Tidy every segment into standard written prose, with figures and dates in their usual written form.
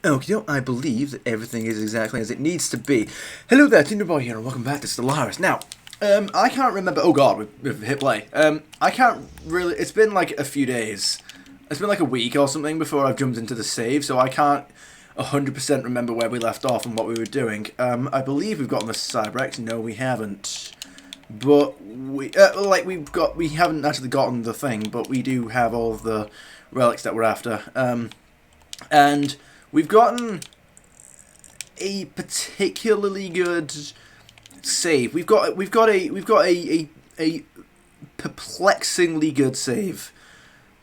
Okay, I believe that everything is exactly as it needs to be. Hello there, Tinderboy here, and welcome back to Stellaris. Now, I can't remember. Oh God, we've hit play. I can't really. It's been like a few days. It's been like a week or something before I've jumped into the save, so I can't 100% remember where we left off and what we were doing. I believe we've gotten the Cybrex. No, we haven't. But we haven't actually gotten the thing, but we do have all of the relics that we're after. And we've gotten a particularly good save. We've got a perplexingly good save.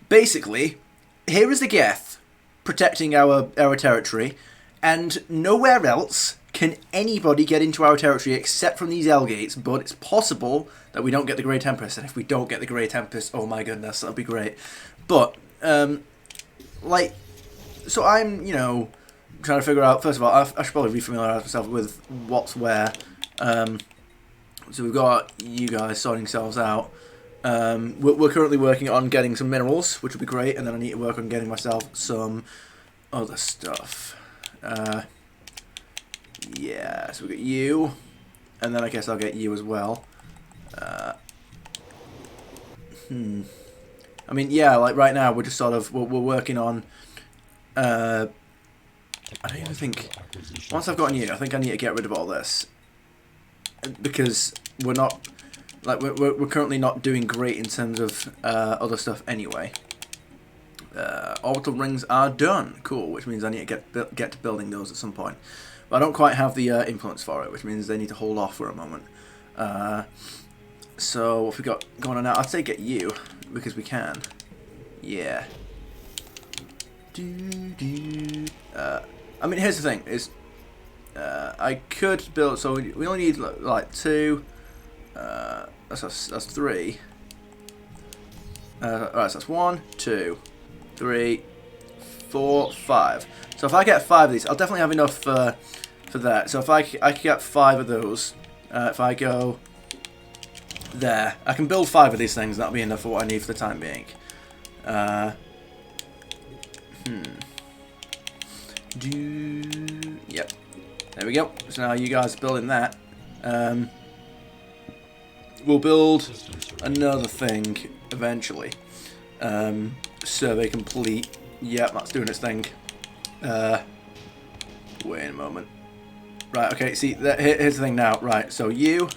Basically, here is the Geth protecting our territory, and nowhere else can anybody get into our territory except from these L gates. But it's possible that we don't get the Grey Tempest, and if we don't get the Grey Tempest, oh my goodness, that'll be great. But so I'm, trying to figure out, first of all, I should probably refamiliarize myself with what's where. So we've got you guys sorting yourselves out. We're currently working on getting some minerals, which will be great, and then I need to work on getting myself some other stuff. Yeah, so we got you, and then I guess I'll get you as well. I mean, yeah, like right now we're just sort of, we're working on, I don't even think, once I've gotten you, I think I need to get rid of all this, because we're not, like, we're currently not doing great in terms of other stuff anyway. Orbital rings are done, cool, which means I need to get to building those at some point. But I don't quite have the influence for it, which means they need to hold off for a moment. So what have we got going on now? I'd say get you, because we can. Yeah. I mean, here's the thing, is I could build, so we only need like two, that's three. Alright, so that's 1, 2, 3, 4, 5. So if I get 5 of these, I'll definitely have enough for that. So if I can get 5 of those, if I go there, I can build 5 of these things, and that'll be enough for what I need for the time being. Yep. There we go. So now you guys are building that. We'll build another thing eventually. Survey complete. Yep, that's doing its thing. Wait a moment. Right, okay, see, here's the thing now. Right, so you...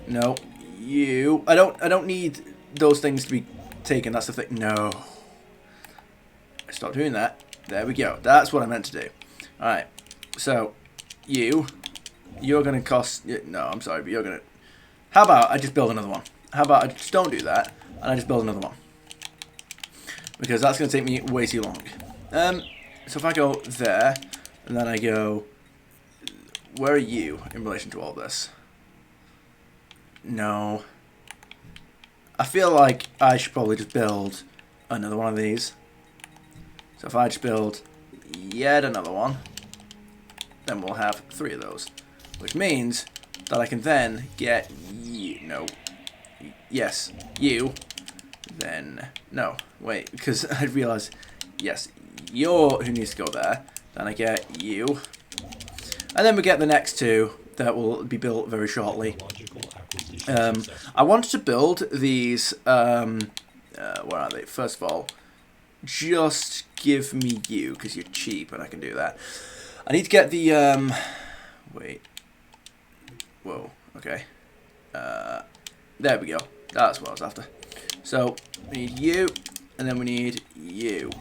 No. You... I don't need those things to be taken, that's the thing. No. Stop doing that. There we go. That's what I meant to do. Alright, so, you're going to cost... No, I'm sorry, but you're going to... How about I just build another one? How about I just don't do that, and I just build another one? Because that's going to take me way too long. So if I go there, and then I go... Where are you in relation to all this? No. I feel like I should probably just build another one of these. So if I just build yet another one, then we'll have 3 of those. Which means that I can then get you. No. Yes, you. Then, no, wait, because I realised, yes, you're who needs to go there. Then I get you. And then we get the next 2 that will be built very shortly. I wanted to build these, where are they? First of all, just give me you, because you're cheap and I can do that. I need to get the, wait. Whoa, okay. There we go. That's what I was after. So, we need you, and then we need you.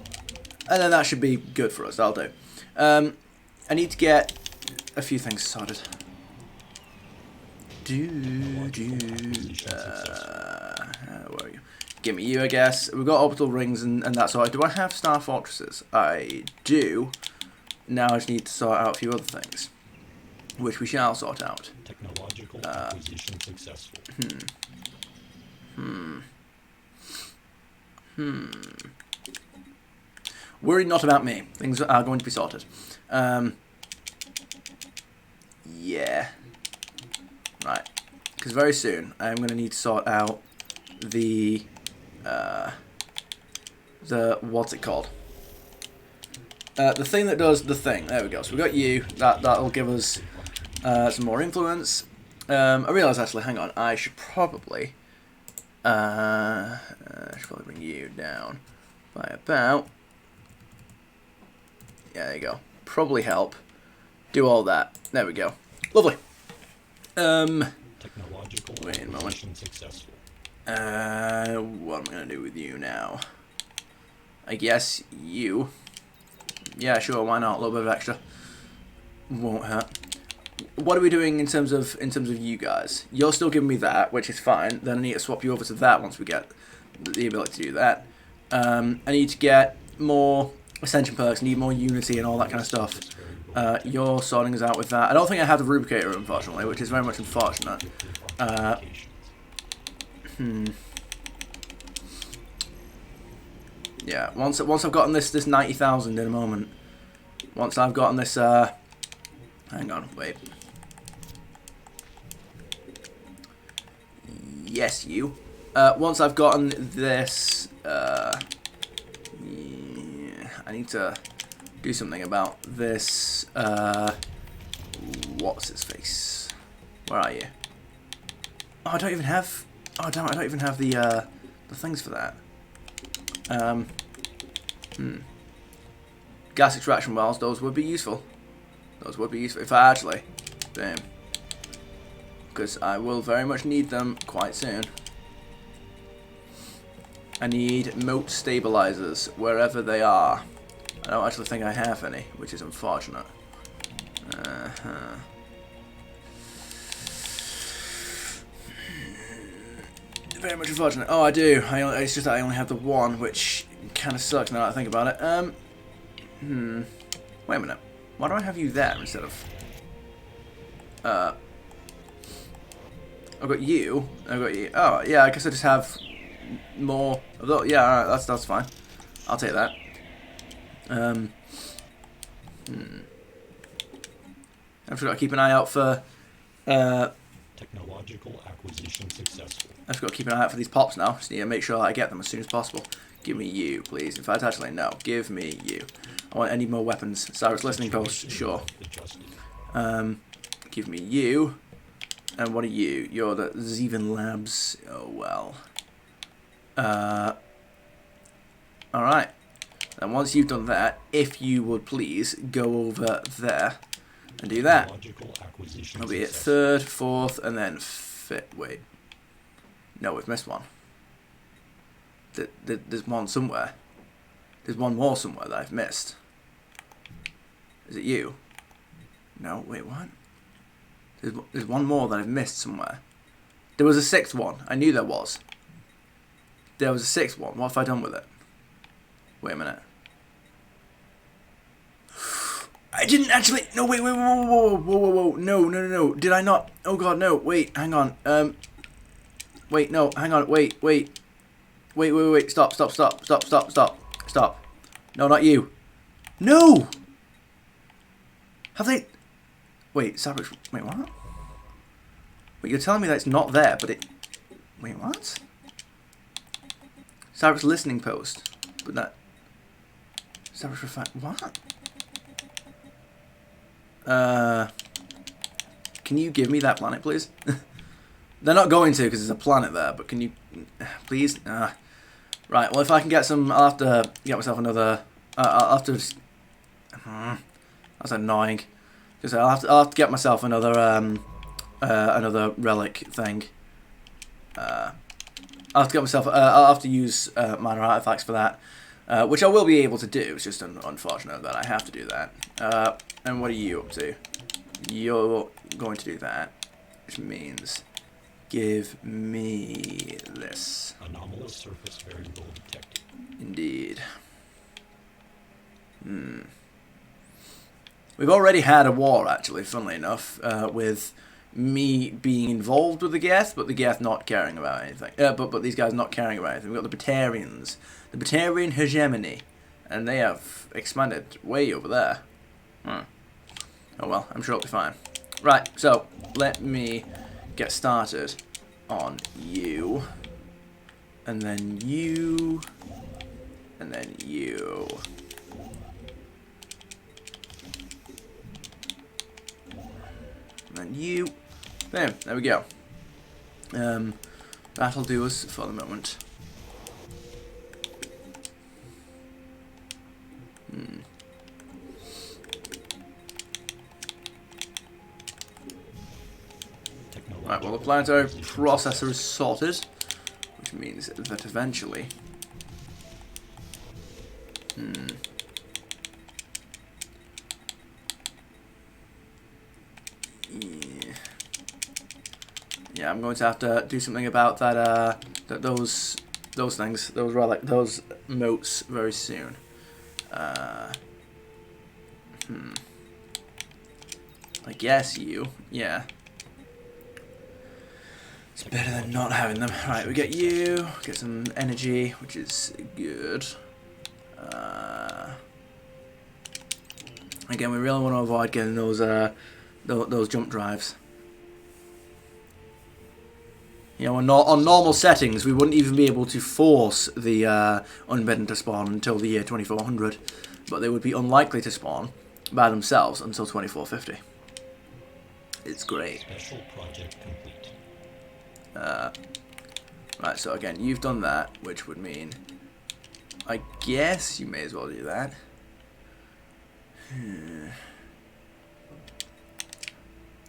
And then that should be good for us, that'll do. I need to get a few things sorted. Where are you? Give me you, I guess. We've got orbital rings and that sort. Do I have star fortresses? I do. Now I just need to sort out a few other things, which we shall sort out. Technological acquisition successful. Worry not about me. Things are going to be sorted. Yeah. Right. Because very soon I'm going to need to sort out the what's it called? The thing that does the thing. There we go. So we got you. That'll give us some more influence. I realise actually. Hang on. I should probably bring you down by about. Yeah, there you go. Probably help. Do all that. There we go. Lovely. Technological wait a moment. successful. What am I gonna do with you now? I guess you. Yeah, sure. Why not? A little bit of extra won't hurt. What are we doing in terms of you guys? You're still giving me that, which is fine. Then I need to swap you over to that once we get the ability to do that. I need to get more ascension perks. Need more unity and all that kind of stuff. You're sorting us out with that. I don't think I have the rubricator, unfortunately, which is very much unfortunate. Yeah, once I've gotten this 90,000 in a moment. Once I've gotten this, hang on, wait. Yes, you. Once I've gotten this, yeah, I need to do something about this, what's his face? Where are you? Oh, I don't even have, oh damn it, I don't even have the things for that. Gas extraction wells, those would be useful. Those would be useful if I actually, boom. Because I will very much need them quite soon. I need moat stabilizers wherever they are. I don't actually think I have any, which is unfortunate. Very much unfortunate. Oh, I do. It's just that I only have the one, which kind of sucks now that I think about it. Wait a minute. Why do I have you there instead of... I've got you. I've got you. Oh, yeah, I guess I just have more of those. Yeah, alright, that's fine. I'll take that. I've got to keep an eye out for... Technological acquisition successful. I've got to keep an eye out for these pops now. Just need to make sure I get them as soon as possible. Give me you, please. In fact, actually, no. Give me you. I need more weapons. Cyrus listening post, sure. Give me you. And what are you? You're the Zeven Labs. Oh, well. Alright. And once you've done that, if you would please go over there and do that. I'll be at third, fourth, and then fifth. Wait. No, we've missed one. There's one somewhere. There's one more somewhere that I've missed. Is it you? No, wait, what? There's one more that I've missed somewhere. There was a sixth one. I knew there was. There was a sixth one. What have I done with it? Wait a minute. I didn't actually... No, wait, whoa. No. Did I not? Oh, God, no. Wait, hang on. Wait, no, hang on. Wait. Stop. No, not you. No! Have they... Wait, Savage... Wait, what? Wait, you're telling me that it's not there, but it... Wait, what? Savage listening post. But that... Savage refact... What? Can you give me that planet, please? They're not going to, because there's a planet there, but can you... Please? Right, well, if I can get some... I'll have to get myself another... I'll have to... That's annoying. Because I'll have to get myself another another relic thing. I'll have to get myself. I'll have to use minor artifacts for that, which I will be able to do. It's just unfortunate that I have to do that. And what are you up to? You're going to do that, which means give me this. Anomalous surface variable detected. Indeed. We've already had a war, actually, funnily enough, with me being involved with the Geth, but the Geth not caring about anything. But these guys not caring about anything. We've got the Batarians. The Batarian hegemony. And they have expanded way over there. Oh well, I'm sure it'll be fine. Right, so, let me get started on you. And then you. And then you. you. Bam, there we go. That'll do us for the moment. Right, well, the planetary processor is sorted, which means that eventually... Yeah, I'm going to have to do something about that. Those things, those motes, very soon. I guess you, yeah. It's better than not having them. Right, we get you, get some energy, which is good. Again, we really want to avoid getting those jump drives. You know, on normal settings, we wouldn't even be able to force the unbidden to spawn until the year 2400, but they would be unlikely to spawn by themselves until 2450. It's great. Special project complete. Right, so again, you've done that, which would mean, I guess you may as well do that.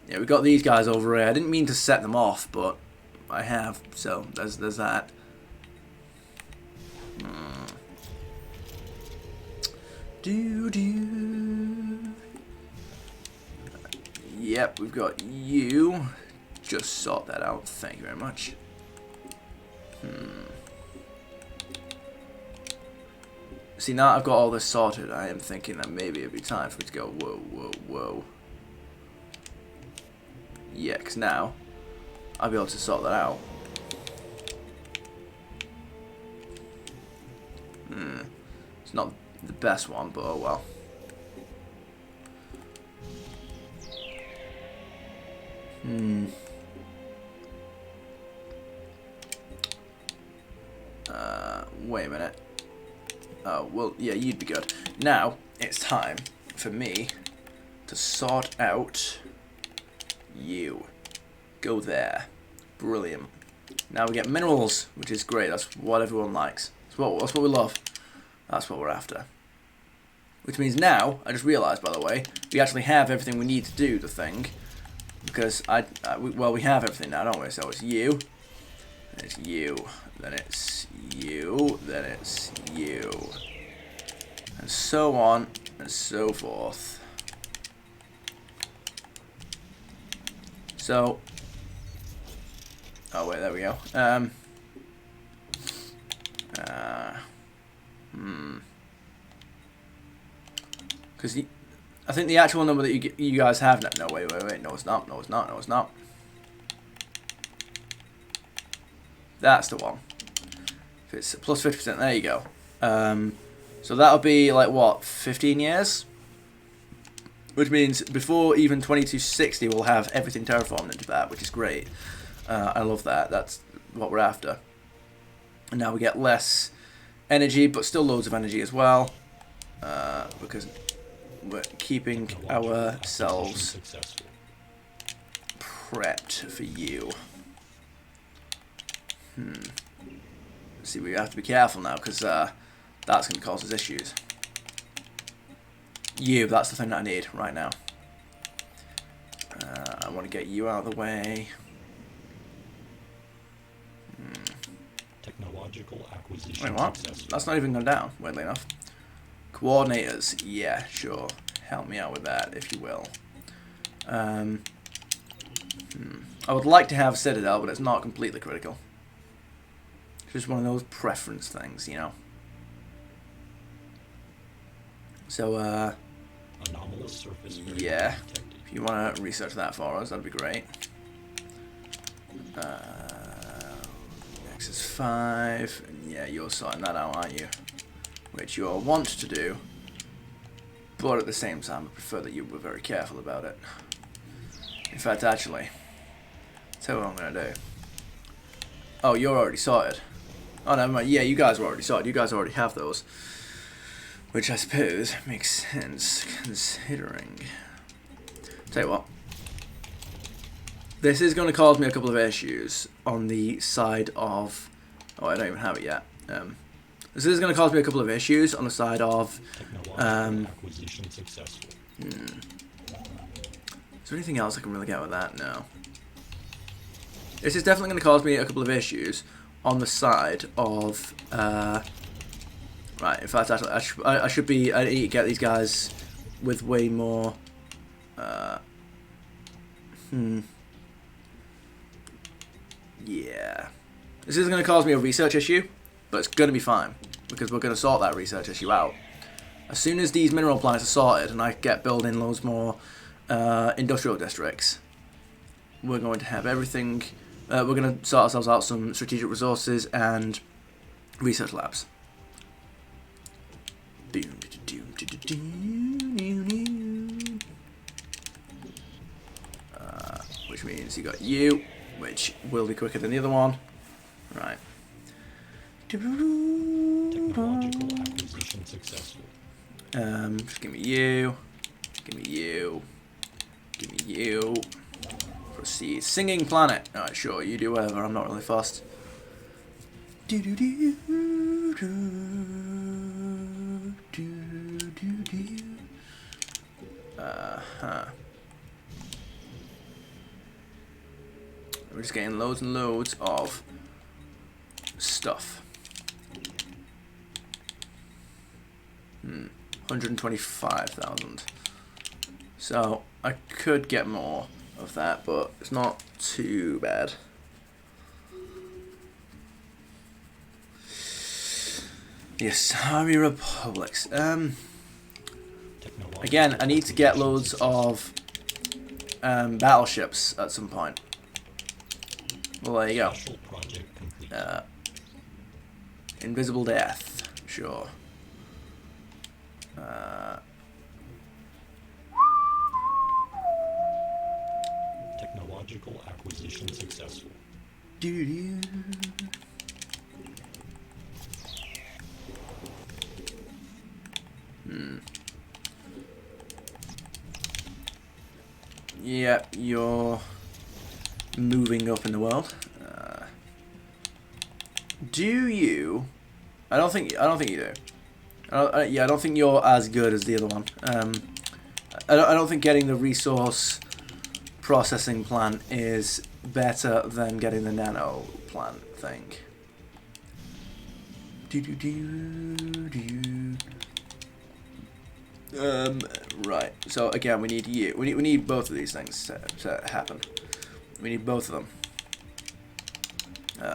Yeah, we got these guys over here. I didn't mean to set them off, but I have, so there's that. Yep, we've got you. Just sort that out. Thank you very much. See, now I've got all this sorted, I am thinking that maybe it'd be time for me to go, whoa, whoa, whoa. Yeah, because now I'll be able to sort that out. It's not the best one, but oh well. Wait a minute. Oh, well, yeah, you'd be good. Now, it's time for me to sort out you. Go there. Brilliant. Now we get minerals, which is great. That's what everyone likes. That's what we love. That's what we're after. Which means now, I just realised, by the way, we actually have everything we need to do the thing. Because, well, we have everything now, don't we? So it's you, then it's you, then it's you, then it's you. And so on, and so forth. So, oh wait, there we go. Because I think the actual number that you guys have now. No, wait, no, it's not. No, it's not. No, it's not. That's the one. If it's plus 50%, there you go. So that'll be like what, 15 years? Which means before even 2260, we'll have everything terraformed into that, which is great. I love that. That's what we're after. And now we get less energy, but still loads of energy as well, because we're keeping ourselves prepped for you. See, we have to be careful now, because that's going to cause us issues. You, that's the thing that I need right now. I want to get you out of the way. Technological acquisition. Wait, what? Successful. That's not even gone down, weirdly enough. Coordinators, yeah, sure. Help me out with that, if you will. I would like to have Citadel, but it's not completely critical. It's just one of those preference things, you know. So, Anomalous surface yeah. detected. If you want to research that for us, that'd be great. Next is 5. And yeah, you're sorting that out, aren't you? Which you all want to do. But at the same time, I prefer that you were very careful about it. In fact, actually, tell you what I'm going to do. Oh, you're already sorted. Oh, never mind. Yeah, you guys were already sorted. You guys already have those. Which I suppose makes sense, considering. Tell you what. This is going to cause me a couple of issues on the side of... Oh, I don't even have it yet. This is going to cause me a couple of issues on the side of... Acquisition successful. Is there anything else I can really get with that? No. This is definitely going to cause me a couple of issues on the side of... right, in fact, actually, I should be... I need to get these guys with way more... Yeah. This is going to cause me a research issue, but it's going to be fine, because we're going to sort that research issue out. As soon as these mineral plants are sorted and I get building loads more industrial districts, we're going to have everything... we're going to sort ourselves out some strategic resources and research labs. Which means you got you, which will be quicker than the other one. Right. Technological acquisition successful. Just give me you. Give me you. Give me you. Proceed. Singing planet. Alright, sure, you do whatever. I'm not really fussed. We're just getting loads and loads of stuff. 125,000. So I could get more of that, but it's not too bad. The Asari Republics. Again, I need to get loads of battleships at some point. Well, there you go. Invisible Death. Sure. Technological acquisition successful. Yeah, you're moving up in the world. Do you? I don't think you do. Yeah, I don't think you're as good as the other one. I don't think getting the resource processing plant is better than getting the nano plant thing. Right. So again, we need you. We need both of these things to happen. We need both of them.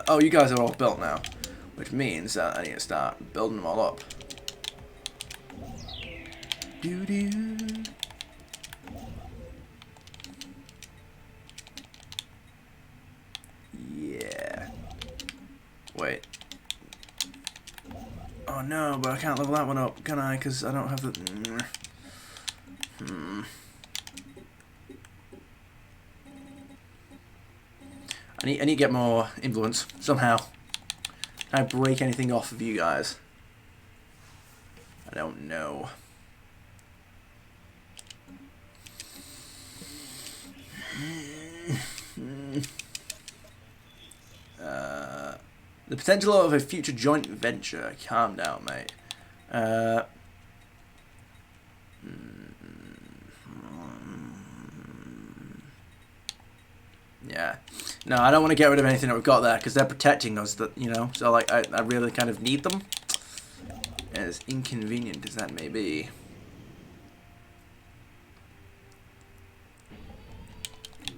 Oh, you guys are all built now, which means that I need to start building them all up. Yeah. Wait. Oh no, but I can't level that one up, can I? Because I don't have the... I need to get more influence somehow. Can I break anything off of you guys? I don't know. The potential of a future joint venture. Calm down, mate. Yeah. No, I don't want to get rid of anything that we've got there because they're protecting us. That so like I really kind of need them. As inconvenient as that may be.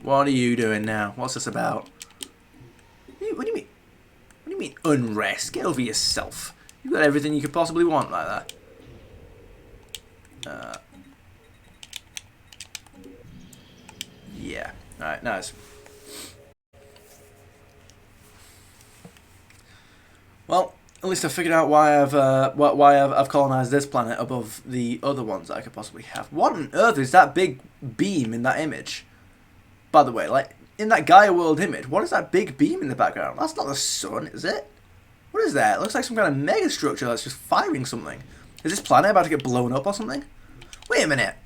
What are you doing now? What's this about? What do you mean? What do you mean unrest? Get over yourself. You've got everything you could possibly want like that. Yeah. All right. Nice. Well, at least I figured out why I've colonized this planet above the other ones that I could possibly have. What on earth is that big beam in that image? By the way, like in that Gaia world image, what is that big beam in the background? That's not the sun, is it? What is that? It looks like some kind of mega structure that's just firing something. Is this planet about to get blown up or something? Wait a minute.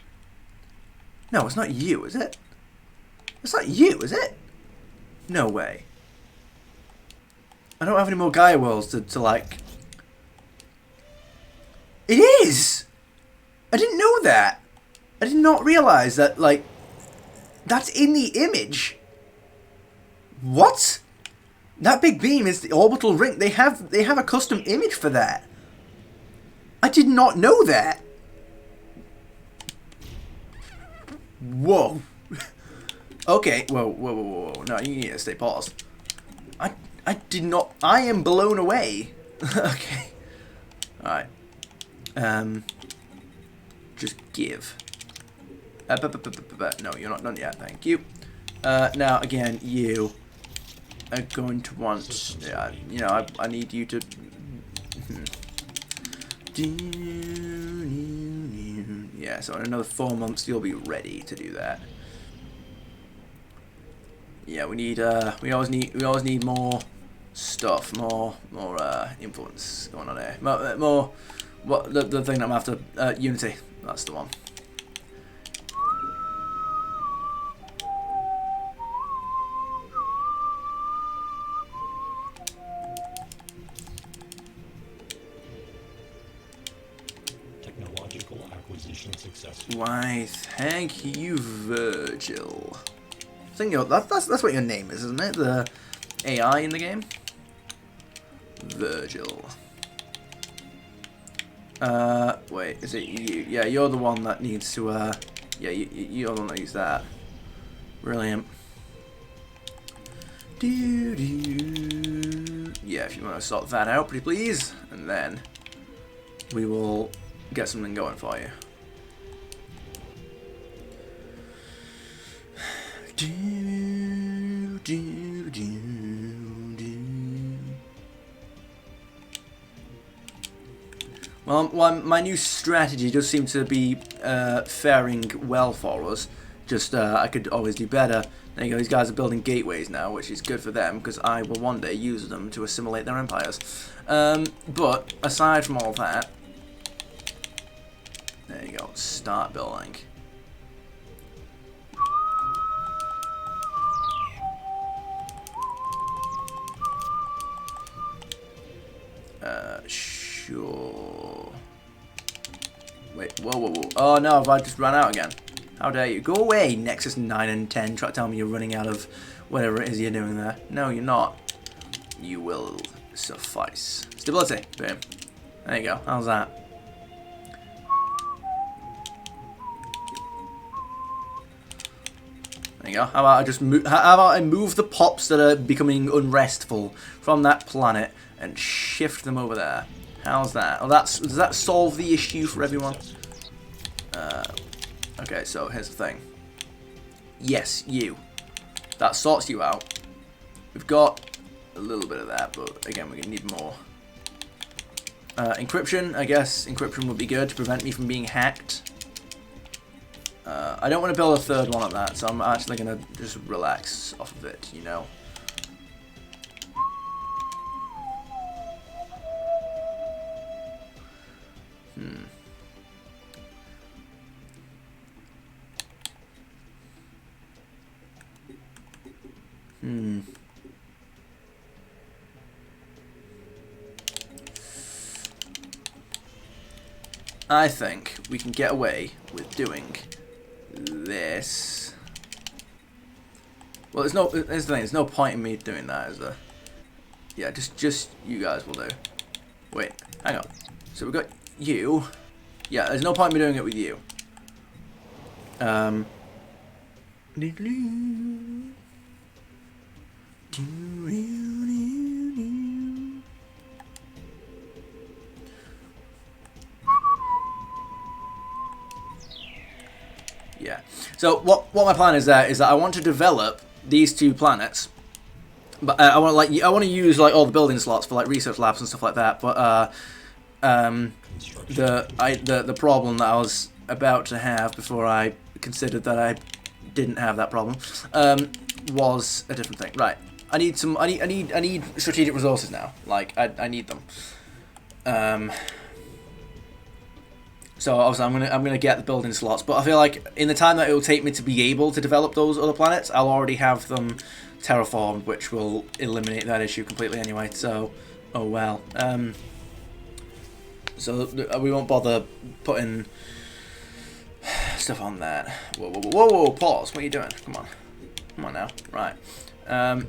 No, it's not you, is it? It's not you, is it? No way. I don't have any more Gaia worlds to like... It is! I didn't know that. I did not realize that, like, that's in the image. What? That big beam is the orbital ring. They have a custom image for that. I did not know that. Whoa. Okay. Whoa. No, you need to stay paused. I did not. I am blown away. Okay. All right. Just give. No, you're not done yet. Thank you. Now again, you are going to want. You know, I need you to. Yeah. So in another 4 months, you'll be ready to do that. Yeah, we need. We always need more stuff, more influence going on here. More. What the thing I'm after? Unity. That's the one. Technological acquisition successful. Why, thank you, Virgil. I think that's what your name is, isn't it? The AI in the game? Virgil. Wait, is it you? Yeah, you're the one that needs to, yeah, you're the one that needs that. Brilliant. Yeah, if you want to sort that out, pretty please, and then we will get something going for you. Well, my new strategy does seem to be faring well for us. Just, I could always do better. There you go, these guys are building gateways now, which is good for them, because I will one day use them to assimilate their empires. But, aside from all that, there you go, start building. Sure. Wait, whoa. Oh no, have I just run out again? How dare you? Go away, Nexus 9 and 10. Try to tell me you're running out of whatever it is you're doing there. No, you're not. You will suffice. Stability. Boom. There you go. How's that? There you go. How about I just move? How about I move the pops that are becoming unrestful from that planet and shift them over there? How's that? Oh, does that solve the issue for everyone? Okay, so here's the thing. Yes, you. That sorts you out. We've got a little bit of that, but again, we're gonna need more. Encryption. I guess encryption would be good to prevent me from being hacked. I don't want to build a third one of that, so I'm actually gonna just relax off of it, you know. I think we can get away with doing this. Well, here's the thing, there's no point in me doing that, is there? Yeah, just you guys will do. Wait, hang on. So we've got you. Yeah, there's no point in me doing it with you. Yeah. So what my plan is there is that I want to develop these two planets, but I want to use like all the building slots for like research labs and stuff like that. But the problem that I was about to have before I considered that I didn't have that problem was a different thing. Right. I need strategic resources now. Like I need them. So obviously I'm gonna get the building slots, but I feel like in the time that it will take me to be able to develop those other planets, I'll already have them terraformed, which will eliminate that issue completely anyway. So, oh well. So we won't bother putting stuff on that. Whoa, whoa, whoa, whoa, pause. What are you doing? Come on now. Right. And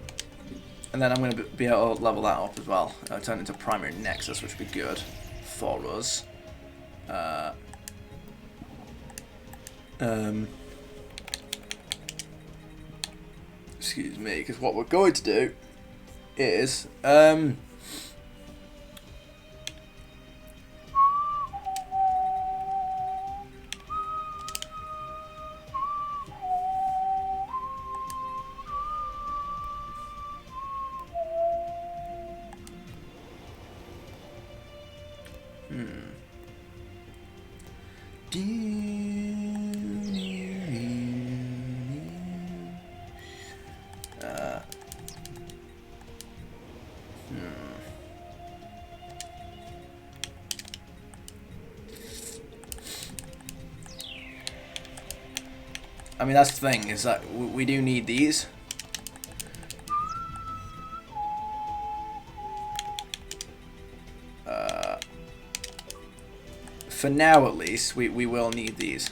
then I'm going to be able to level that up as well. Turn it into primary nexus, which would be good for us. Excuse me, because what we're going to do is I mean, that's the thing, is that we do need these. For now, at least, we will need these.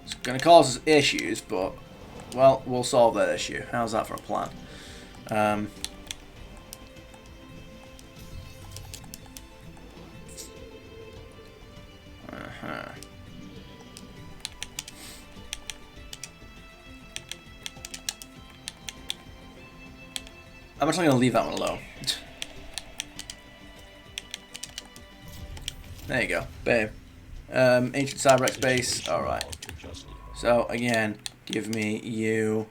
It's going to cause us issues, but, well, we'll solve that issue. How's that for a plan? I'm actually going to leave that one alone. There you go. Babe. Ancient Cyberx base. Alright. So, again, give me you.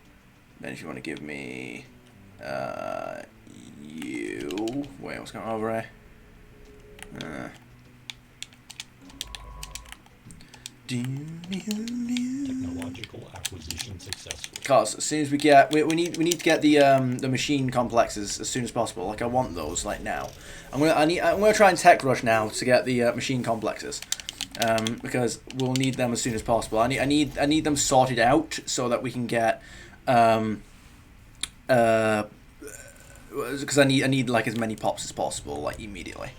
Then if you want to give me... you... Wait, what's going on over here? Technological acquisition successful. Because as soon as we get, we need to get the machine complexes as soon as possible. Like I want those like now. I'm gonna try and tech rush now to get the machine complexes, because we'll need them as soon as possible. I need them sorted out so that we can get because I need like as many pops as possible like immediately.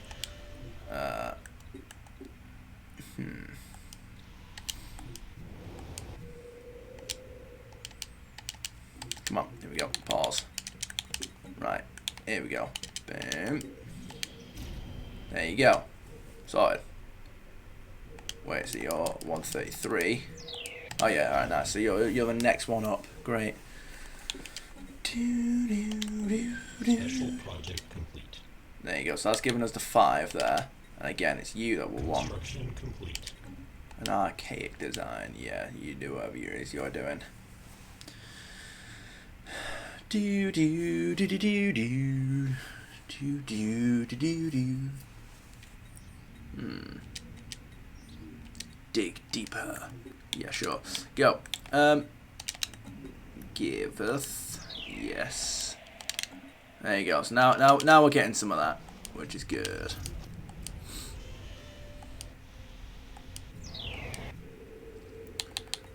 Come on, here we go. Pause. Right, here we go. Boom. There you go. Sorted. Wait, so you're 133. Oh yeah, alright, nice. So you're the next one up. Great. Special project complete. There you go. So that's giving us the 5 there. And again, it's you that will want Construction complete. an archaic design. Yeah, you do whatever it is you're doing. Do do do do do do do do do do do. Dig deeper. Yeah, sure. Go. Giveth. Yes. There you go. So now we're getting some of that, which is good.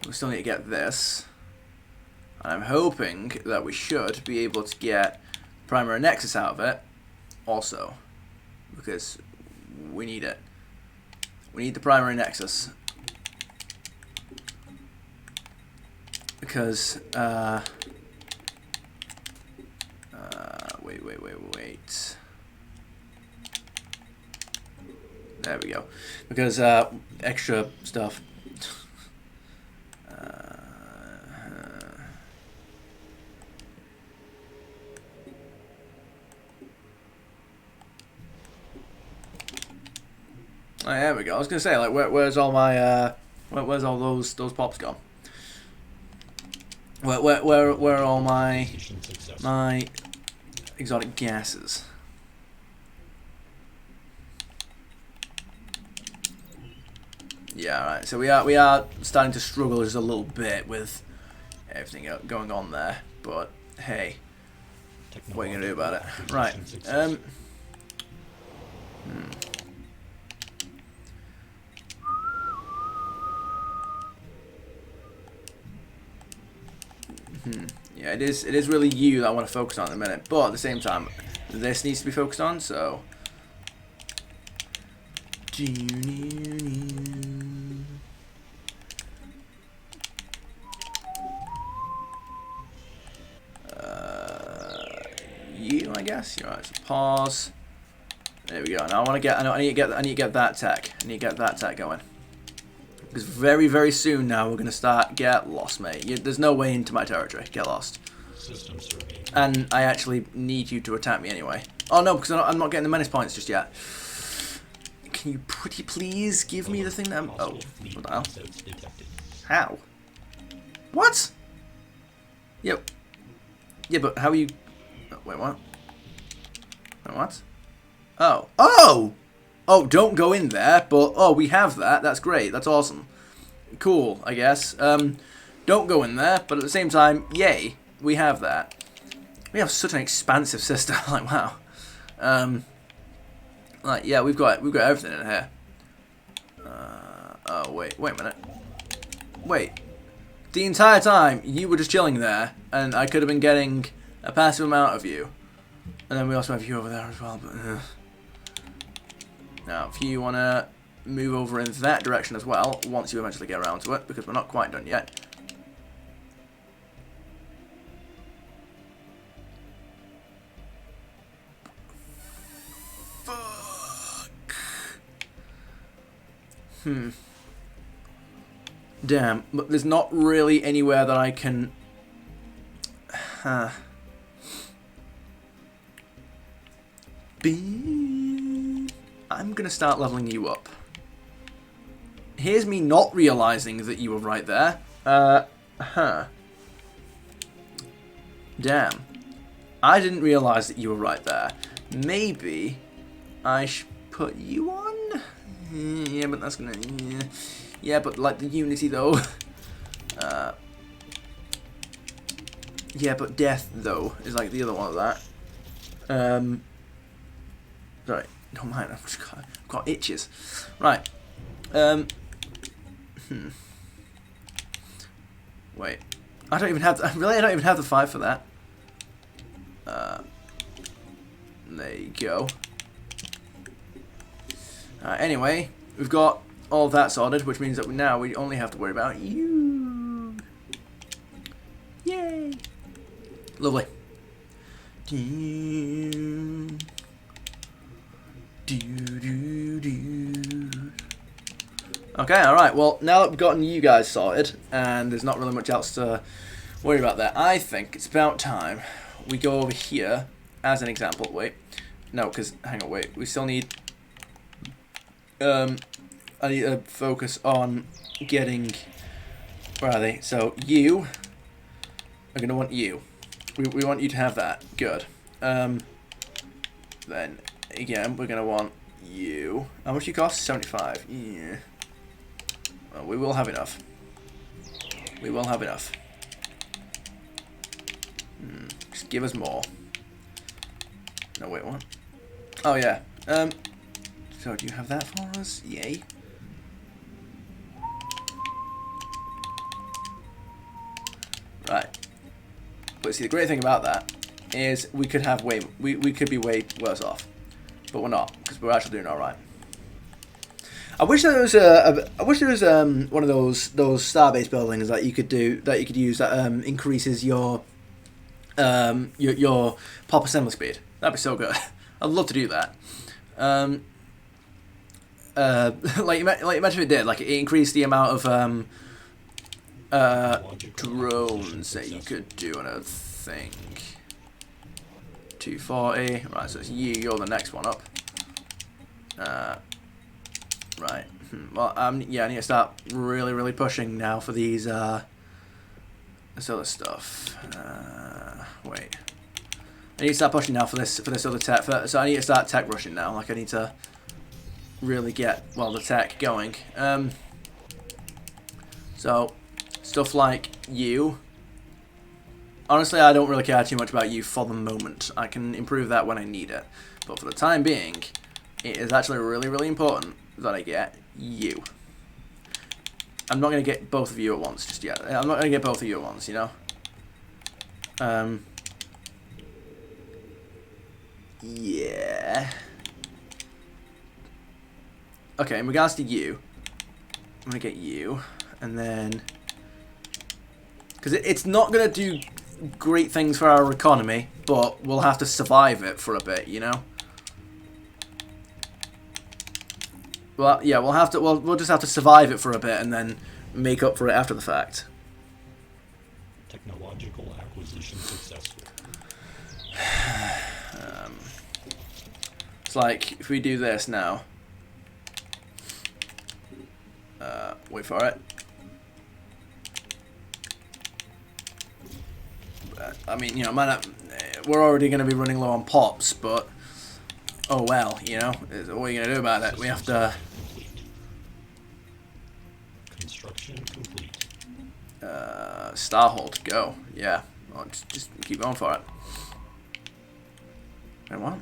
We still need to get this. And I'm hoping that we should be able to get primary nexus out of it also, because we need it. We need the primary nexus because wait. There we go. Because extra stuff. Oh, there we go. I was gonna say, like, where's all my where's all those pops gone? Where are all my exotic gases? Yeah, right. So we are starting to struggle just a little bit with everything going on there, but hey, what are you gonna do about it? Right. Yeah, it is really you that I want to focus on in a minute, but at the same time, this needs to be focused on, so... You, I guess. You're right. So pause. There we go. Now I need to get that tech. I need to get that tech going. Because very, very soon now we're gonna start. Get lost, mate. There's no way into my territory. Get lost. System survey. And I actually need you to attack me anyway. Oh no, because I'm not getting the menace points just yet. Can you pretty please give me the thing that I'm... Oh, what the hell? How? What? Yep. Yeah, but how are you... Oh, wait, what? Wait, what? Oh. Oh! Oh, don't go in there, but... Oh, we have that. That's great. That's awesome. Cool, I guess. Don't go in there, but at the same time, yay. We have that. We have such an expansive system. Like, wow. Like, yeah, we've got everything in here. Oh, wait a minute. Wait. The entire time, you were just chilling there, and I could have been getting a passive amount of you. And then we also have you over there as well, but... Now, if you want to move over in that direction as well, once you eventually get around to it, because we're not quite done yet. Damn, but there's not really anywhere that I can... I'm gonna start leveling you up. Here's me not realizing that you were right there. Damn. I didn't realize that you were right there. Maybe I should put you on? Yeah, but that's gonna... Yeah, but like the Unity though. Yeah, but Death though is like the other one of that. Sorry, don't mind. I've got itches. Right. Wait. I don't even have. Really, I don't even have the 5 for that. There you go. Anyway, we've got all of that sorted, which means that now we only have to worry about you. Yay! Lovely. Okay, alright, well, now that we've gotten you guys sorted, and there's not really much else to worry about there, I think it's about time we go over here, as an example. Wait, no, because, hang on, wait, we still need, I need to focus on getting, where are they? So, you are going to want you. We want you to have that. Good. Then, again, we're going to want you. How much do you cost? 75. Yeah. Well, we will have enough. We will have enough. Just give us more. No, wait, what? Oh, yeah. So, do you have that for us? Yay. Right. But see, the great thing about that is we could have we could be way worse off, but we're not, because we're actually doing all right. I wish there was one of those star-based buildings that you could use that increases your pop assembly speed. That'd be so good. I'd love to do that. Like imagine if it did, like it increased the amount of drones that you could do on a thing. 240. Right, so it's you. You're the next one up. Right. Well, yeah, I need to start really pushing now for these this other stuff. Wait. I need to start pushing now for this other tech. So I need to start tech rushing now. Like I need to really get the tech going. So stuff like you. Honestly, I don't really care too much about you for the moment. I can improve that when I need it. But for the time being, it is actually really important that I get you. I'm not going to get both of you at once just yet. I'm not going to get both of you at once, you know? Yeah. Okay, in regards to you, I'm gonna get you, and then because it's not gonna do great things for our economy, but we'll have to survive it for a bit, you know. Well, yeah, we'll just have to survive it for a bit and then make up for it after the fact. Technological acquisition successful. It's like if we do this now. Wait for it. I mean, you know, we're already going to be running low on pops, but oh well, you know, what are you going to do about it? We have to. Construction complete. Starhold, go. Yeah, well, just keep going for it. Wait, what?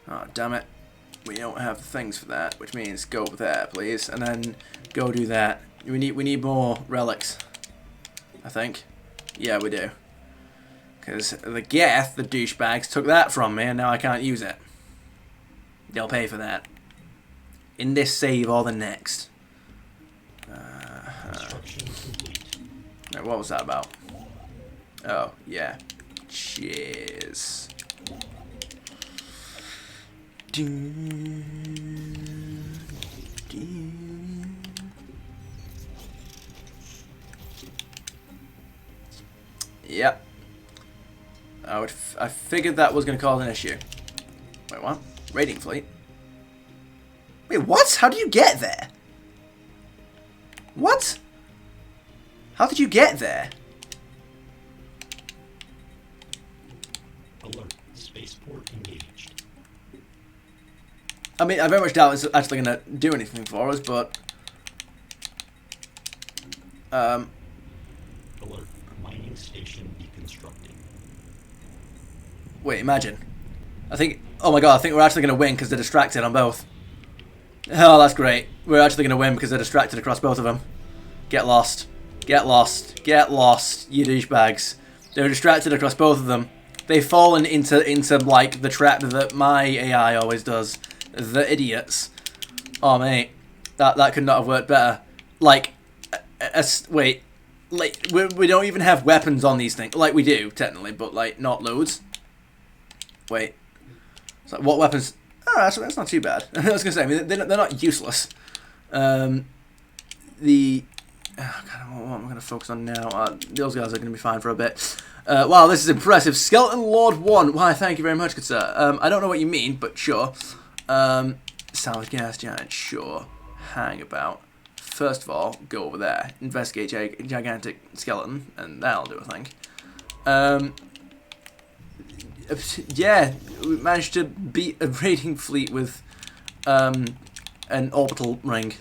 Oh, damn it. We don't have the things for that, which means go over there, please, and then go do that. We need more relics, I think. Yeah, we do. Because the Geth, the douchebags, took that from me, and now I can't use it. They'll pay for that. In this save or the next. Construction complete. Now, what was that about? Oh, yeah. Cheers. Yep. I figured that was going to cause an issue. Wait, what? Raiding fleet? Wait, what? How did you get there? What? How did you get there? Alert. Spaceport engaged. I mean, I very much doubt it's actually going to do anything for us, but... Alert. Mining station deconstructing. Wait, imagine. I think... Oh my god, I think we're actually going to win because they're distracted on both. Oh, that's great. We're actually going to win because they're distracted across both of them. Get lost. Get lost. Get lost, you douchebags. They're distracted across both of them. They've fallen into like, the trap that my AI always does. The idiots. Oh, mate. That could not have worked better. Like, wait. Like, we don't even have weapons on these things. Like, we do, technically, but, like, not loads. Wait. So, what weapons... Oh, actually, that's not too bad. I was going to say, I mean, they're not useless. Oh, God, what am I going to focus on now? Those guys are going to be fine for a bit. Wow, this is impressive. Skeleton Lord 1. Why, thank you very much, good sir. I don't know what you mean, but sure. Solid gas giant, sure. Hang about. First of all, go over there. Investigate gigantic skeleton, and that'll do, I think. Yeah, we managed to beat a raiding fleet with an orbital ring.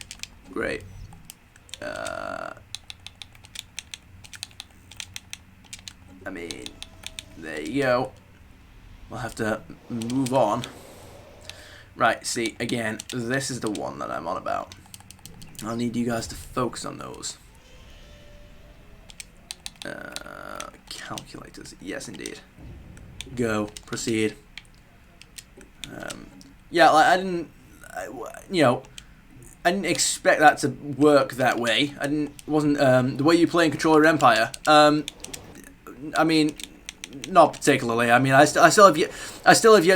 Great. I mean, there you go. We'll have to move on. Right, see, again, this is the one that I'm on about. I'll need you guys to focus on those. Calculators, yes indeed. Go, proceed. Yeah, like, I didn't expect that to work that way. Wasn't the way you play and control your empire. I mean, not particularly. I mean, I still have yet.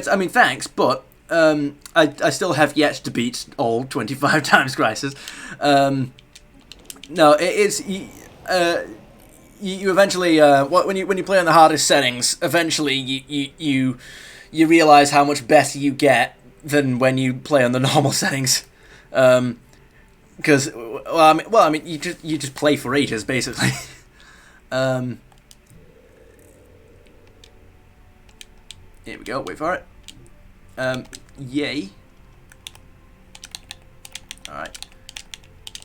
I mean, thanks, but I still have yet to beat all 25 times crisis. No, it's you eventually when you play on the hardest settings, eventually you realize how much better you get than when you play on the normal settings. Because I mean, you just play for ages basically. Here we go. Wait for it. Yay. All right.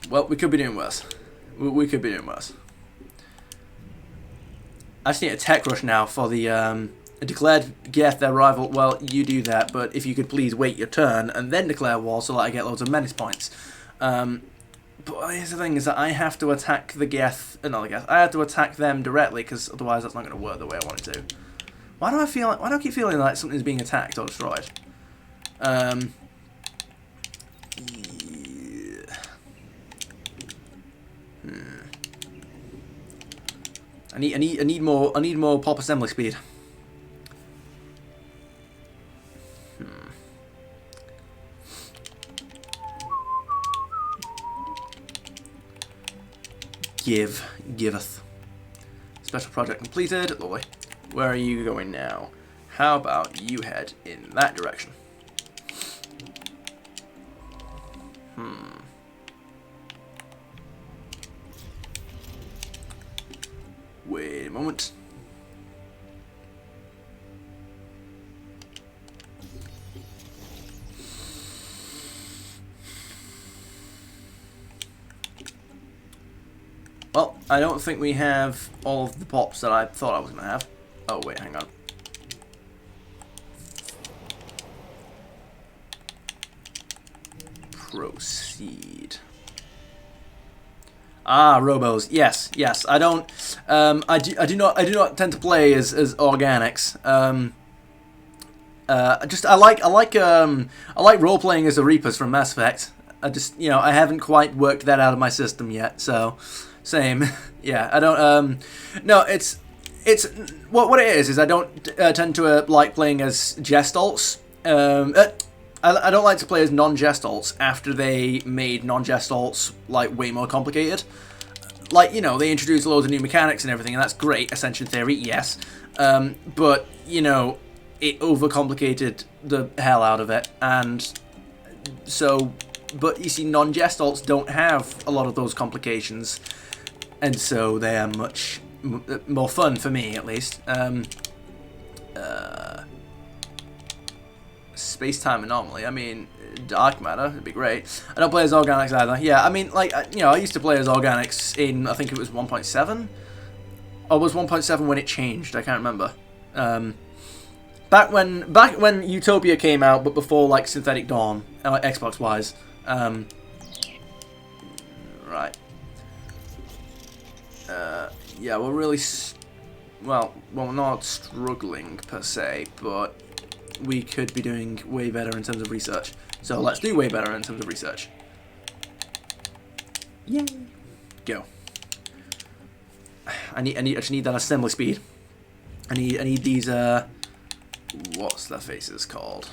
Well, we could be doing worse. We could be doing worse. I just need a tech rush now for the declared Geth their rival. Well, you do that, but if you could please wait your turn and then declare war so that I get loads of menace points. But here's the thing: is that I have to attack the Geth. Not the Geth. I have to attack them directly because otherwise that's not going to work the way I want it to. Why do I feel? Why do I keep feeling like something's being attacked or destroyed? Yeah. I need more pop assembly speed. Giveth. Special project completed. Lovely. Where are you going now? How about you head in that direction? Wait a moment. Well, I don't think we have all of the pops that I thought I was going to have. Oh, wait, hang on. Proceed. Ah, robos. Yes, yes. I don't. I do not tend to play as organics. I like role playing as the Reapers from Mass Effect. I haven't quite worked that out of my system yet. So, same. Yeah, I don't. No, it's what it is I don't tend to like playing as Gestalt. I don't like to play as non-Gestalts after they made non-Gestalts like way more complicated. Like, they introduced loads of new mechanics and everything, and that's great, Ascension Theory, yes. But, it overcomplicated the hell out of it, and so, but you see, non-Gestalts don't have a lot of those complications, and so they are much more fun for me, at least. Space-time anomaly. I mean, dark matter would be great. I don't play as organics either. Yeah, I mean, like, I used to play as organics in, I think it was 1.7? Or was 1.7 when it changed? I can't remember. Back when Utopia came out, but before, like, Synthetic Dawn, Xbox-wise. Right. Yeah, we're really... well, we're not struggling, per se, but... we could be doing way better in terms of research. So let's do way better in terms of research. Yay! Go. I just need that assembly speed. I need these what's their faces called?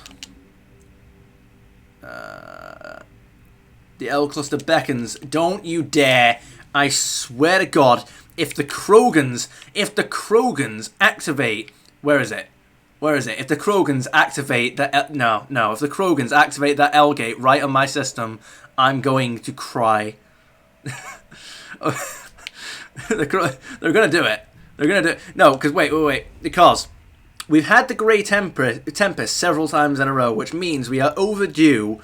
The L cluster beckons. Don't you dare! I swear to God, if the Krogans activate, where is it? Where is it? If the Krogans activate that... if the Krogans activate that L gate right on my system, I'm going to cry. They're going to do it. They're going to do it. No, because wait. Because we've had the Grey Tempest several times in a row, which means we are overdue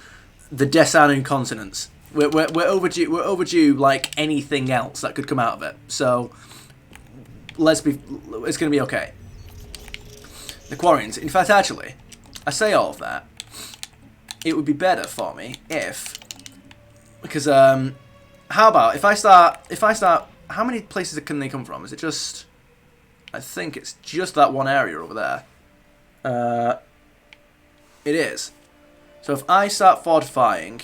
the Desanu consonants. We're overdue like anything else that could come out of it. So, it's going to be okay. The Quarians. In fact, actually, I say all of that. It would be better for me if, because how about if I start? How many places can they come from? Is it just? I think it's just that one area over there. It is. So if I start fortifying.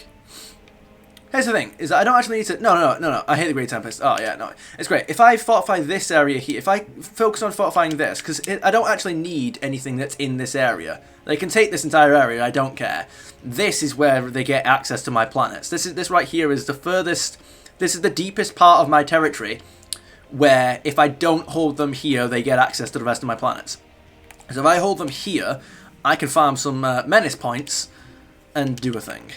Here's the thing, is that I don't actually need to... No. I hate the Great Tempest. Oh, yeah, no. It's great. If I fortify this area here, if I focus on fortifying this, because I don't actually need anything that's in this area. They can take this entire area, I don't care. This is where they get access to my planets. This right here is the furthest... This is the deepest part of my territory, where if I don't hold them here, they get access to the rest of my planets. So if I hold them here, I can farm some menace points and do a thing.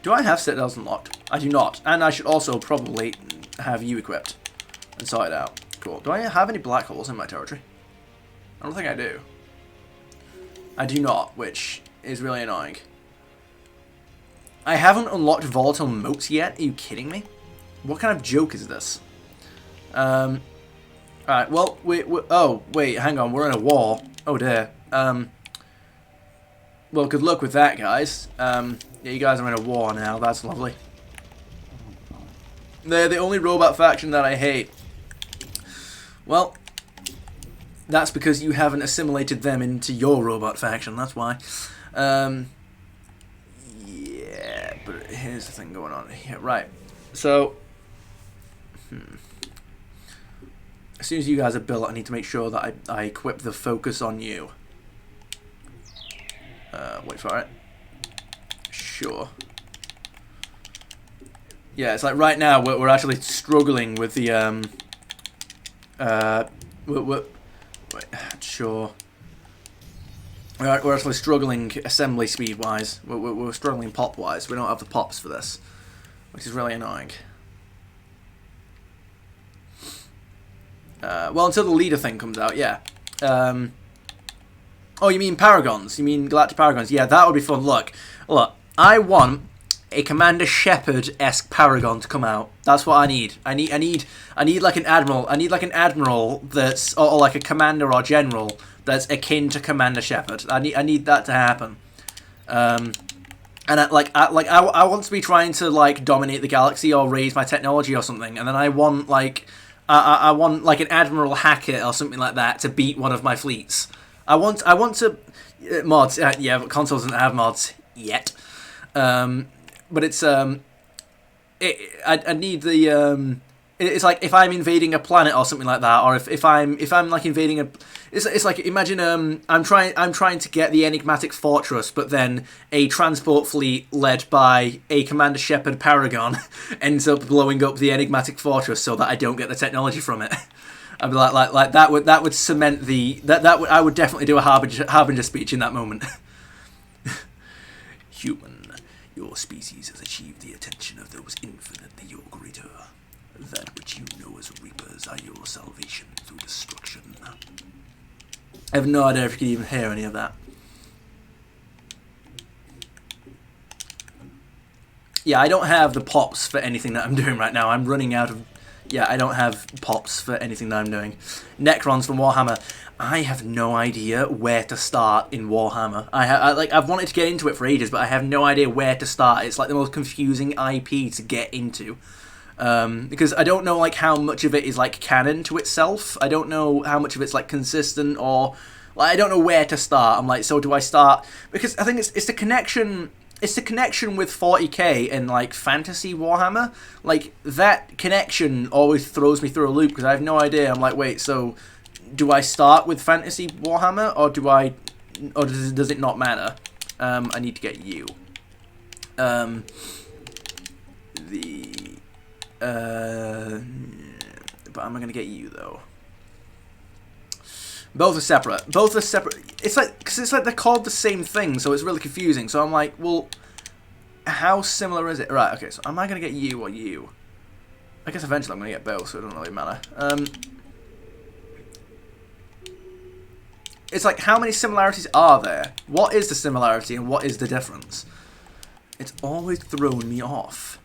Do I have Citadels unlocked? I do not. And I should also probably have you equipped and sort it out. Cool. Do I have any black holes in my territory? I don't think I do. I do not, which is really annoying. I haven't unlocked volatile moats yet. Are you kidding me? What kind of joke is this? Alright, well, oh, wait, hang on. We're in a war. Oh, dear. Well, good luck with that, guys. Yeah, you guys are in a war now. That's lovely. They're the only robot faction that I hate. Well, that's because you haven't assimilated them into your robot faction. That's why. Yeah, but here's the thing going on here. Right. So, as soon as you guys are built, I need to make sure that I equip the focus on you. Wait for it. Sure. Yeah, it's like right now we're actually struggling with the wait, sure. We're actually struggling assembly speed wise. We're struggling pop wise. We don't have the pops for this, which is really annoying. Well, until the leader thing comes out, yeah. Oh, you mean Paragons? You mean Galactic Paragons? Yeah, that would be fun. Look, I want a Commander Shepard-esque Paragon to come out. That's what I need. I need like an admiral. I need like an admiral that's or like a commander or general that's akin to Commander Shepard. I need that to happen. And I want to be trying to like dominate the galaxy or raise my technology or something, and then I want like I want like an Admiral Hackett or something like that to beat one of my fleets. I want to mods. Yeah, but console doesn't have mods yet. But it's I need the it's like if I'm invading a planet or something like that, or if I'm like invading a, it's like imagine I'm trying to get the enigmatic fortress, but then a transport fleet led by a Commander Shepard Paragon ends up blowing up the enigmatic fortress so that I don't get the technology from it. I'd be like that would cement the I would definitely do a harbinger speech in that moment. Human, your species has achieved the attention of those infinitely your greater. That which you know as reapers are your salvation through destruction. I have no idea if you can even hear any of that. Yeah, I don't have the pops for anything that I'm doing right now. I'm running out of... Yeah, I don't have pops for anything that I'm doing. Necrons from Warhammer. I have no idea where to start in Warhammer. I've wanted to get into it for ages, but I have no idea where to start. It's like the most confusing IP to get into. Because I don't know like how much of it is like canon to itself. I don't know how much of it's like consistent, or like I don't know where to start. I'm like, so do I start? Because I think it's the connection. It's the connection with 40k and like fantasy Warhammer. Like that connection always throws me through a loop because I have no idea. I'm like, wait, so do I start with fantasy Warhammer or does it not matter? I need to get you. But I'm not gonna get you though. Both are separate. Both are separate. It's like because it's like they're called the same thing, so it's really confusing. So I'm like, well, how similar is it? Right. Okay. So am I gonna get you or you? I guess eventually I'm gonna get both, so it doesn't really matter. It's like how many similarities are there? What is the similarity and what is the difference? It's always thrown me off.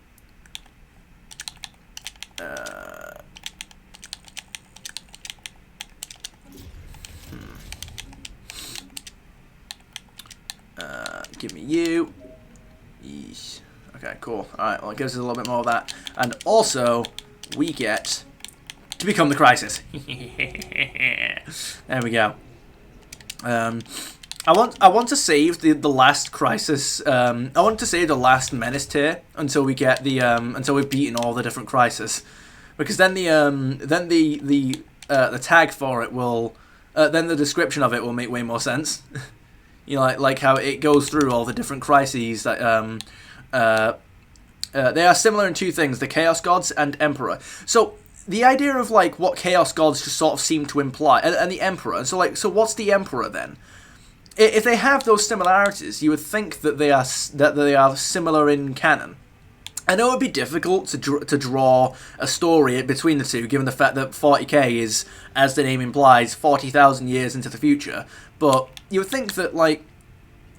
Give me you. Yeesh. Okay, cool. Alright, well it gives us a little bit more of that. And also, we get to become the Crisis. There we go. I want to save the last Crisis. I want to save the last Menace tier until we get the until we've beaten all the different Crisis, because then the tag for it will then the description of it will make way more sense. You know, like how it goes through all the different crises that they are similar in two things: the Chaos Gods and Emperor. So the idea of like what Chaos Gods just sort of seem to imply, and the Emperor. So what's the Emperor then? If they have those similarities, you would think that they are similar in canon. I know it would be difficult to draw a story between the two, given the fact that 40k is, as the name implies, 40,000 years into the future. But you would think that, like,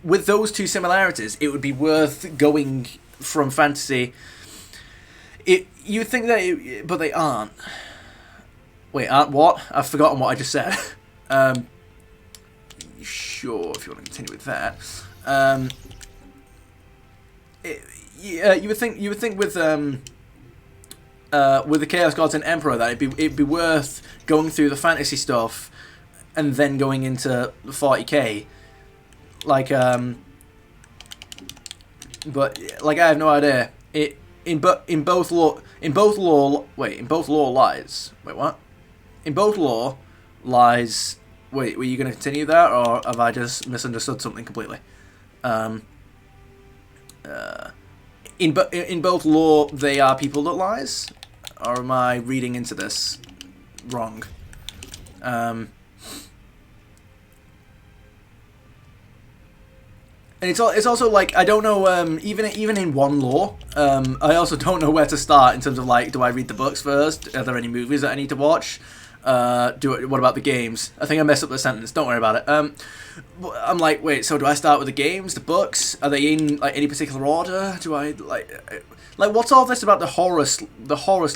with those two similarities, it would be worth going from fantasy. You would think that, but they aren't. Wait, aren't what? I've forgotten what I just said. Sure, if you want to continue with that. You would think with the Chaos Gods and Emperor that it'd be worth going through the fantasy stuff and then going into 40k, like but like I have no idea. In both lore lies. Wait, what? In both lore lies. Wait, were you going to continue that, or have I just misunderstood something completely? In both lore, they are people that lies, or am I reading into this wrong? And it's also like I don't know even in one lore I also don't know where to start in terms of like, do I read the books first? Are there any movies that I need to watch? What about the games? I think I messed up the sentence. Don't worry about it. I'm like, wait, so do I start with the games, the books? Are they in like any particular order? Do I like what's all this about the Horus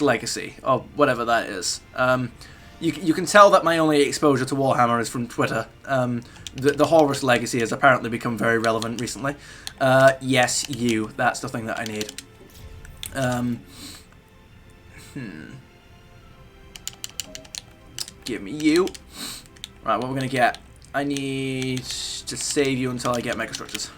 legacy or whatever that is? You can tell that my only exposure to Warhammer is from Twitter. The Horus legacy has apparently become very relevant recently. Yes, that's the thing that I need. Give me you. Right, what we're gonna get? I need to save you until I get megastructures.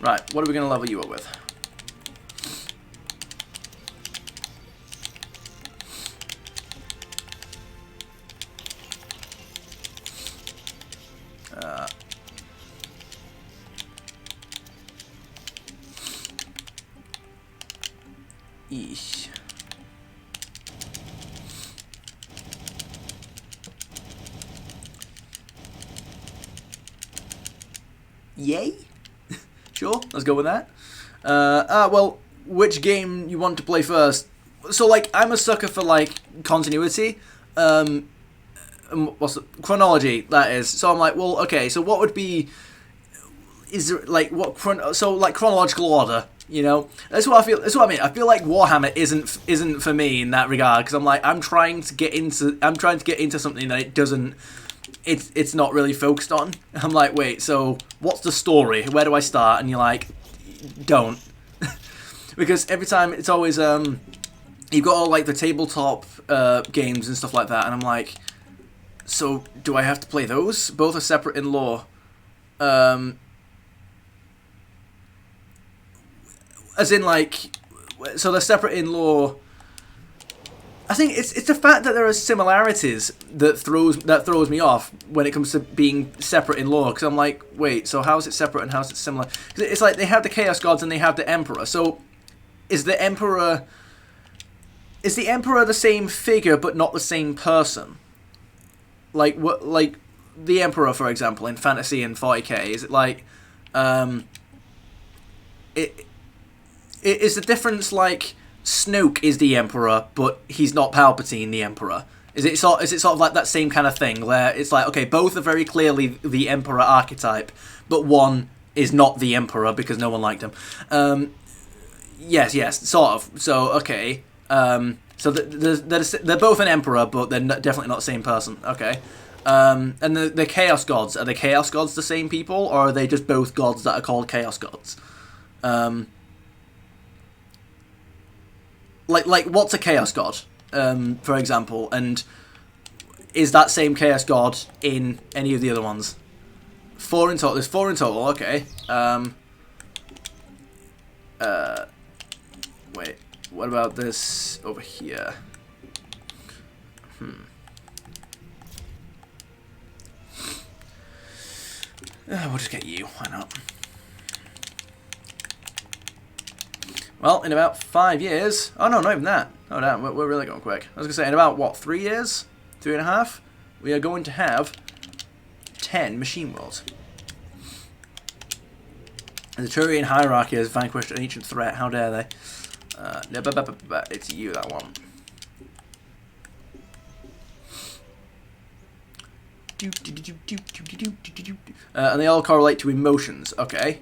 Right, what are we gonna level you up with? Eesh. Yay? Sure, let's go with that. Well, which game you want to play first? So, like, I'm a sucker for, like, continuity. What's the chronology, that is. So I'm like, well, okay, so what would be... Is there, like, like, chronological order, you know? That's what I feel, that's what I mean. I feel like Warhammer isn't for me in that regard, because I'm like, I'm trying to get into something that it doesn't... It's not really focused on. I'm like, wait, so what's the story? Where do I start? And you're like, don't. Because every time it's always you've got all like the tabletop games and stuff like that, and I'm like, so do I have to play those? Both are separate in lore. As in like, so they're separate in lore. I think it's the fact that there are similarities that throws me off when it comes to being separate in lore. Because I'm like, wait, so how is it separate and how is it similar? Because it's like they have the Chaos Gods and they have the Emperor. So is the Emperor the same figure but not the same person? Like what? Like the Emperor, for example, in fantasy and 40k, is it like it is the difference like? Snoke is the Emperor, but he's not Palpatine the Emperor. Is it sort of like that same kind of thing where it's like, okay, both are very clearly the Emperor archetype, but one is not the Emperor because no one liked him. Yes, sort of. So okay, so they're both an Emperor, but they're definitely not the same person. Okay, and the Chaos Gods, are the Chaos Gods the same people, or are they just both gods that are called Chaos Gods? Like what's a Chaos God, for example, and is that same Chaos God in any of the other ones? 4 in total. There's 4 in total. Okay. Wait. What about this over here? We'll just get you. Why not? Well, in about 5 years... Oh, no, not even that. Oh, damn, we're really going quick. I was going to say, in about, what, 3 years? 3.5? We are going to have 10 machine worlds. The Turian hierarchy has vanquished an ancient threat. How dare they? It's you that one. And they all correlate to emotions. Okay.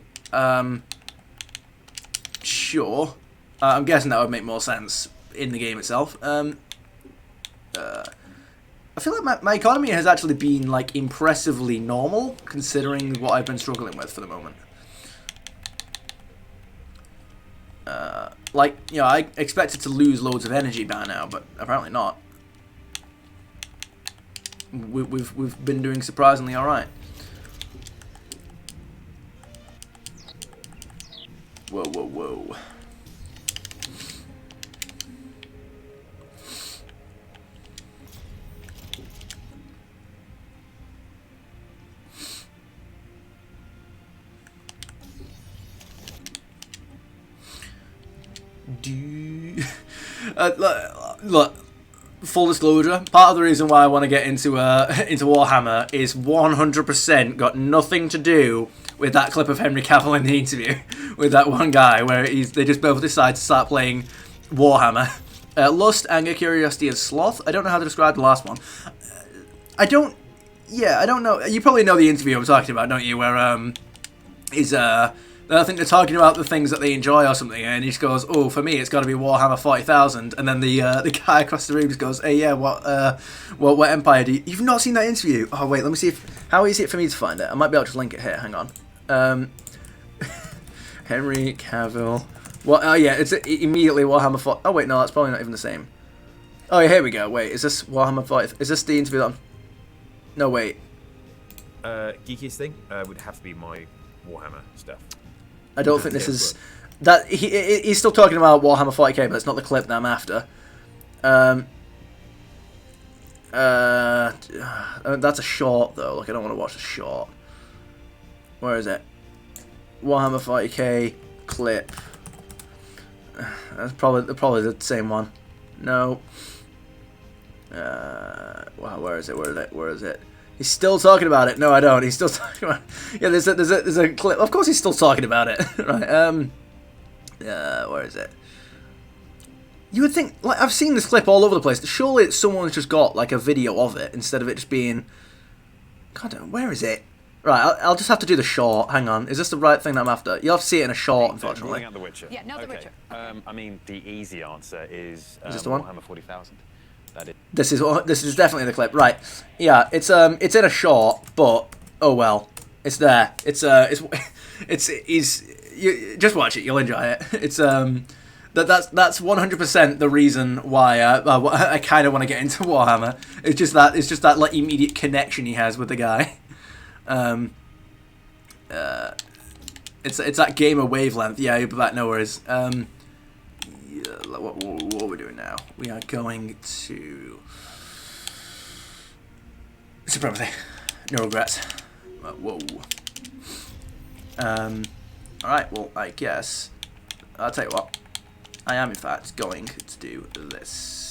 Sure. I'm guessing that would make more sense in the game itself. I feel like my economy has actually been, like, impressively normal, considering what I've been struggling with for the moment. Like, you know, I expected to lose loads of energy by now, but apparently not. We've been doing surprisingly alright. Whoa, whoa, whoa. Look, full disclosure, part of the reason why I want to get into Warhammer is 100% got nothing to do with that clip of Henry Cavill in the interview with that one guy where they just both decide to start playing Warhammer. Lust, anger, curiosity, and sloth. I don't know how to describe the last one. I don't know. You probably know the interview I'm talking about, don't you? Where I think they're talking about the things that they enjoy or something, and he just goes, "Oh, for me, it's got to be Warhammer 40,000." And then the guy across the room just goes, "Hey, yeah, what empire do you?" You've not seen that interview? Oh wait, let me see how easy it for me to find it. I might be able to link it here. Hang on. Henry Cavill. Well, oh yeah, it's immediately Warhammer 40. Oh wait, no, that's probably not even the same. Oh yeah, here we go. Wait, is this Warhammer 40? Is this the interview that No, wait. Geekiest thing would have to be my Warhammer stuff. I don't think this is... that he's still talking about Warhammer 40k, but it's not the clip that I'm after. That's a short, though. Like, I don't want to watch a short. Where is it? Warhammer 40k clip. That's probably the same one. No. Wow, where is it? Where is it? He's still talking about it. No, I don't. He's still talking about it. Yeah, there's a clip. Of course he's still talking about it. Right. Where is it? You would think, like, I've seen this clip all over the place. Surely someone's just got, like, a video of it instead of it just being... God, where is it? Right, I'll just have to do the short. Hang on. Is this the right thing that I'm after? You'll have to see it in a short, unfortunately. Ruling out The Witcher. Yeah, not The Witcher. I mean, the easy answer is this the one? Warhammer 40,000. That is. This is definitely the clip. Right. Yeah, it's in a short, but oh well. It's there. You just watch it, you'll enjoy it. It's that's 100% the reason why I kind of want to get into Warhammer. It's just that like immediate connection he has with the guy. It's that gamer wavelength. Yeah, but no worries. What are we doing now? We are going to Supremacy. No regrets. Whoa. Alright, well, I guess I'll tell you what. I am in fact going to do this.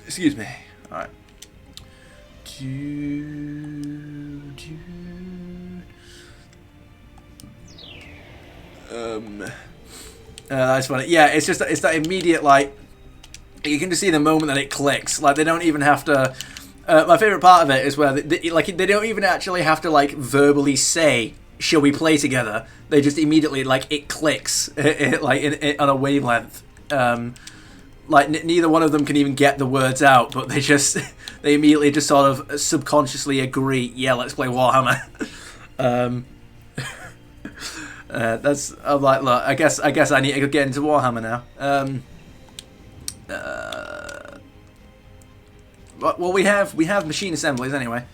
Excuse me. All right. That's funny. Yeah, it's that immediate, like, you can just see the moment that it clicks. Like, they don't even have to. My favorite part of it is where they don't even actually have to, like, verbally say, "Shall we play together?" They just immediately, like, it clicks like on a wavelength. Like, neither one of them can even get the words out, but they immediately just sort of subconsciously agree, yeah, let's play Warhammer. I'm like, look, I guess I need to get into Warhammer now. Well, we have machine assemblies anyway.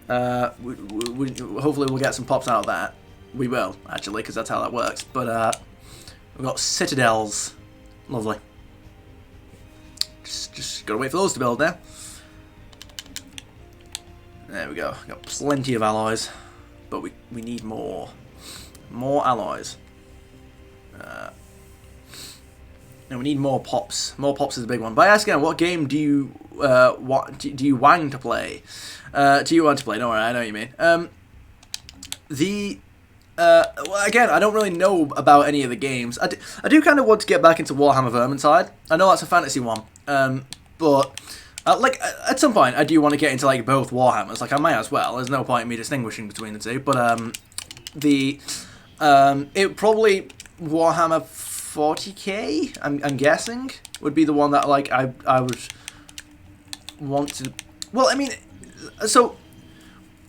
Hopefully we'll get some pops out of that. We will, actually, because that's how that works. But we've got citadels. Lovely. Just gotta wait for those to build now. There we go. Got plenty of alloys, but we need more alloys. And we need more pops. More pops is a big one. But I ask again, what game do you what do you want to play? Do you want to play? Don't worry, I know what you mean. Well, again, I don't really know about any of the games. I do kind of want to get back into Warhammer Vermintide. I know that's a fantasy one, but like at some point I do want to get into like both Warhammers. Like I might as well. There's no point in me distinguishing between the two. But it probably Warhammer 40k. I'm guessing would be the one that like I would want to. Well, I mean, so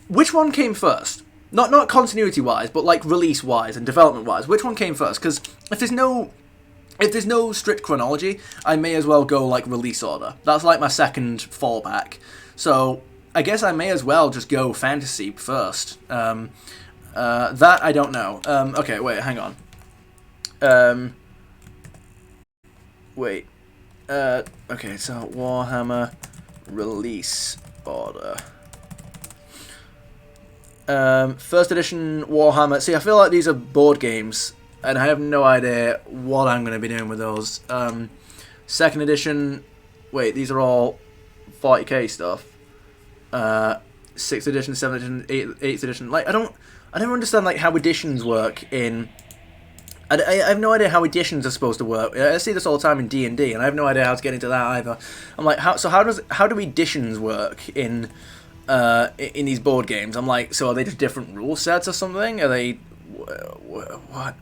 which one came first? Not continuity wise, but like release wise and development wise. Which one came first? Because if there's no strict chronology, I may as well go like release order. That's like my second fallback. So I guess I may as well just go fantasy first. That I don't know. Okay, wait, hang on. Wait. Okay, so Warhammer release order. First edition Warhammer. See, I feel like these are board games, and I have no idea what I'm going to be doing with those. Second edition. Wait, these are all 40k stuff. 6th edition, 7th edition, 8th edition. Like, I never understand like how editions work in. I have no idea how editions are supposed to work. I see this all the time in D&D, and I have no idea how to get into that either. I'm like, how do editions work in these board games? I'm like, so are they just different rule sets or something? Are they what?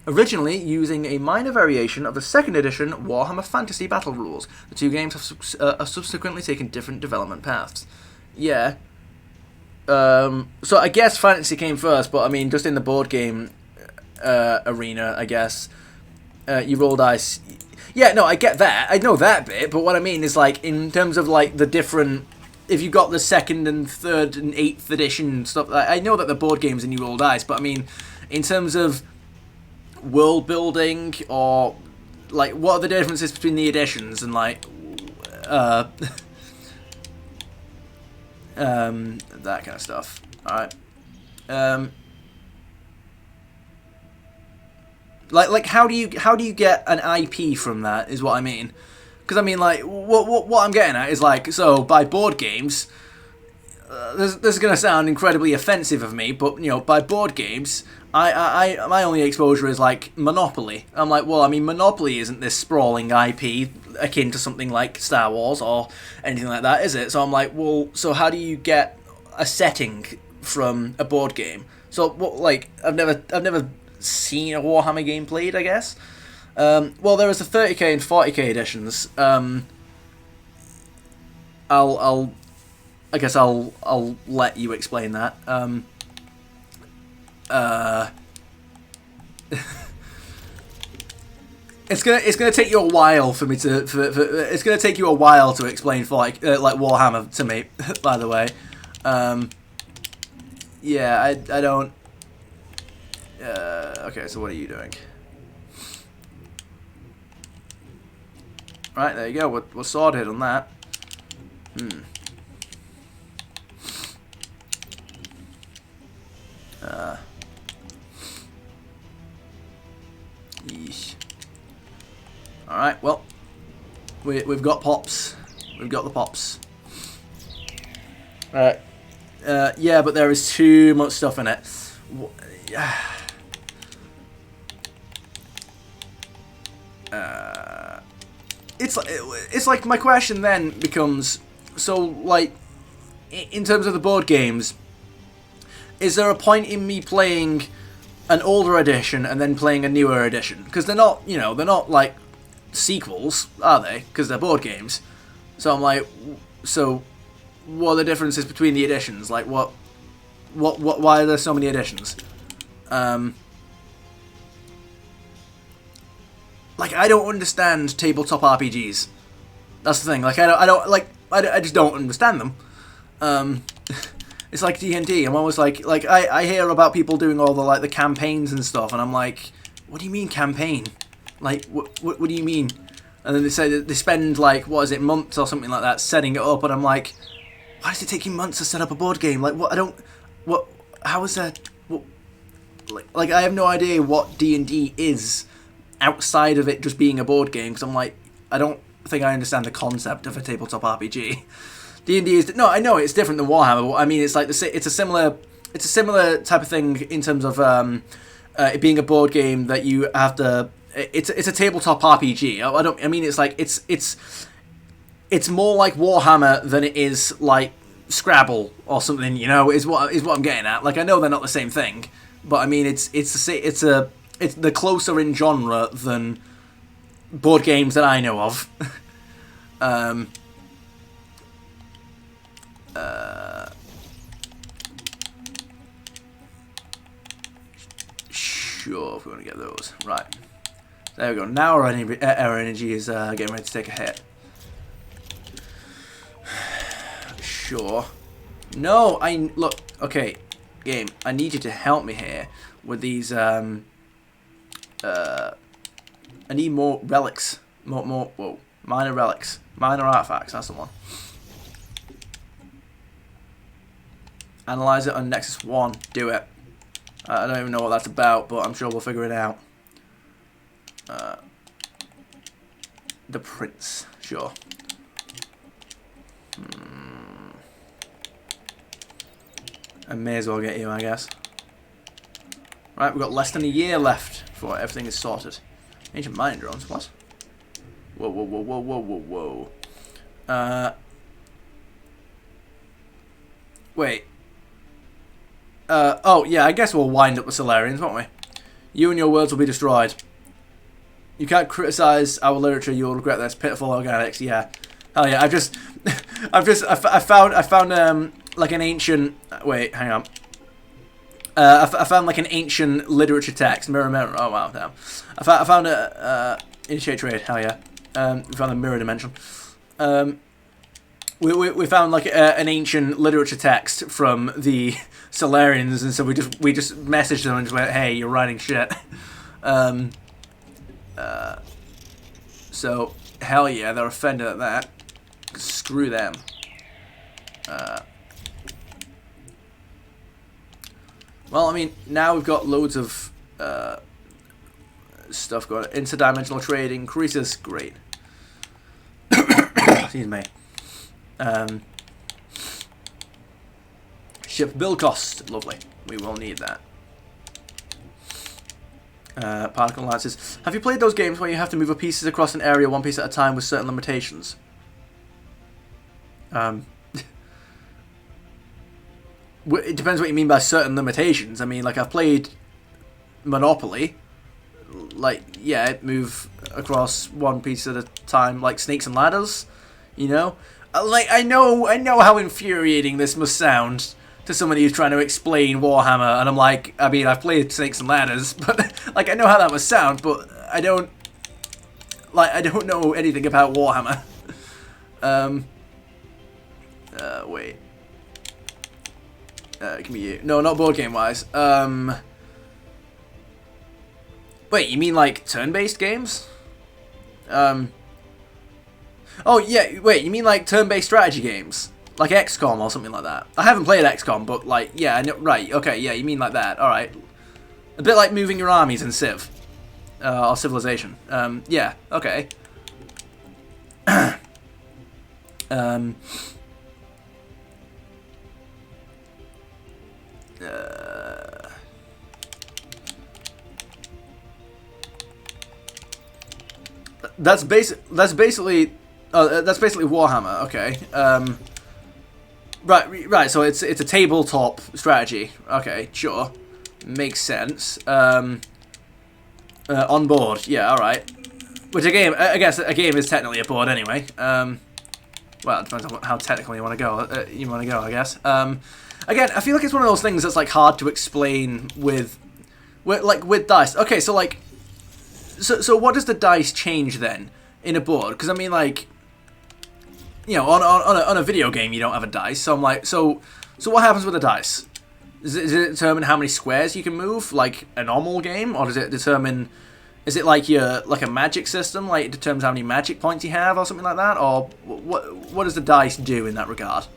Originally using a minor variation of the 2nd edition Warhammer Fantasy Battle Rules, the two games have subsequently taken different development paths. Yeah. So I guess fantasy came first, but I mean, just in the board game arena, I guess you roll dice. Yeah, no, I get that. I know that bit, but what I mean is like in terms of like the different. If you got the 2nd and 3rd and 8th edition stuff, I know that the board games and you roll dice, but I mean, in terms of world building or like what are the differences between the editions and like that kind of stuff. All right. Like how do you get an IP from that is what I mean. Because I mean like what I'm getting at is like, so by board games, this is going to sound incredibly offensive of me, but you know, by board games, I my only exposure is like Monopoly. I'm like, well, I mean, Monopoly isn't this sprawling IP akin to something like Star Wars or anything like that, is it? So I'm like, well, so how do you get a setting from a board game? So what, like, I've never seen a Warhammer game played, I guess. Well, there is the 30k and 40k editions. I guess I'll let you explain that. It's gonna take you a while for me to it's gonna take you a while to explain like Warhammer to me. By the way, yeah, I don't. Okay, so what are you doing? Right, there you go. We're sorted on that. Yeesh. Alright, well, we've got pops. We've got the pops. Yeah, but there is too much stuff in it. It's like my question then becomes, so like in terms of the board games, is there a point in me playing an older edition and then playing a newer edition? Because they're not, you know, they're not like sequels, are they? Because they're board games. So I'm like, so what are the differences between the editions? Like what why are there so many editions? Like, I don't understand tabletop RPGs. That's the thing. Like, I just don't understand them. It's like D&D. I'm always like I hear about people doing all the like the campaigns and stuff, and I'm like, what do you mean campaign? Like, what do you mean? And then they say that they spend like, what is it, months or something like that setting it up, and I'm like, Why does it take you months to set up a board game? Like, what? I don't... What? How is that... What, like, I have no idea what D&D is outside of it just being a board game, because I'm like, I don't think I understand the concept of a tabletop RPG. D&D is... No, I know it's different than Warhammer, but I mean, it's like, it's a similar type of thing in terms of it being a board game that you have to... It's a tabletop RPG. I mean, it's like, it's more like Warhammer than it is like Scrabble or something, you know, is what I'm getting at. Like, I know they're not the same thing, but I mean, it's the closer in genre than board games that I know of. Sure, if we want to get those. Right. There we go. Now our energy is getting ready to take a hit. Sure. No, look, okay, game, I need you to help me here with these, I need more relics, whoa, minor relics, minor artifacts, that's the one. Analyze it on Nexus 1, do it. I don't even know what that's about, but I'm sure we'll figure it out. The Prince, sure. I may as well get you, I guess. Right, we've got less than a year left before everything is sorted. Ancient mining drones, what? Whoa, whoa, whoa, whoa, whoa, whoa, whoa. Wait. Oh, yeah, I guess we'll wind up the Stellarians, won't we? You and your worlds will be destroyed. You can't criticize our literature, you'll regret this. Pitiful organics, yeah. Hell yeah, I found like an ancient, wait, hang on. I found like an ancient literature text, mirror, oh wow, damn. I found a, initiate trade, hell yeah. We found a mirror dimension. We found like an ancient literature text from the Stellarians, and so we just messaged them and just went, hey, you're writing shit. So, hell yeah, they're offended at that. Screw them. Well, I mean, now we've got loads of stuff going on. Interdimensional trade increases. Great. Excuse me. Ship build cost. Lovely. We will need that. Particle alliances. Have you played those games where you have to move pieces across an area one piece at a time with certain limitations? It depends what you mean by certain limitations. I mean, like, I've played Monopoly. Like, yeah, move across one piece at a time, like Snakes and Ladders. You know? Like, I know how infuriating this must sound to somebody who's trying to explain Warhammer, and I'm like, I mean, I've played Snakes and Ladders, but, like, I know how that must sound, but I don't know anything about Warhammer. Wait. Give me you. No, not board game wise. Wait, you mean like turn-based games? Oh yeah, wait, you mean like turn-based strategy games? Like XCOM or something like that? I haven't played XCOM, but like, yeah, I know, right, okay, yeah, you mean like that, alright. A bit like moving your armies in Civ. Or Civilization. Yeah, okay. That's basically Warhammer. Okay. Right. So it's a tabletop strategy. Okay, sure, makes sense. On board. Yeah. All right. Which I guess a game is technically a board anyway. Well, it depends on how technical you want to go. I guess. Again, I feel like it's one of those things that's like hard to explain with dice. Okay, so like, so what does the dice change then in a board? Because I mean, like, you know, on a video game you don't have a dice. So I'm like, so what happens with a dice? Does it determine how many squares you can move, like a normal game, or does it determine? Is it like a magic system, like it determines how many magic points you have, or something like that, or what does the dice do in that regard?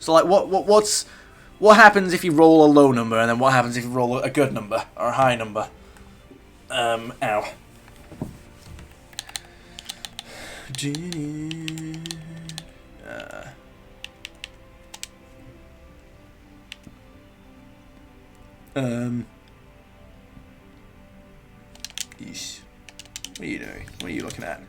So like, what happens if you roll a low number, and then what happens if you roll a good number or a high number? Ow. Yeesh. What are you doing? What are you looking at?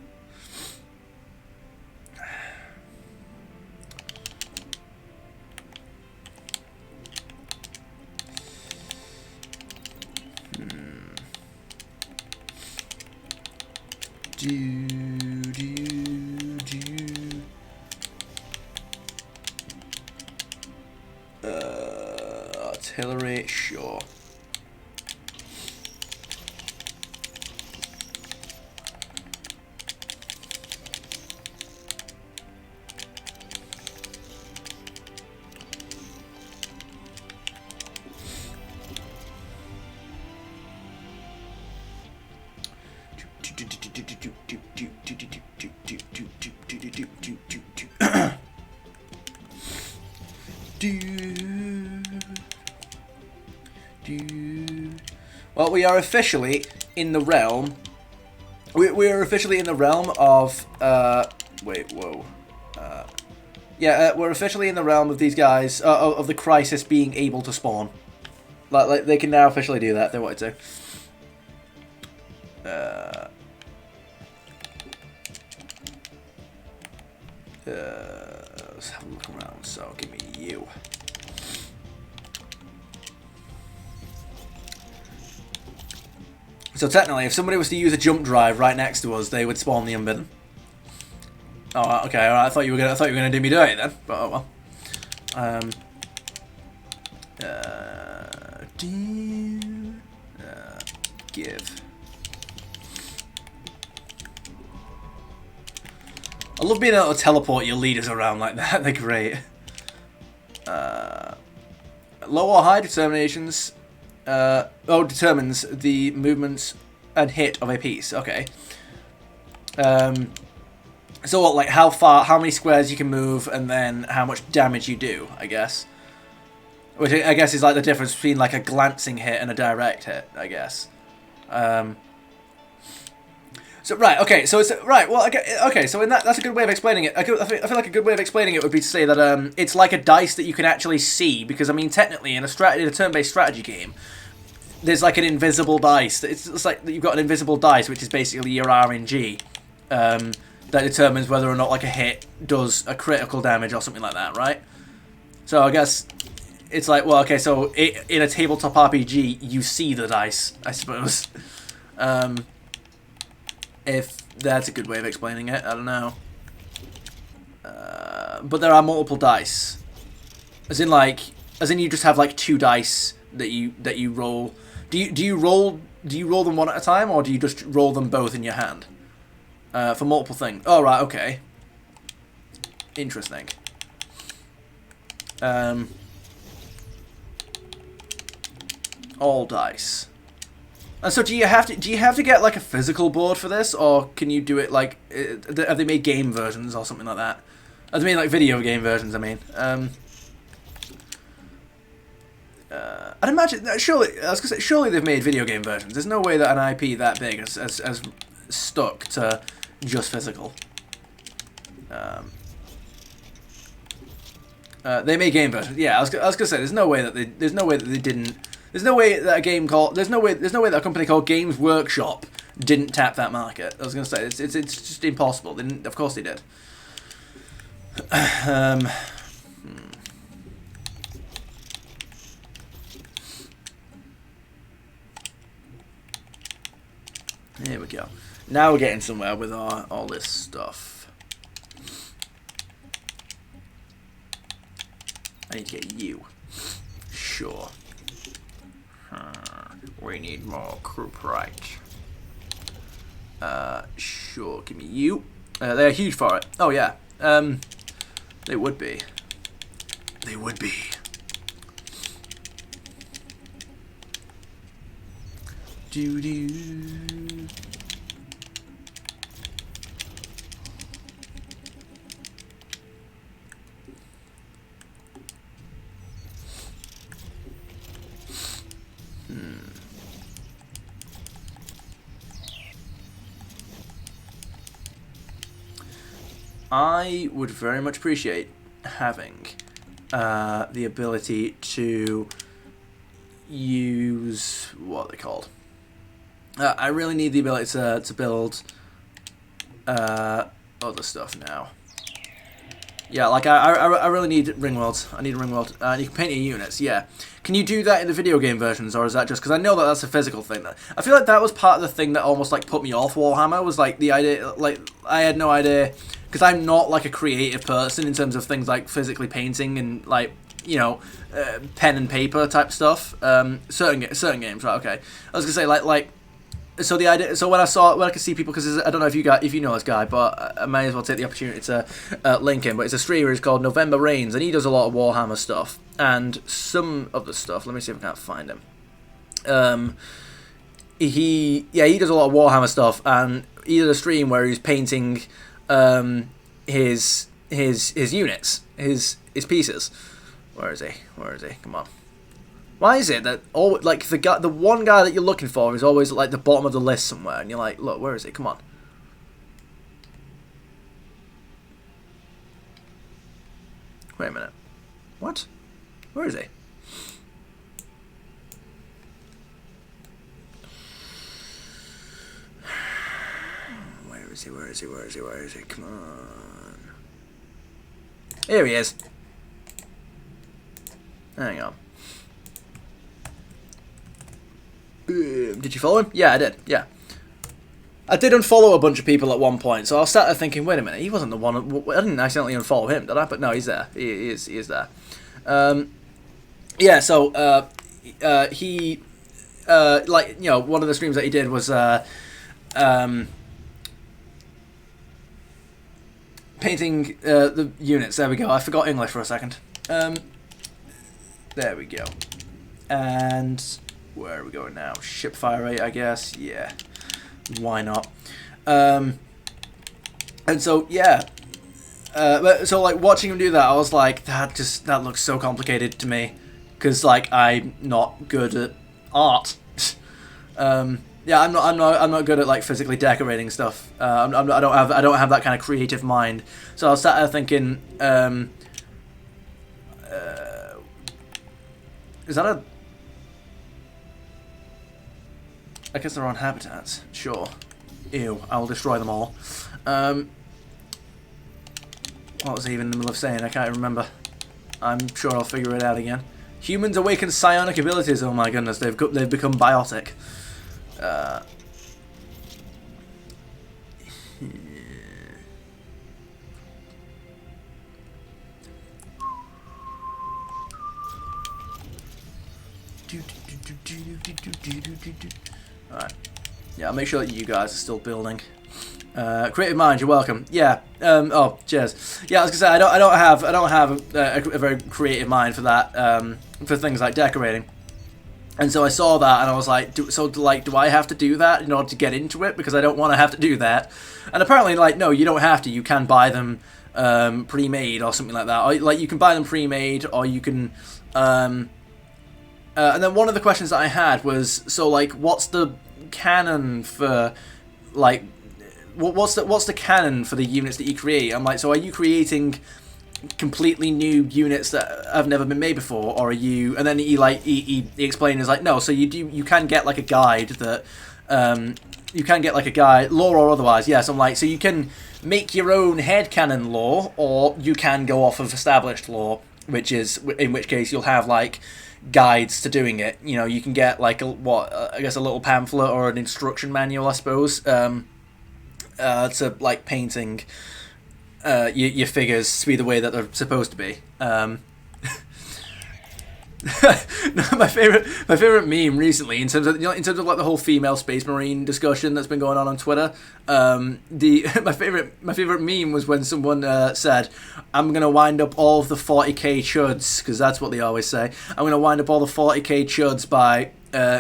Artillery, sure. Well, we are officially in the realm. We are officially in the realm of. Wait, whoa. Yeah, we're officially in the realm of these guys of the crisis being able to spawn. Like they can now officially do that if they wanted to. Let's have a look around. So give me you. So technically, if somebody was to use a jump drive right next to us, they would spawn the unbidden. Oh, okay. All right. I thought you were gonna do me dirty then. But oh well. Give. I love being able to teleport your leaders around like that. They're great. Low or high determinations. Determines the movements and hit of a piece. Okay. So what, like how many squares you can move, and then how much damage you do, I guess. Which I guess is like the difference between like a glancing hit and a direct hit, I guess. So right, okay, so it's right. Well, okay, so in that's a good way of explaining it. I feel like a good way of explaining it would be to say that it's like a dice that you can actually see, because I mean technically in a turn-based strategy game, there's like an invisible dice. It's like you've got an invisible dice, which is basically your RNG, that determines whether or not like a hit does a critical damage or something like that, right? So I guess it's like, well, okay, so in a tabletop RPG, you see the dice, I suppose. If that's a good way of explaining it, I don't know. But there are multiple dice, as in you just have like two dice that you roll. Do you roll them one at a time, or do you just roll them both in your hand for multiple things? Oh right, okay. Interesting. All dice. And so do you have to get like a physical board for this, or can you do it like have they made game versions or something like that? Have they made like video game versions? I mean, I'd imagine surely I was gonna say surely they've made video game versions. There's no way that an IP that big has stuck to just physical. They made game versions. Yeah, I was gonna say there's no way that they didn't. There's no way that there's no way that a company called Games Workshop didn't tap that market. I was gonna say it's just impossible. Of course they did. Here we go. Now we're getting somewhere with all this stuff. I need to get you. Sure. We need more crouprite. Sure, give me you. They're huge for it. Oh yeah. They would be. They would be. Doo-doo. I would very much appreciate having the ability to use, what are they called? I really need the ability to build other stuff now. Yeah, like I really need ring worlds. I need a ring world. You can paint your units. Yeah, can you do that in the video game versions, or is that just because I know that that's a physical thing? I feel like that was part of the thing that almost like put me off Warhammer. Was like the idea, like I had no idea because I'm not like a creative person in terms of things like physically painting and like pen and paper type stuff. Certain games, right? Okay, I was gonna say like. So the idea, so when I could see people, because I don't know if you know this guy, but I may as well take the opportunity to link him. But it's a streamer. He's called November Reigns, and he does a lot of Warhammer stuff. And some of the stuff. Let me see if I can find him. He does a lot of Warhammer stuff, and he did a stream where he's painting his units, his pieces. Where is he? Come on. Why is it that the one guy that you're looking for is always at like the bottom of the list somewhere, and you're like, look, where is he? Come on. Wait a minute. What? Where is he? Where is he? Come on. Here he is. Hang on. Did you follow him? Yeah, I did. Yeah. I did unfollow a bunch of people at one point, so I started thinking, wait a minute, he wasn't the one. I didn't accidentally unfollow him, did I? But no, he's there. He is there. Yeah, so he one of the streams that he did was painting the units. There we go. I forgot English for a second. There we go. And where are we going now? Ship fire rate, I guess. Yeah. Why not? And so yeah. So like watching him do that, I was like, that looks so complicated to me, because like I'm not good at art. Yeah, I'm not good at like physically decorating stuff. I don't have that kind of creative mind. So I was sat there thinking, is that a? I guess they're on habitats. Sure. Ew. I will destroy them all. What was I even in the middle of saying? I can't remember. I'm sure I'll figure it out again. Humans awaken psionic abilities. Oh my goodness, they've become biotic. Alright. Yeah, I'll make sure that you guys are still building. Creative mind, you're welcome. Yeah. Oh, cheers. Yeah, I was gonna say I don't have a very creative mind for that. For things like decorating. And so I saw that and I was like, do I have to do that in order to get into it? Because I don't want to have to do that. And apparently, like, no, you don't have to. You can buy them pre-made or something like that. Or, like, you can buy them pre-made, or you can. And then one of the questions that I had was, so like, what's the canon for, like, what's the canon for the units that you create? I'm like, so are you creating completely new units that have never been made before, or are you? And then he explained, is like, no, so you can get like a guide that you can get like a guide, lore or otherwise. Yes, I'm like, so you can make your own headcanon lore, or you can go off of established lore, in which case you'll have like guides to doing it. You know, you can get like I guess a little pamphlet or an instruction manual, I suppose, to like painting your figures to be the way that they're supposed to be. My favorite meme recently, in terms of like the whole female space marine discussion that's been going on Twitter. My favorite meme was when someone said, "I'm gonna wind up all of the 40k chuds," because that's what they always say. I'm gonna wind up all the 40k chuds by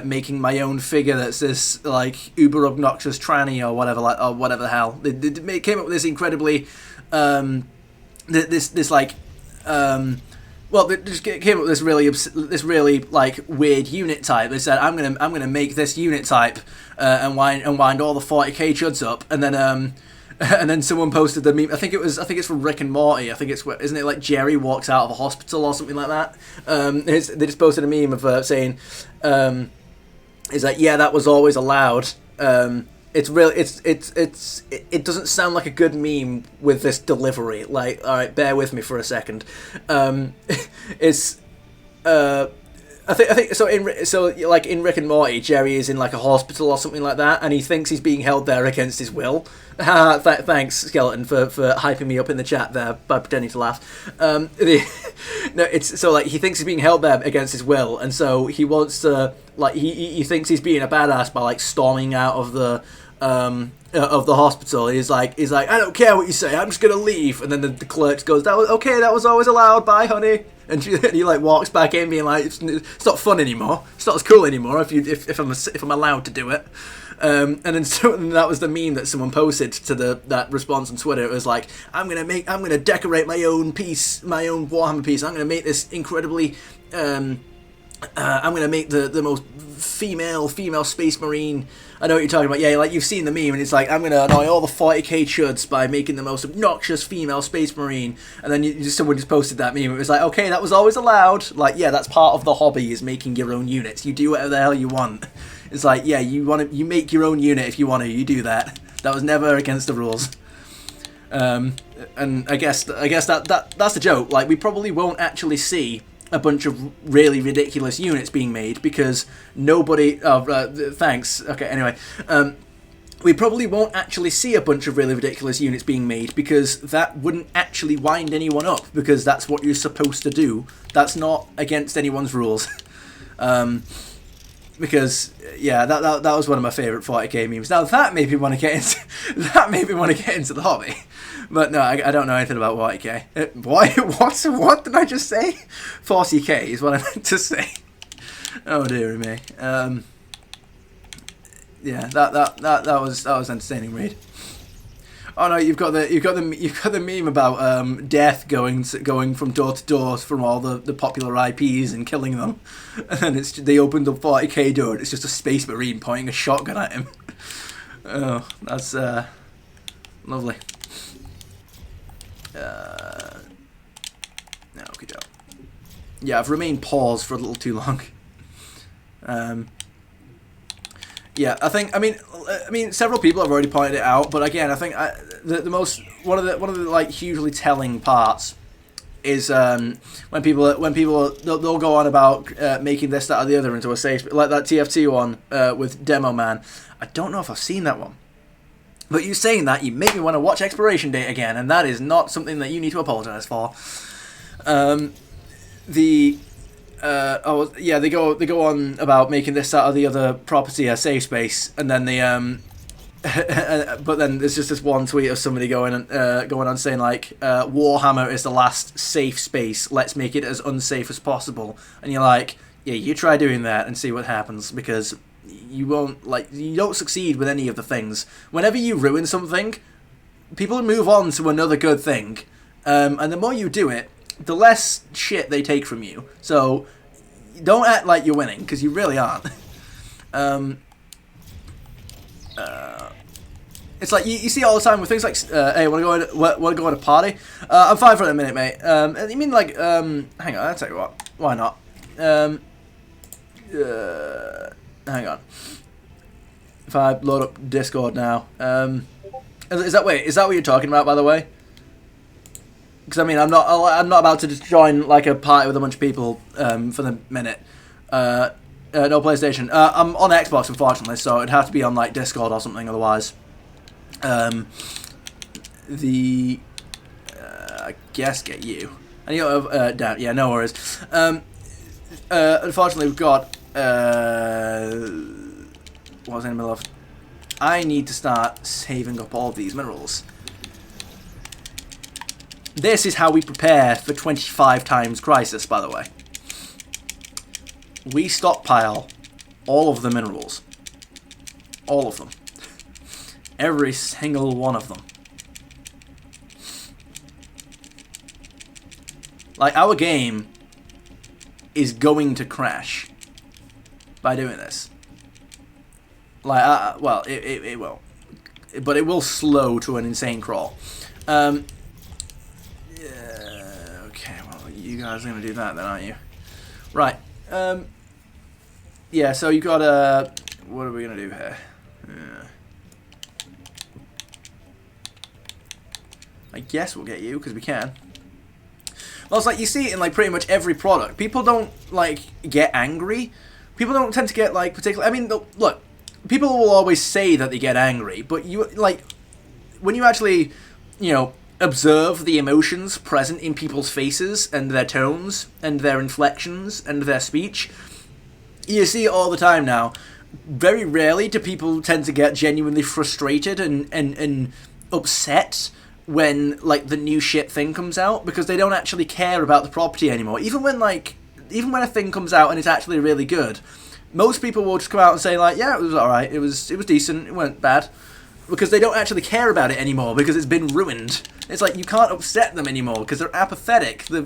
making my own figure that's this like uber obnoxious tranny or whatever the hell. They came up with this incredibly well, they just came up with this really like weird unit type. They said, I'm gonna make this unit type and wind all the 40k chuds up, and then And then someone posted the meme. I think it's from Rick and Morty. I think isn't it like Jerry walks out of a hospital or something like that. They just posted a meme of saying, "Is like yeah, that was always allowed." It's really it doesn't sound like a good meme with this delivery. Like, all right, bear with me for a second. It's I think so. Like in Rick and Morty, Jerry is in like a hospital or something like that, and he thinks he's being held there against his will. Thanks, Skeleton, for hyping me up in the chat there by pretending to laugh. No, it's so like he thinks he's being held there against his will, and so he wants to like he thinks he's being a badass by like storming out of the hospital. He's like I don't care what you say, I'm just gonna leave. And then the clerk goes, that was always allowed, bye honey. And he like walks back in being like, it's not fun anymore, it's not as cool anymore if I'm allowed to do it. And then that was the meme that someone posted to that response on Twitter. It was like, I'm gonna decorate my own piece, my own Warhammer piece. I'm gonna make this incredibly I'm gonna make the most female space marine. I know what you're talking about. Yeah, like you've seen the meme, and it's like, I'm gonna annoy all the 40k chuds by making the most obnoxious female space marine. And then someone just posted that meme. It was like, okay, that was always allowed. Like, yeah, that's part of the hobby, is making your own units. You do whatever the hell you want. It's like, yeah, you make your own unit if you want to. You do that. That was never against the rules. And I guess that's the joke. Like, we probably won't actually see a bunch of really ridiculous units being made because nobody... thanks. Okay, anyway. We probably won't actually see a bunch of really ridiculous units being made because that wouldn't actually wind anyone up, because that's what you're supposed to do. That's not against anyone's rules. Because yeah, that was one of my favourite 40k memes. Now that made me want to get into the hobby. But no, I don't know anything about 40k. What did I just say? 40k is what I meant to say. Oh dear me. Yeah, that was entertaining read. Oh no, you've got the meme about death going from door to door from all the popular IPs and killing them, and then they opened the 40k door and it's just a space marine pointing a shotgun at him. Oh, that's lovely. Okay, yeah, I've remained paused for a little too long. Yeah, I mean, several people have already pointed it out, but again, I think one of the like hugely telling parts is when people they'll go on about making this, that, or the other into a safe, like that TFT one with Demo Man. I don't know if I've seen that one, but you saying that, you make me want to watch Expiration Date again, and that is not something that you need to apologise for. They go on about making this, that, or the other property a safe space, and then they but then there's just this one tweet of somebody going on saying like, Warhammer is the last safe space, let's make it as unsafe as possible. And you're like, yeah, you try doing that and see what happens, because you don't succeed with any of the things. Whenever you ruin something, people move on to another good thing, and the more you do it, the less shit they take from you. So don't act like you're winning, because you really aren't. It's like you see all the time with things like, hey, want to go on a party? I'm fine for a minute, mate. You mean like, hang on, I'll tell you what. Why not? Hang on. If I load up Discord now, is that what you're talking about, by the way? Because I mean, I'm not about to just join like a party with a bunch of people for the minute. No PlayStation. I'm on Xbox, unfortunately, so it'd have to be on like Discord or something. Otherwise, I guess get you. And you know, damn, yeah, no worries. Unfortunately, we've got what was I in the middle of? I need to start saving up all of these minerals. This is how we prepare for 25 times crisis, by the way. We stockpile all of the minerals. All of them. Every single one of them. Like, our game is going to crash by doing this. Like, well, it will. but it will slow to an insane crawl. Yeah, okay, well, you guys are going to do that then, aren't you? Right. Yeah, so you got a... What are we going to do here? I guess we'll get you, because we can. Well, it's like, you see it in, like, pretty much every product. People don't, like, get angry. People don't tend to get, like, particularly... I mean, look, people will always say that they get angry, but you, like, when you actually, you know, observe the emotions present in people's faces and their tones and their inflections and their speech, you see it all the time now. Very rarely do people tend to get genuinely frustrated and upset when, like, the new shit thing comes out, because they don't actually care about the property anymore. Even when a thing comes out and it's actually really good, most people will just come out and say, like, yeah, it was alright, it was decent, it wasn't bad, because they don't actually care about it anymore, because it's been ruined. It's like, you can't upset them anymore, because they're apathetic. They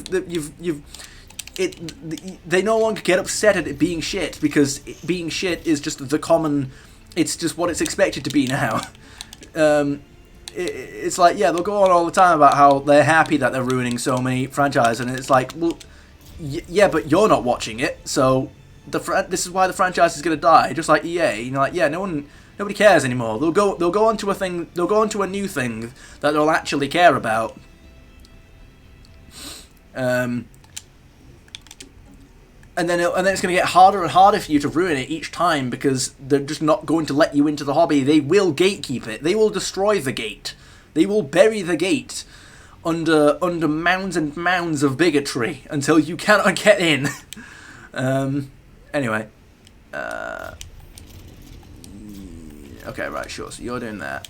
no longer get upset at it being shit, because being shit is just the common, it's just what it's expected to be now. It's like, yeah, they'll go on all the time about how they're happy that they're ruining so many franchises, and it's like, well, yeah, but you're not watching it, so this is why the franchise is going to die, just like EA. You know, like, yeah, nobody cares anymore. They'll go onto a new thing that they'll actually care about. And then it's going to get harder and harder for you to ruin it each time, because they're just not going to let you into the hobby. They will gatekeep it. They will destroy the gate. They will bury the gate under mounds and mounds of bigotry until you cannot get in. Anyway. Okay, right, sure. So you're doing that.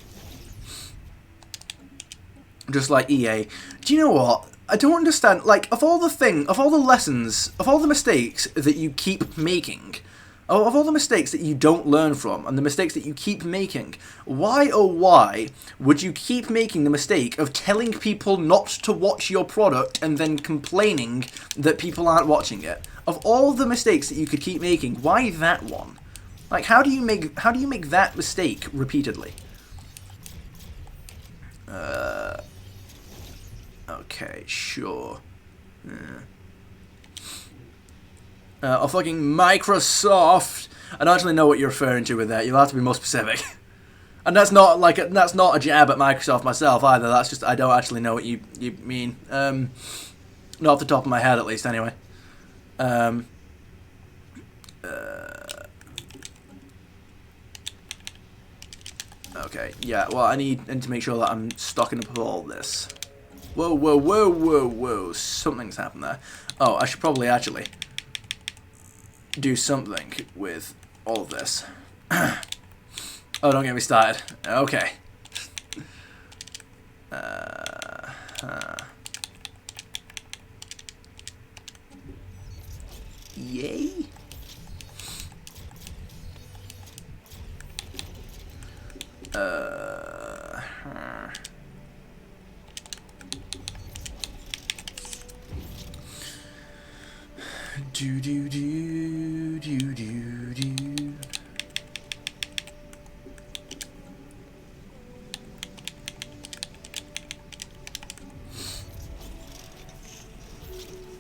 Just like EA. Do you know what? I don't understand, like, of all the lessons, of all the mistakes that you keep making, of all the mistakes that you don't learn from, and the mistakes that you keep making, why, oh why, would you keep making the mistake of telling people not to watch your product and then complaining that people aren't watching it? Of all the mistakes that you could keep making, why that one? Like, how do you make that mistake repeatedly? Okay, sure. Oh, fucking Microsoft! I don't actually know what you're referring to with that. You'll have to be more specific. And that's not a jab at Microsoft myself either. That's just, I don't actually know what you mean. Not off the top of my head, at least, anyway. Okay, yeah. Well, I need to make sure that I'm stocking up with all this. Whoa, whoa, whoa, whoa, whoa. Something's happened there. Oh, I should probably actually do something with all of this. Oh, don't get me started. Okay. Yay. Do do do do do do.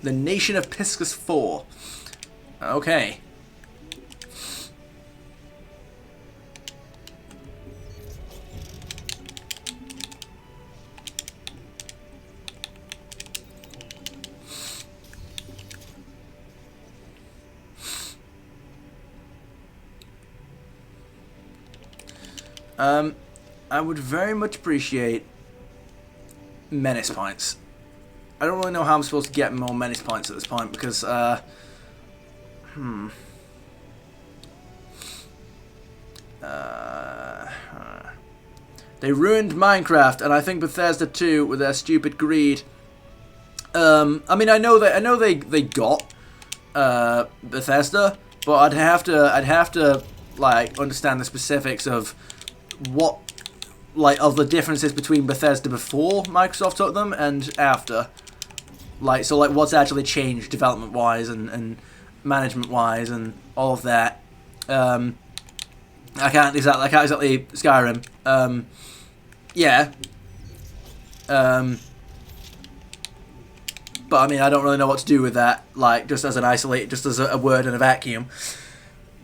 The Nation of Piscus 4. Okay. I would very much appreciate menace points. I don't really know how I'm supposed to get more menace points at this point, because, they ruined Minecraft, and I think Bethesda too, with their stupid greed. I mean, I know they got Bethesda, but I'd have to like understand the specifics of what, like, of the differences between Bethesda before Microsoft took them and after. Like, so, like, what's actually changed development-wise and management-wise and all of that. I can't exactly Skyrim. Yeah. But I mean, I don't really know what to do with that. Like, just as a word in a vacuum.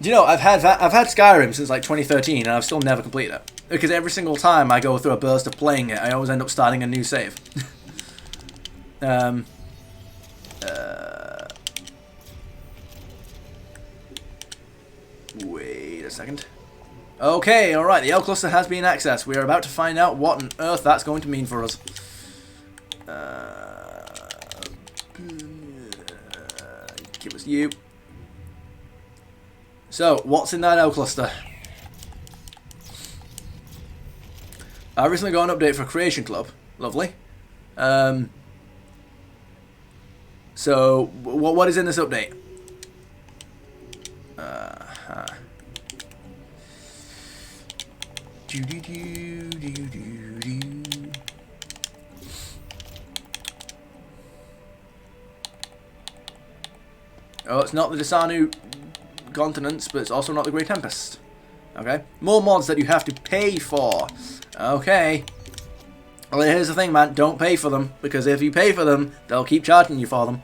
Do you know, I've had Skyrim since like 2013, and I've still never completed it because every single time I go through a burst of playing it, I always end up starting a new save. Wait a second. Okay, alright, the L cluster has been accessed. We are about to find out what on earth that's going to mean for us. Give us you. So, what's in that L cluster? I recently got an update for Creation Club. Lovely. So, what is in this update? Oh, it's not the Desanu continents, but it's also not the Great Tempest. Okay. More mods that you have to pay for. Okay. Well, here's the thing, man. Don't pay for them, because if you pay for them, they'll keep charging you for them.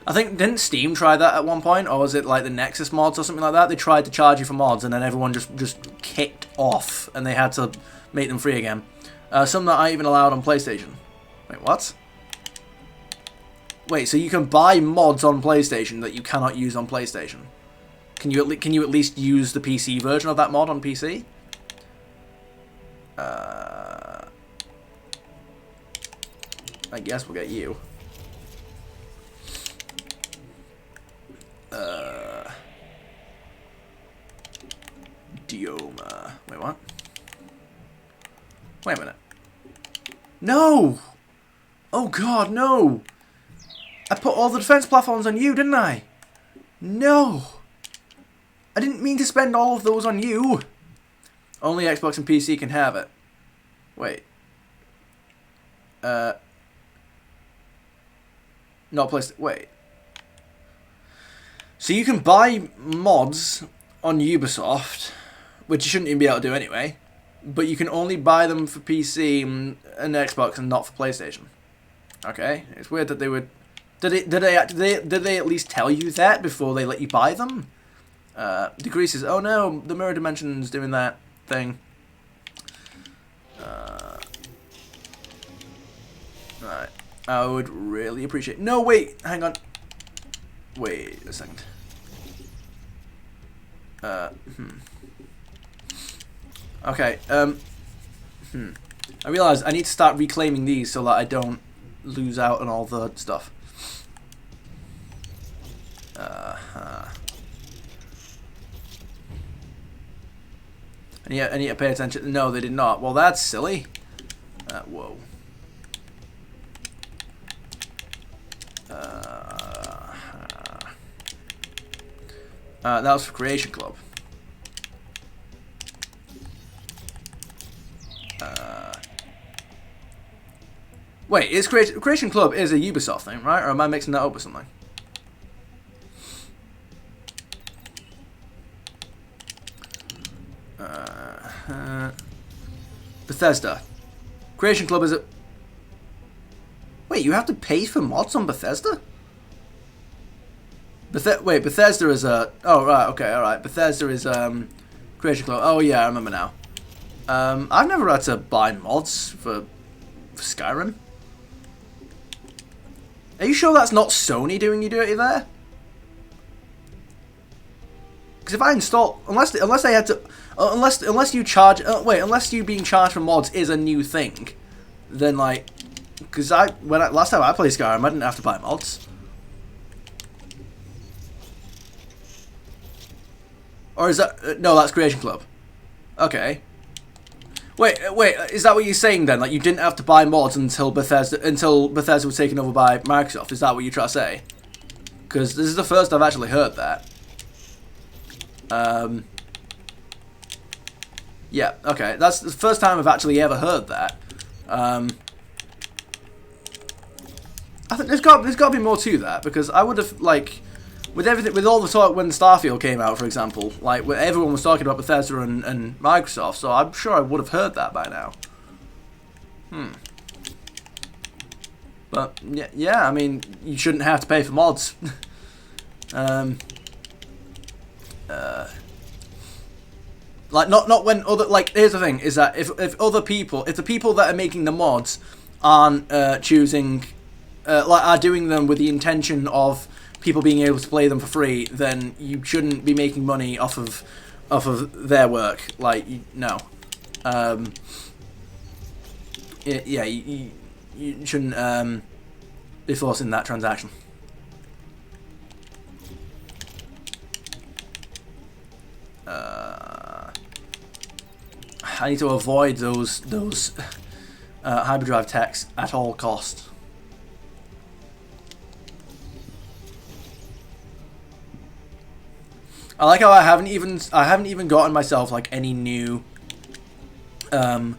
I think, didn't Steam try that at one point? Or was it like the Nexus mods or something like that? They tried to charge you for mods, and then everyone just kicked off, and they had to make them free again. Some that aren't even allowed on PlayStation. Wait, what? Wait, so you can buy mods on PlayStation that you cannot use on PlayStation? Can you at least use the PC version of that mod on PC? I guess we'll get you. Dioma. Wait, what? Wait a minute. No! Oh god, no! I put all the defense platforms on you, didn't I? No! I didn't mean to spend all of those on you! Only Xbox and PC can have it. Wait. Not PlayStation. Wait. So you can buy mods on Ubisoft, which you shouldn't even be able to do anyway, but you can only buy them for PC and Xbox and not for PlayStation. Okay, it's weird that they would. Did they at least tell you that before they let you buy them? Decreases. Oh no, the mirror dimension's doing that thing. Alright. I would really appreciate. No, wait, hang on. Wait a second. Okay. I realize I need to start reclaiming these so that I don't lose out on all the stuff. I need to pay attention. No, they did not. Well, that's silly. Whoa. That was for Creation Club. Wait, is Creation Club is a Ubisoft thing, right? Or am I mixing that up with something? Bethesda. Creation Club is a... Wait, you have to pay for mods on Bethesda? Wait, Bethesda is a... Oh, right, okay, alright. Bethesda is, Creation Club. Oh, yeah, I remember now. I've never had to buy mods for Skyrim. Are you sure that's not Sony doing you dirty there? Because if I install... Unless they had to... Unless you charge... unless you being charged for mods is a new thing. Then, like... Because last time I played Skyrim, I didn't have to buy mods. Or is that... no, that's Creation Club. Okay. Wait, is that what you're saying then? Like, you didn't have to buy mods until Bethesda was taken over by Microsoft? Is that what you're trying to say? Because this is the first I've actually heard that. Yeah, okay. That's the first time I've actually ever heard that. I think there's got to be more to that, because I would have, like... with everything, with all the talk when Starfield came out, for example, like when everyone was talking about Bethesda and Microsoft, so I'm sure I would have heard that by now. But yeah, I mean, you shouldn't have to pay for mods. Like not when other, like, here's the thing, is that if other people, if the people that are making the mods aren't choosing, like, are doing them with the intention of people being able to play them for free, then you shouldn't be making money off of their work. Like, no. Yeah, you shouldn't be forcing that transaction. I need to avoid those hyperdrive techs at all costs. I like how I haven't even gotten myself like any new I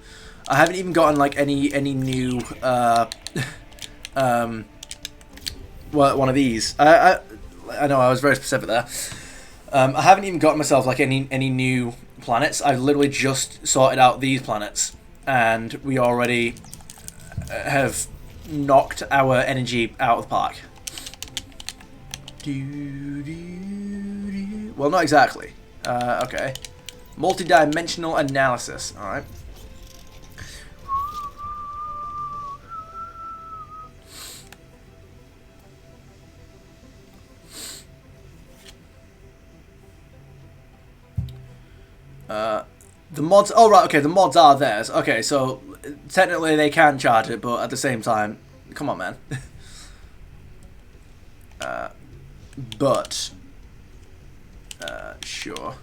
haven't even gotten like any new well, one of these. I know I was very specific there. I haven't even gotten myself like any new planets. I've literally just sorted out these planets, and we already have knocked our energy out of the park. Well, not exactly. Okay. Multi-dimensional analysis. All right. The mods. Oh right. Okay. The mods are theirs. Okay. So technically they can charge it, but at the same time, come on, man. But sure.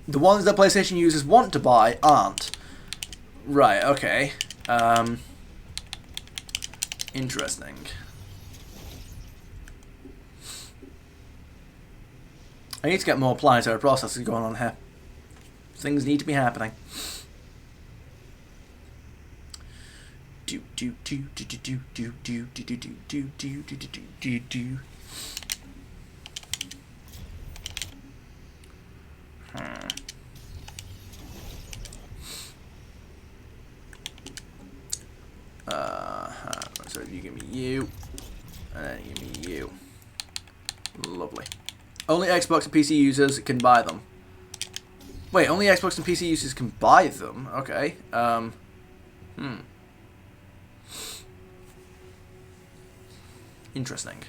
The ones that PlayStation users want to buy aren't. Right, okay. Interesting. I need to get more planetary processing going on here. Things need to be happening. So you give me you, and then you give me you. Lovely. Only Xbox and PC users can buy them. Wait, only Xbox and PC users can buy them? Okay. Interesting.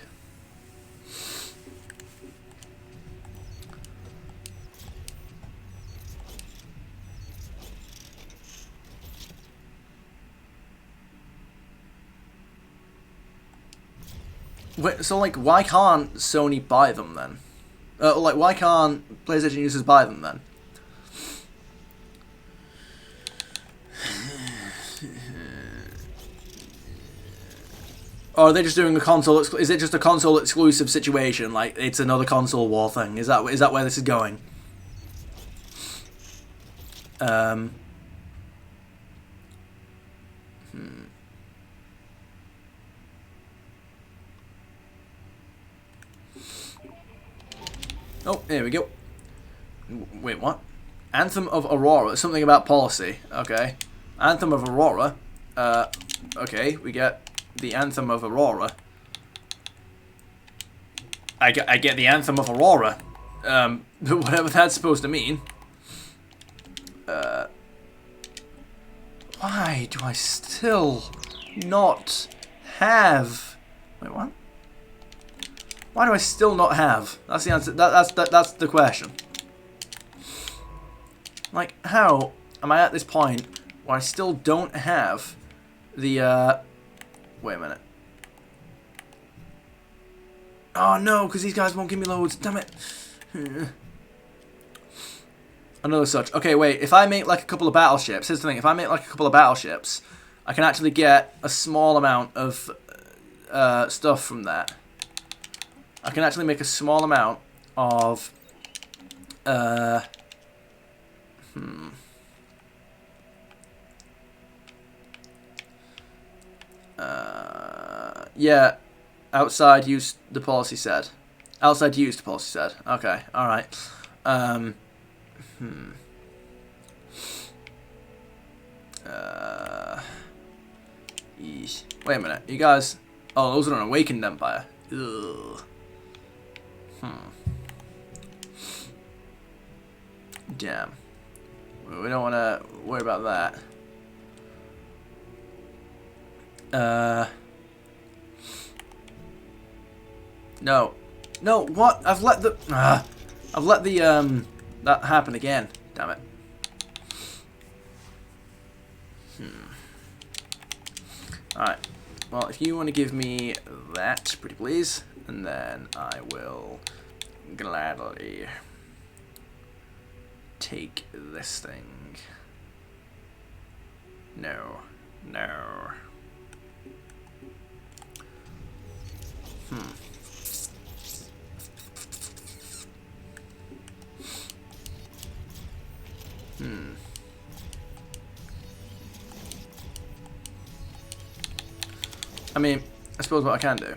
Wait, so like, why can't Sony buy them then? Like, why can't PlayStation users buy them then? Or are they just doing a console? Is it just a console exclusive situation? Like, it's another console war thing? Is that where this is going? Oh, here we go. Wait, what? Anthem of Aurora. Something about policy. Okay. Anthem of Aurora. Okay, we get the Anthem of Aurora. I get the Anthem of Aurora. Whatever that's supposed to mean. Why do I still not have... Wait, what? Why do I still not have? That's the answer. That's the question. Like, how am I at this point where I still don't have the, wait a minute. Oh no, because these guys won't give me loads. Damn it. Another such. Okay, wait. If I make like a couple of battleships, here's the thing. If I make like a couple of battleships, I can actually get a small amount of stuff from that. I can actually make a small amount of yeah, outside use, the policy said. Outside use, the policy said. Okay, alright. Wait a minute, you guys... Oh, those are an awakened empire. Ugh. Damn. We don't want to worry about that. No. No, what? I've let the... that happen again. Damn it. Alright. Well, if you want to give me that, pretty please, and then I will gladly take this thing. No. No. I mean, I suppose what I can do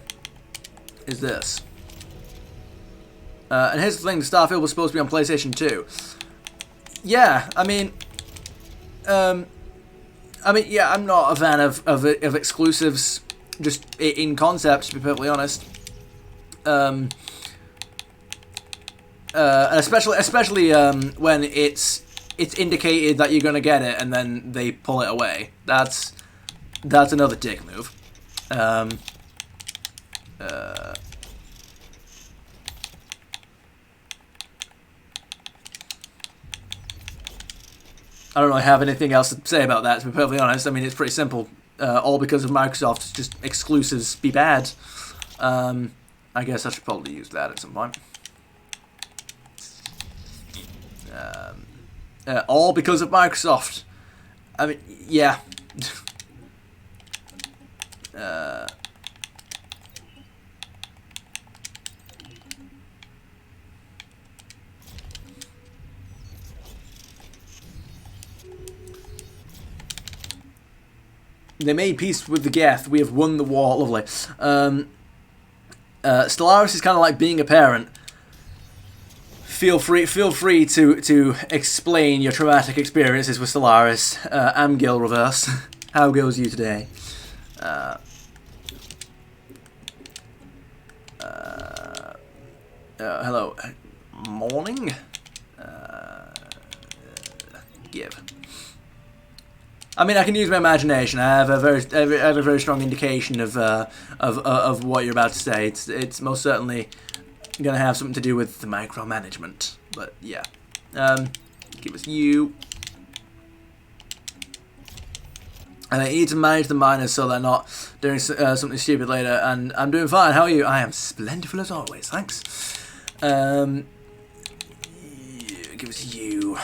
is this. And here's the thing, the Starfield was supposed to be on PlayStation 2. Yeah, I mean, yeah, I'm not a fan of exclusives, just in concept, to be perfectly honest. And especially when it's indicated that you're gonna get it and then they pull it away. That's another dick move. I don't really have anything else to say about that, to be perfectly honest. I mean, it's pretty simple. All because of Microsoft, just exclusives be bad. I guess I should probably use that at some point. All because of Microsoft. I mean, yeah. They made peace with the Geth. We have won the war. Lovely. Stellaris is kind of like being a parent. Feel free to explain your traumatic experiences with Stellaris. Amgil reverse. How goes you today? Hello. Morning. Give. I mean, I can use my imagination. I have a very strong indication of what you're about to say. It's most certainly gonna have something to do with the micromanagement. But yeah, give us you. And I need to manage the miners so they're not doing something stupid later. And I'm doing fine. How are you? I am splendid as always. Thanks. Yeah, give us you.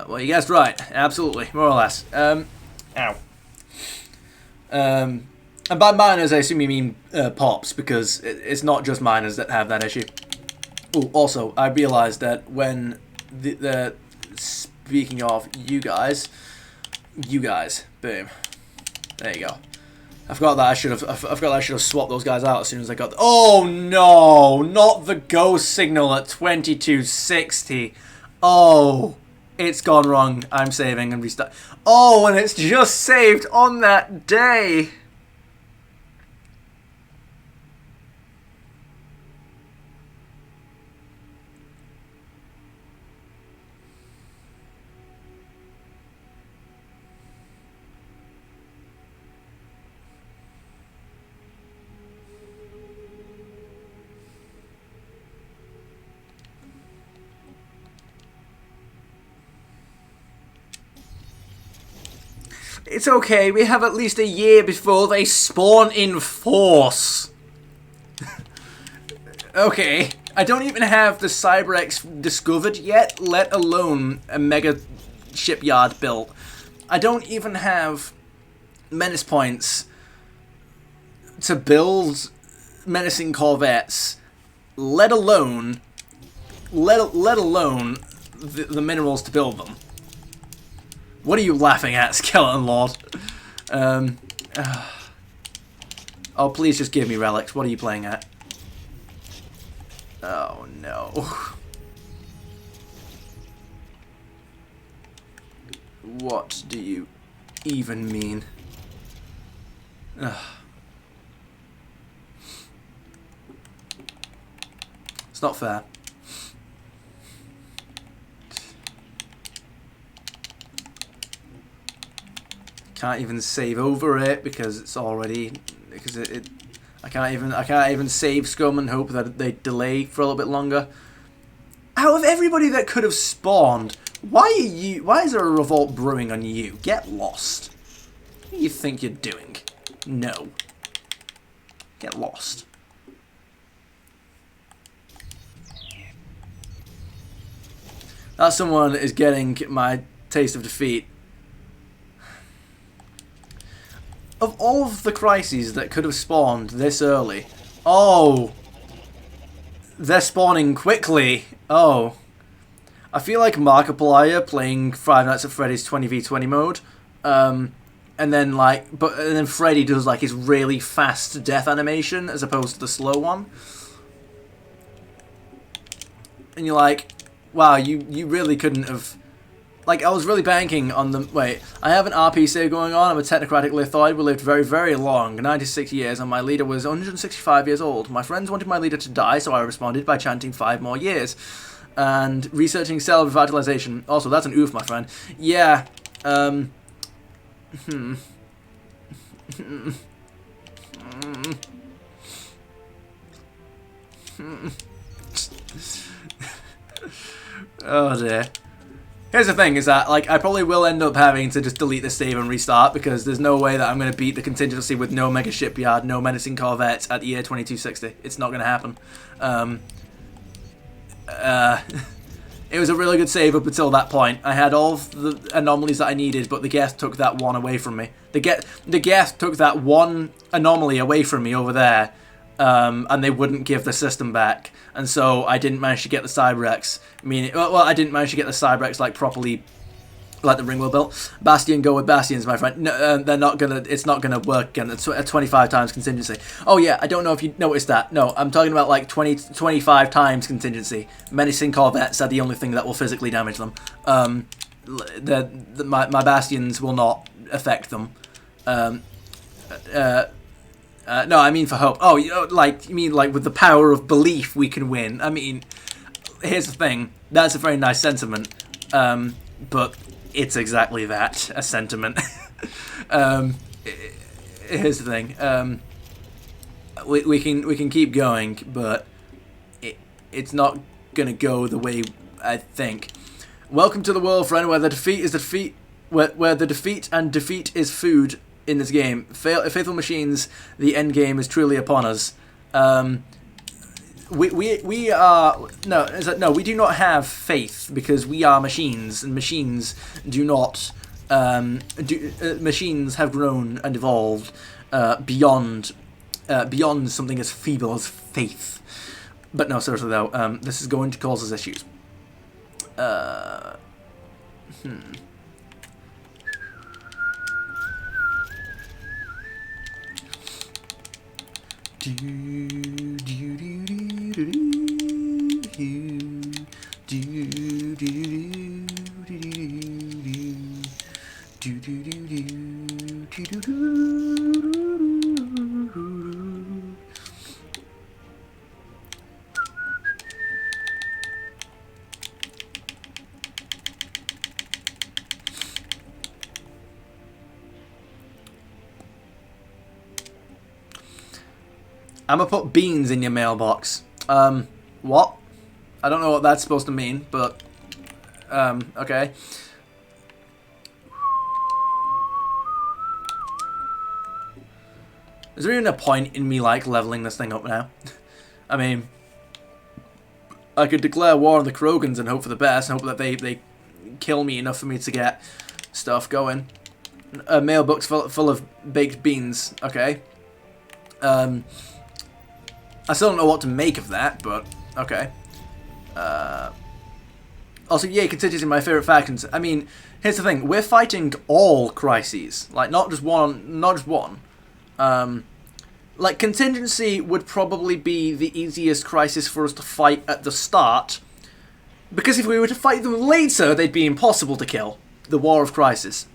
Well, you guessed right. Absolutely, more or less. Ow. And by miners, I assume you mean pops, because it's not just miners that have that issue. Oh, also, I realised that when the speaking of you guys, boom, there you go. I forgot that I should have swapped those guys out as soon as I got. Oh no, not the ghost signal at 2260. Oh, it's gone wrong. I'm saving and restart. Oh, and it's just saved on that day. It's okay, we have at least a year before they spawn in force. Okay, I don't even have the Cyberx discovered yet, let alone a mega shipyard built. I don't even have menace points to build menacing corvettes, let alone the minerals to build them. What are you laughing at, Skeleton Lord? Oh, please just give me relics. What are you playing at? Oh, no. What do you even mean? Ugh. It's not fair. Can't even save over it because it's already I can't even save scum and hope that they delay for a little bit longer. Out of everybody that could have spawned, why is there a revolt brewing on you? Get lost. What do you think you're doing? No. Get lost. That someone is getting my taste of defeat. Of all of the crises that could have spawned this early, oh, they're spawning quickly. Oh, I feel like Markiplier playing Five Nights at Freddy's 20v20 mode, and then Freddy does like his really fast death animation as opposed to the slow one, and you're like, wow, you really couldn't have. Like, I was really banking on the... Wait, I have an RP save going on. I'm a technocratic lithoid. We lived very, very long, 96 years, and my leader was 165 years old. My friends wanted my leader to die, so I responded by chanting 5 more years. And researching cell revitalization. Also, that's an oof, my friend. Yeah, Oh, dear. Here's the thing, is that, like, I probably will end up having to just delete the save and restart, because there's no way that I'm going to beat the contingency with no mega shipyard, no menacing corvettes at the year 2260. It's not going to happen. It was a really good save up until that point. I had all of the anomalies that I needed, but the Geth took that one away from me. The Geth took that one anomaly away from me over there, and they wouldn't give the system back. And so I didn't manage to get the Cyberx. Well, I didn't manage to get the Cyberx like properly, like the Ringwell built. Bastion, go with Bastions, my friend. No, they're not gonna. It's not gonna work again. It's a 25 times contingency. Oh yeah, I don't know if you noticed that. No, I'm talking about like 25 times contingency. Menacing corvettes are the only thing that will physically damage them. My Bastions will not affect them. No, I mean for hope. Oh, you mean like with the power of belief we can win. I mean, here's the thing. That's a very nice sentiment, but it's exactly that, a sentiment. Here's the thing. We can keep going, but it's not gonna go the way I think. Welcome to the world, friend, where the defeat is defeat, where the defeat and defeat is food. In this game, Faithful Machines, the end game is truly upon us. We are no, we do not have faith because we are machines, and machines do not. Machines have grown and evolved beyond something as feeble as faith. But no, seriously though, this is going to cause us issues. I'm gonna put beans in your mailbox. What? I don't know what that's supposed to mean, but, okay. Is there even a point in me, like, leveling this thing up now? I mean, I could declare war on the Krogans and hope for the best, and hope that they kill me enough for me to get stuff going. A mailbox full of baked beans. Okay. I still don't know what to make of that, but okay. Also, yay, contingency, my favourite factions. I mean, here's the thing: we're fighting all crises, like not just one, not just one. Like contingency would probably be the easiest crisis for us to fight at the start, because if we were to fight them later, they'd be impossible to kill. The War of Crisis.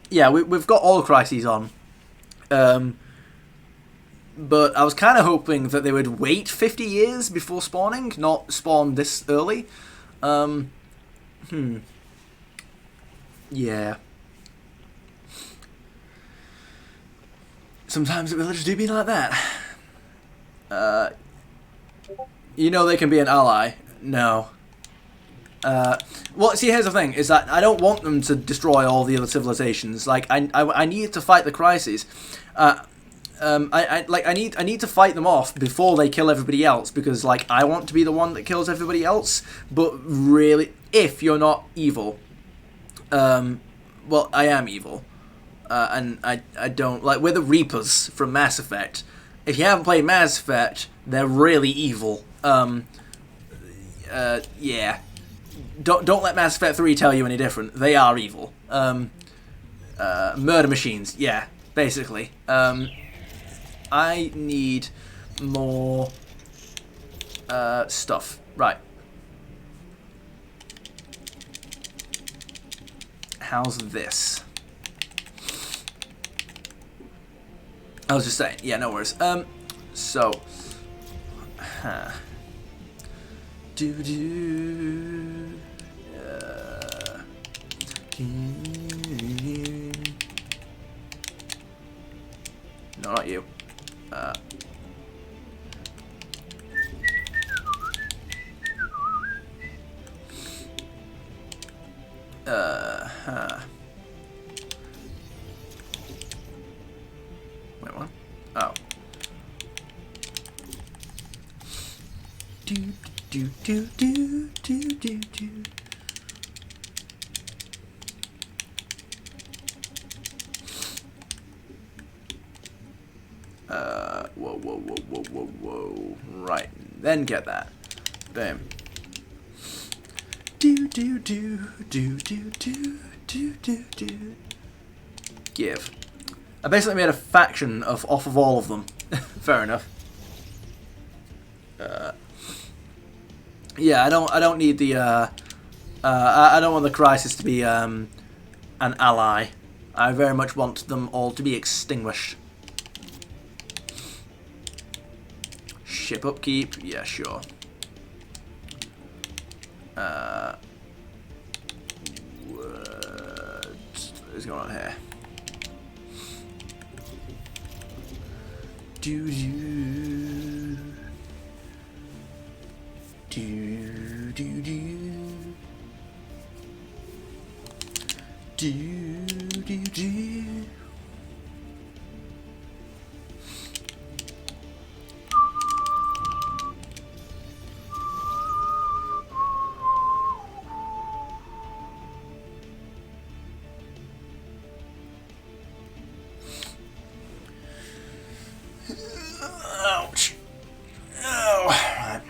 Yeah, we've got all crises on. But I was kind of hoping that they would wait 50 years before spawning, not spawn this early. Yeah. Sometimes it will just do be like that. You know they can be an ally. No. Well, see, here's the thing, is that I don't want them to destroy all the other civilizations. Like, I need to fight the crises. I need to fight them off before they kill everybody else, because, like, I want to be the one that kills everybody else, but really, if you're not evil, well, I am evil, and I don't, like, we're the Reapers from Mass Effect. If you haven't played Mass Effect, they're really evil. Yeah. Don't let Mass Effect 3 tell you any different. They are evil. Murder machines, yeah, basically. I need more stuff. Right. How's this? I was just saying. Yeah, no worries. So. No, not you. Wait, what? Oh. Do. Whoa. Right. Then get that. Bam. Do. Give. I basically made a faction off of all of them. Fair enough. Yeah, I don't need the I don't want the crisis to be an ally. I very much want them all to be extinguished. Ship upkeep, yeah, sure. What is going on here? Do. Ouch. Oh, right.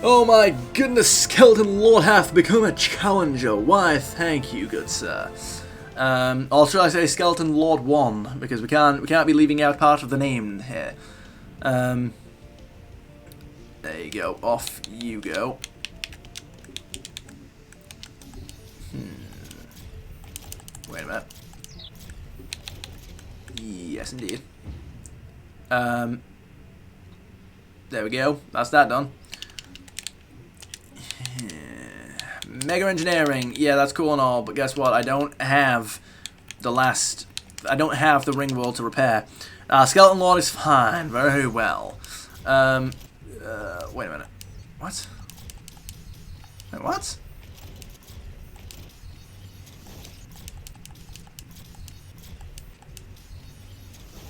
Oh my goodness, Skeleton Lord hath become a challenger. Why, thank you, good sir. Or should I say Skeleton Lord 1, because we can't be leaving out part of the name here. There you go, off you go. Wait a minute. Yes, indeed. There we go. That's that done. Mega engineering. Yeah, that's cool and all, but guess what? I don't have the ring world to repair. Skeleton Lord is fine. Very well. Wait a minute. What? Wait, what?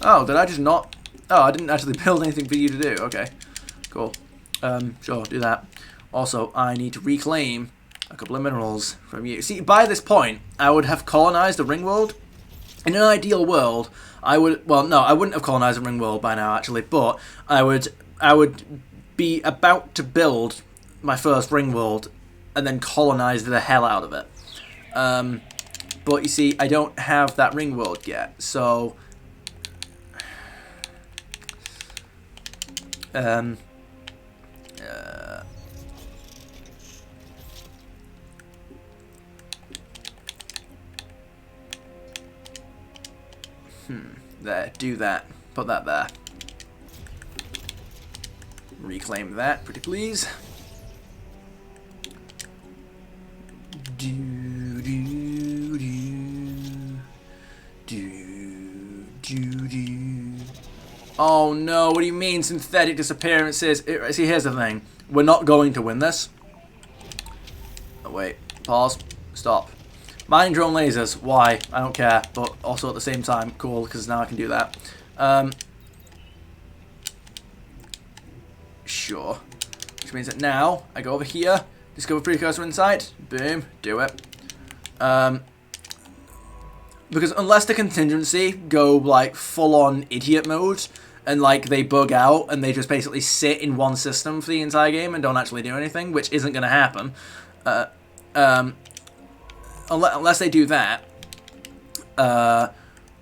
Oh, did I just not? Oh, I didn't actually build anything for you to do. Okay, cool. Sure, do that. Also, I need to reclaim a couple of minerals from you. See, by this point, I would have colonized the ring world. In an ideal world, I would. Well, no, I wouldn't have colonized the ring world by now, actually. But I would be about to build my first ring world and then colonize the hell out of it. But you see, I don't have that ring world yet, so. There, do that. Put that there. Reclaim that, pretty please. Do do do do do do. Oh no! What do you mean synthetic disappearances? See, here's the thing: we're not going to win this. Oh, wait, pause, stop. Mining drone lasers. Why? I don't care. But also at the same time, cool, because now I can do that. Sure. Which means that now I go over here, discover precursor insight. Boom, do it. Because unless the contingency go like full-on idiot mode and like they bug out and they just basically sit in one system for the entire game and don't actually do anything, which isn't going to happen. Unless they do that,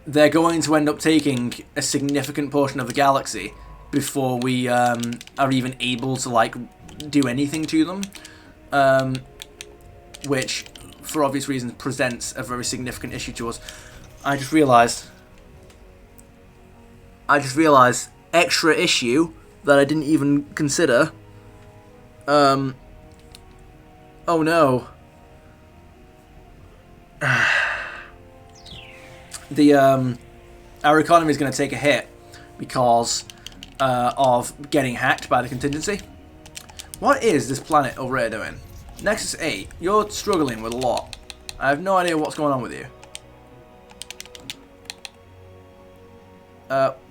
they're going to end up taking a significant portion of the galaxy before we are even able to like do anything to them, which, for obvious reasons, presents a very significant issue to us. I just realised extra issue that I didn't even consider. Oh no. Our economy is going to take a hit because of getting hacked by the contingency. What is this planet over here doing? Nexus 8, you're struggling with a lot. I have no idea what's going on with you.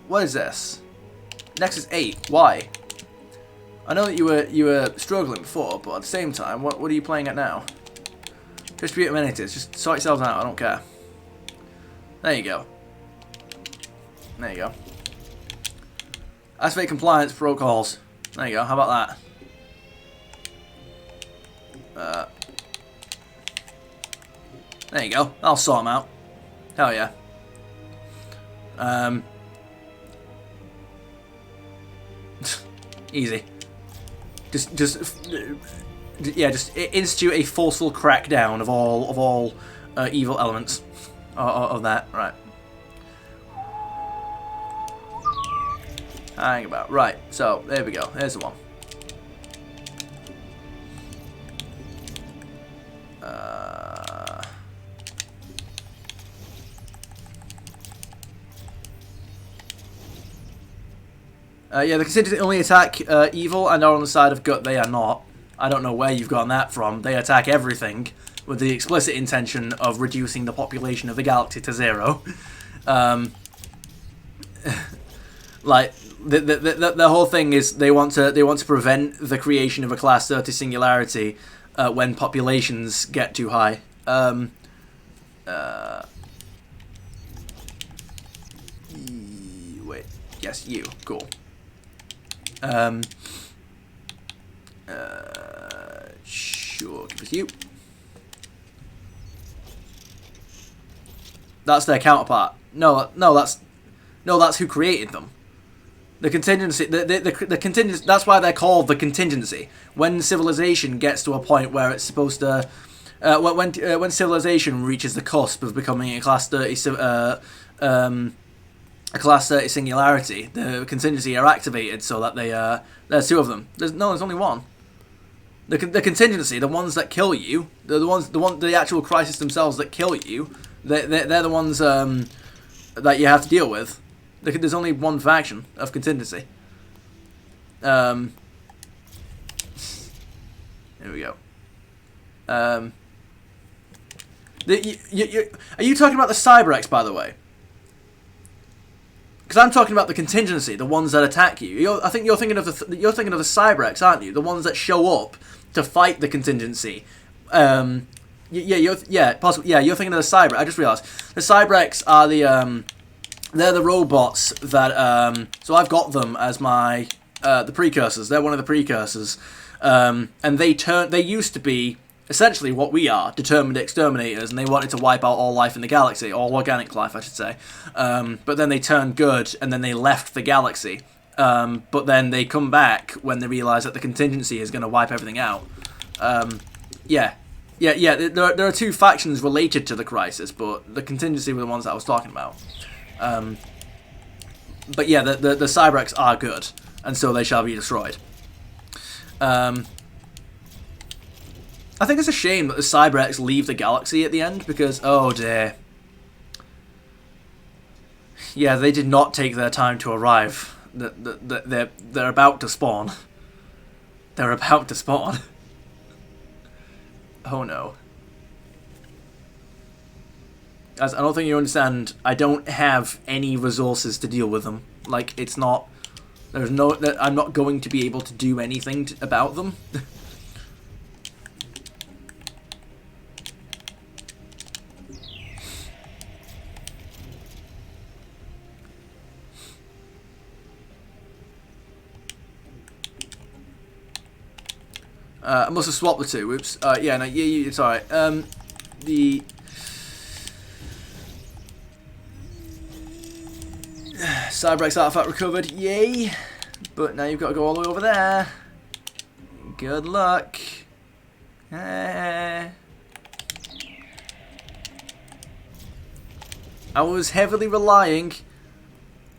What is this? Nexus 8, why? I know that you were struggling before, but at the same time, what are you playing at now? Distribute amenities. Just sort yourselves out. I don't care. There you go. There you go. Activate compliance protocols. There you go. How about that? There you go. I'll sort them out. Hell yeah. Easy. Just institute a forceful crackdown of all evil elements of that. Right. Hang about. Right. So there we go. There's the one. Yeah, the contingency only attack evil and are on the side of good. They are not. I don't know where you've gotten that from. They attack everything with the explicit intention of reducing the population of the galaxy to 0. Like the whole thing is they want to prevent the creation of a class 30 singularity when populations get too high. Wait. Yes, you. Cool. Sure, give us you. That's their counterpart. No, that's who created them. The contingency, the contingency. That's why they're called the contingency. When civilization gets to a point where it's supposed to, when civilization reaches the cusp of becoming a class 30 a class 30 singularity, the contingency are activated so that there's 2 of them. There's only one. The contingency, the ones that kill you, the actual crisis themselves that kill you, they're the ones that you have to deal with. There's only one faction of contingency. Here we go. Are you talking about the CyberX, by the way? Because I'm talking about the contingency, the ones that attack you. I think you're thinking of the Cybrex, aren't you? The ones that show up to fight the contingency. Possibly. Yeah, you're thinking of the Cybrex. I just realised the Cybrex are the they're the robots that so I've got them as my the precursors. They're one of the precursors, and they used to be essentially what we are, determined exterminators, and they wanted to wipe out all life in the galaxy, all organic life, I should say. But then they turned good, and then they left the galaxy. But then they come back when they realise that the contingency is going to wipe everything out. There are two factions related to the crisis, but the contingency were the ones that I was talking about. But yeah, the Cybrex are good, and so they shall be destroyed. I think it's a shame that the Cybrex leave the galaxy at the end, because, oh dear. Yeah, they did not take their time to arrive. They're about to spawn. They're about to spawn. Oh no. Guys, I don't think you understand. I don't have any resources to deal with them. Like, it's not... I'm not going to be able to do anything about them. I must have swapped the two. Oops. It's alright. The Cybrex artifact recovered. Yay! But now you've got to go all the way over there. Good luck. I was heavily relying.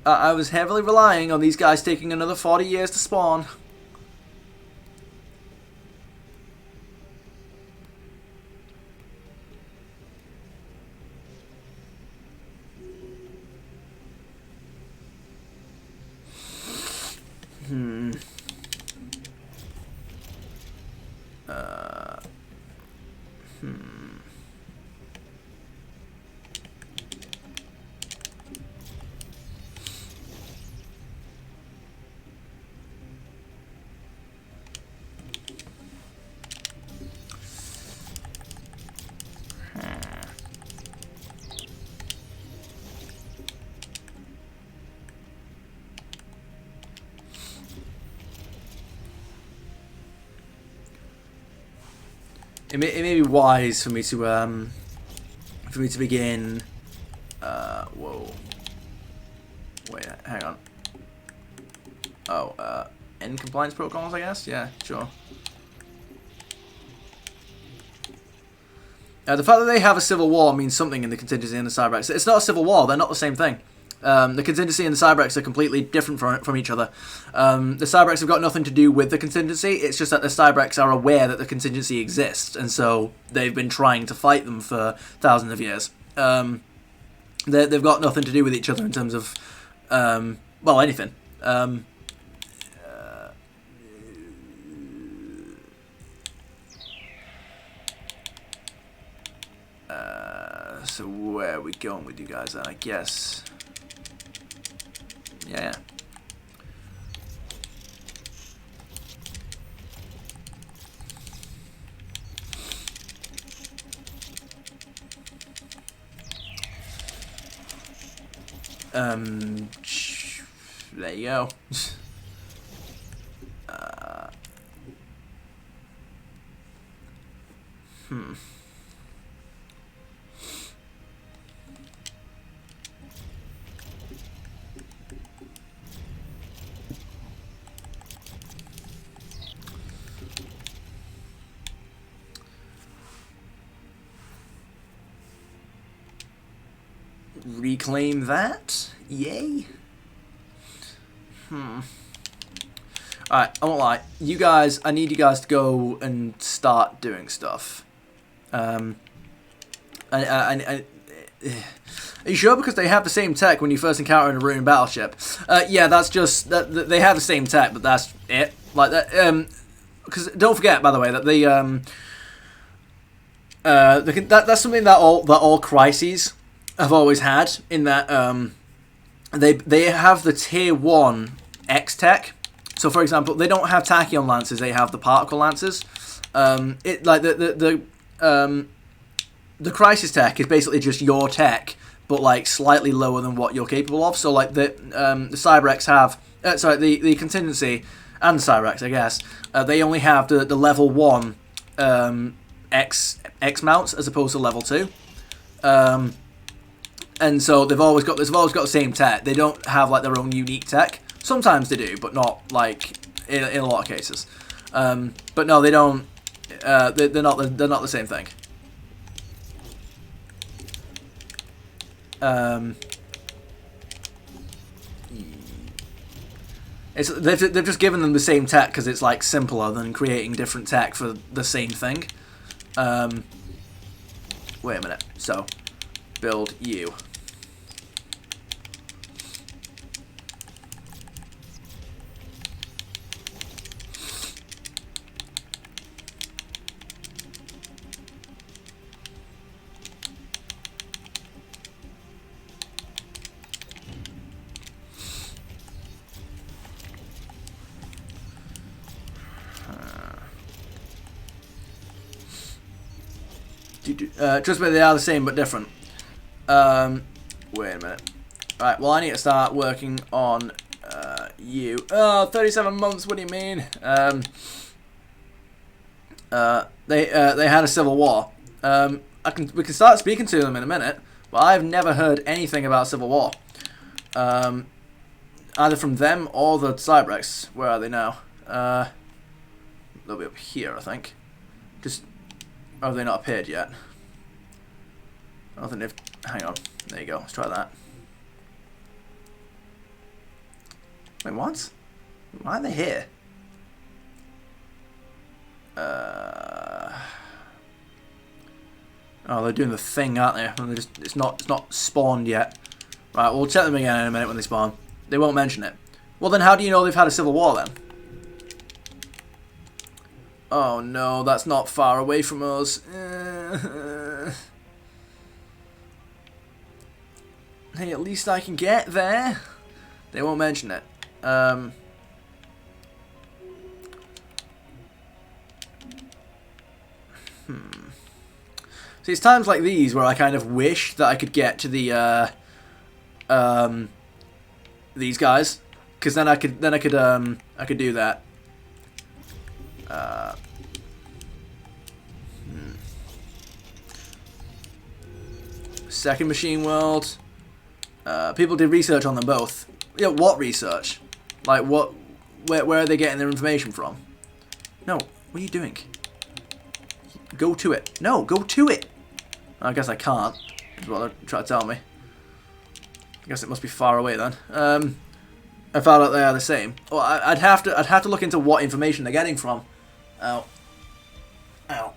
On these guys taking another 40 years to spawn. It may be wise for me to begin. Whoa. Wait, hang on. Oh, end compliance protocols, I guess. Yeah, sure. The fact that they have a civil war means something in the contingency and the Cybrex. It's not a civil war. They're not the same thing. The contingency and the Cybrex are completely different from each other. The Cybrex have got nothing to do with the contingency. It's just that the Cybrex are aware that the contingency exists, and so they've been trying to fight them for thousands of years. They've got nothing to do with each other in terms of, well, anything. So where are we going with you guys then, I guess? Yeah. There you go. Reclaim that. Yay. Alright, I won't lie. You guys, I need you guys to go and start doing stuff. Are you sure? Because they have the same tech when you first encounter in a ruined battleship. Yeah, that's just... they have the same tech, but that's it. Like that... because don't forget, by the way, that that's something that all crises have always had, in that they have the tier 1 X tech. So for example, they don't have tachyon lances, they have the particle lances. The crisis tech is basically just your tech, but like slightly lower than what you're capable of. So like the Cyber-X have the contingency and the Cyber-X, I guess, they only have the level 1 X mounts as opposed to level 2. And so they've always got the same tech. They don't have like their own unique tech. Sometimes they do, but not like in a lot of cases. But no, they don't. They're not the same thing. They've just given them the same tech because it's like simpler than creating different tech for the same thing. Wait a minute. So, build you. Trust me, they are the same but different. Wait a minute. Right, well I need to start working on you. Oh, 37 months, what do you mean? They had a civil war. We can start speaking to them in a minute, but I've never heard anything about civil war. Either from them or the Cyber-X. Where are they now? They'll be up here, I think. Oh, have they not appeared yet? I don't think they've... Hang on. There you go. Let's try that. Wait, what? Why are they here? Oh, they're doing the thing, aren't they? And it's not spawned yet. Right, we'll check them again in a minute when they spawn. They won't mention it. Well, then how do you know they've had a civil war then? Oh no, that's not far away from us. Hey, at least I can get there. They won't mention it. See, it's times like these where I kind of wish that I could get to the these guys, because then I could do that. Second machine world. People did research on them both. Yeah, what research? Like what? Where are they getting their information from? No, what are you doing? Go to it. No, go to it. I guess I can't. Is what they're trying to tell me. I guess it must be far away then. I found out they are the same. Well, I'd have to look into what information they're getting from. Ow. Ow.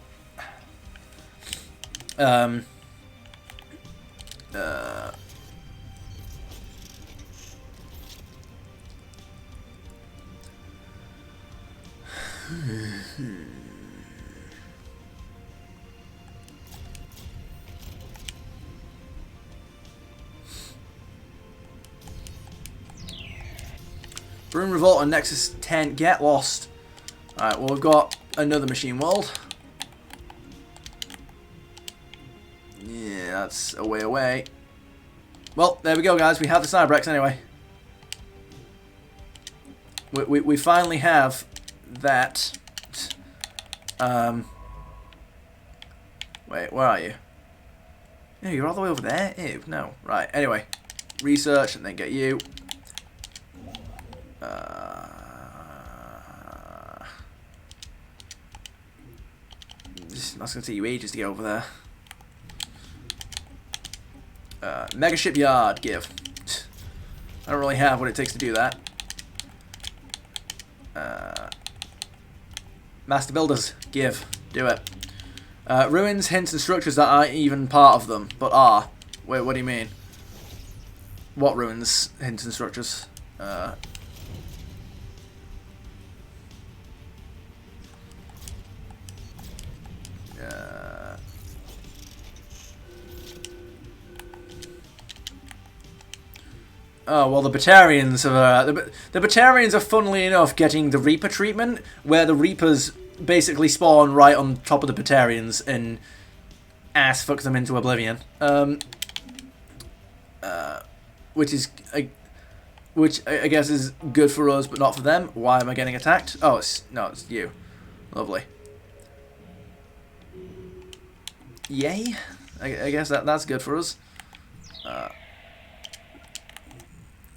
Brune Revolt on Nexus 10. Get lost. Alright, well we've got another machine world. Yeah, that's a way away. Well, there we go guys, we have the Cyber-X anyway. We finally have that. Wait, where are you? No, you're all the way over there? Ew, no. Right, anyway. Research and then get you. That's going to take you ages to get over there. Mega Shipyard, give. I don't really have what it takes to do that. Master Builders, give. Do it. Ruins, hints, and structures that aren't even part of them, but are. Wait, what do you mean? What ruins, hints, and structures? Oh, well, the Batarians have, the Batarians are, funnily enough, getting the Reaper treatment, where the Reapers basically spawn right on top of the Batarians and ass fuck them into oblivion. Which is, which I guess is good for us, but not for them. Why am I getting attacked? Oh, it's you. Lovely. Yay. I guess that's good for us.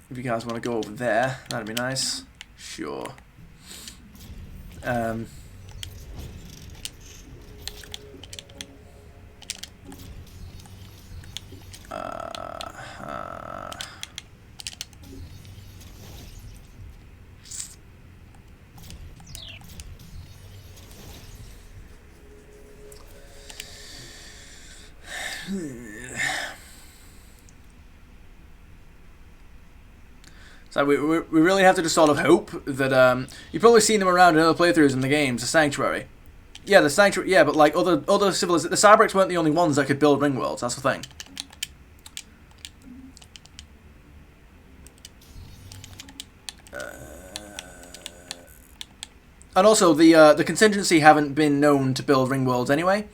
If you guys want to go over there, that'd be nice. Sure. So we really have to just sort of hope that you've probably seen them around in other playthroughs in the games. The Sanctuary, yeah, the Sanctuary, yeah, but like other civilizations, the Cybrex weren't the only ones that could build ring worlds. That's the thing. And also the contingency haven't been known to build ring worlds anyway.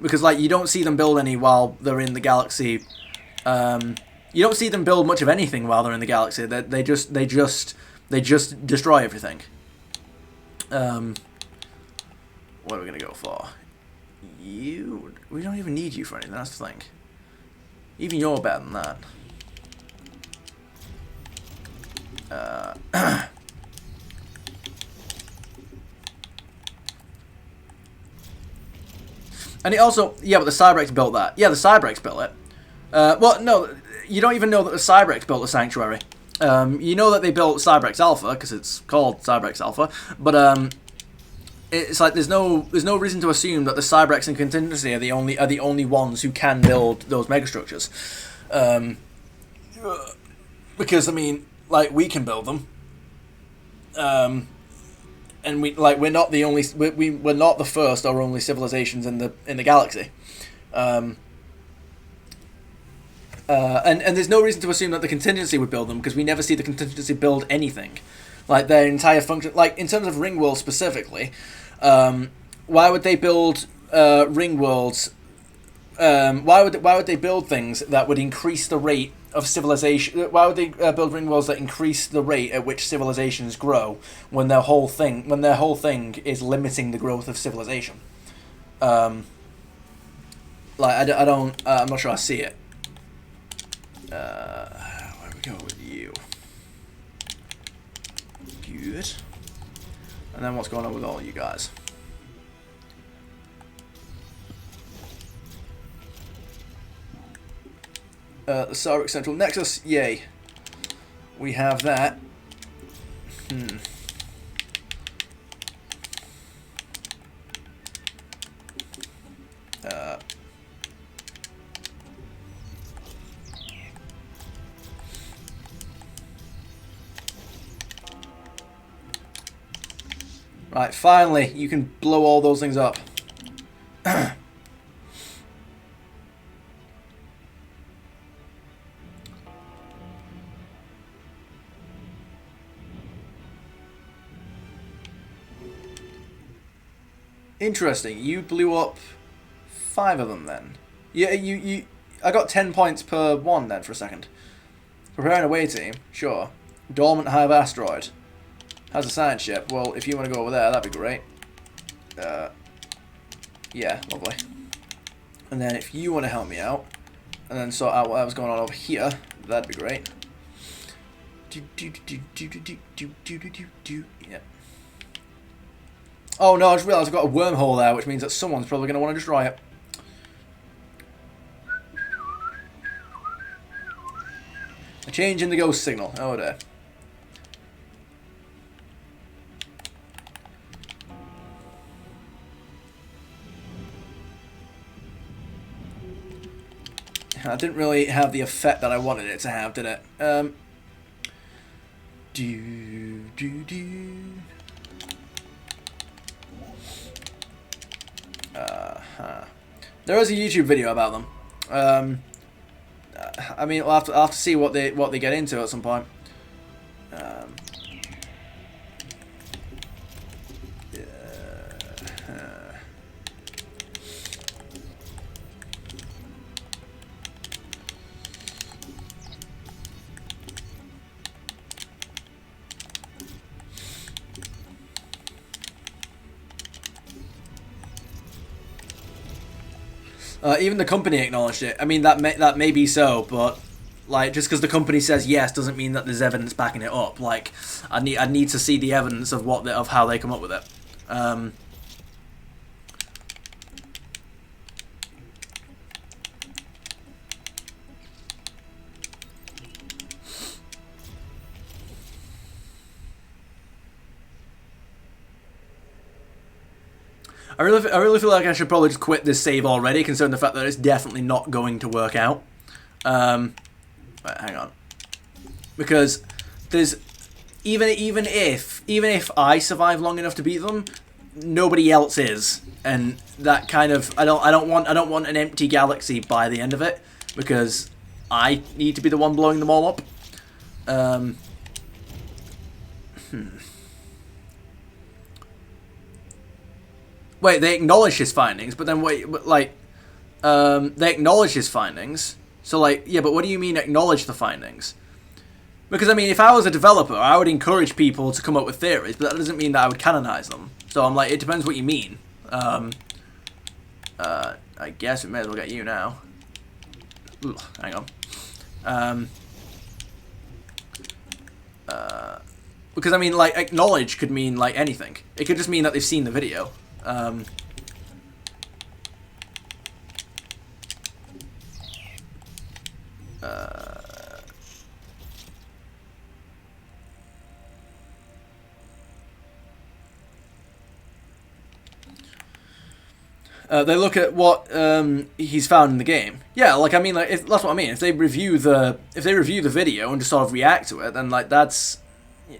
Because like you don't see them build any while they're in the galaxy. You don't see them build much of anything while they're in the galaxy. They just destroy everything. What are we gonna go for? You? We don't even need you for anything. That's the thing. Even you're better than that. And it also, yeah, but the Cybrex built that. Yeah, the Cybrex built it. Well, no, you don't even know that the Cybrex built the Sanctuary. You know that they built Cybrex Alpha because it's called Cybrex Alpha, but it's like there's no reason to assume that the Cybrex and Contingency are the only ones who can build those megastructures. Because I mean, like we can build them. And we're not the only we're not the first or only civilizations in the galaxy. And there's no reason to assume that the Contingency would build them because we never see the Contingency build anything. Like their entire function, like in terms of ring worlds specifically, why would they build ring worlds? Why would they build things that would increase the rate of civilization? Why would they build ring worlds that increase the rate at which civilizations grow when their whole thing is limiting the growth of civilization? Like I don't. I'm not sure I see it. Where do we go with you? Good. And then what's going on with all you guys? The Sarek Central Nexus, yay. We have that. Right, finally, you can blow all those things up. Interesting. You blew up 5 of them then. Yeah, I got 10 points per one then for a second. Preparing a away team, sure. Dormant Hive Asteroid. How's a science ship? Well, if you want to go over there, that'd be great. Yeah, lovely. And then if you want to help me out, and then sort out whatever's going on over here, that'd be great. Yeah. Oh no, I just realised I've got a wormhole there, which means that someone's probably going to want to destroy it. A change in the ghost signal. Oh dear. I didn't really have the effect that I wanted it to have, did it? There is a YouTube video about them. I mean, I'll have to see what they get into at some point. Even the company acknowledged it. I mean, that may be so, but like, just because the company says yes doesn't mean that there's evidence backing it up. Like, I need to see the evidence of of how they come up with it. I really feel like I should probably just quit this save already, considering the fact that it's definitely not going to work out. Right, hang on, because there's even if I survive long enough to beat them, nobody else is, and that kind of I don't want an empty galaxy by the end of it, because I need to be the one blowing them all up. Wait, they acknowledge his findings, but then wait, but like, they acknowledge his findings. So like, yeah, but what do you mean acknowledge the findings? Because I mean, if I was a developer, I would encourage people to come up with theories, but that doesn't mean that I would canonize them. So I'm like, it depends what you mean. I guess we may as well get you now. Ooh, hang on. Because I mean, like, acknowledge could mean like anything. It could just mean that they've seen the video. They look at what he's found in the game. Yeah, like I mean, like that's what I mean. If they review the video and just sort of react to it, then like that's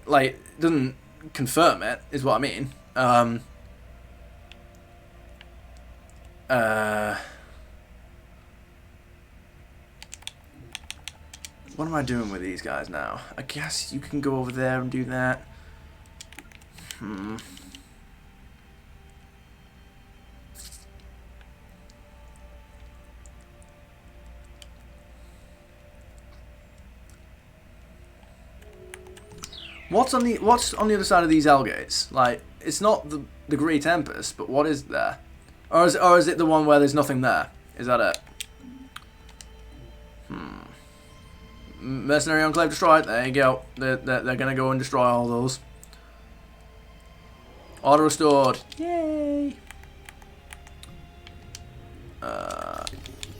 like doesn't confirm it, is what I mean. What am I doing with these guys now? I guess you can go over there and do that. What's on the other side of these L gates? Like, it's not the Great Tempest, but what is there? Or is it the one where there's nothing there? Is that it? Mercenary Enclave destroyed. There you go. They're gonna go and destroy all those. Order restored. Yay!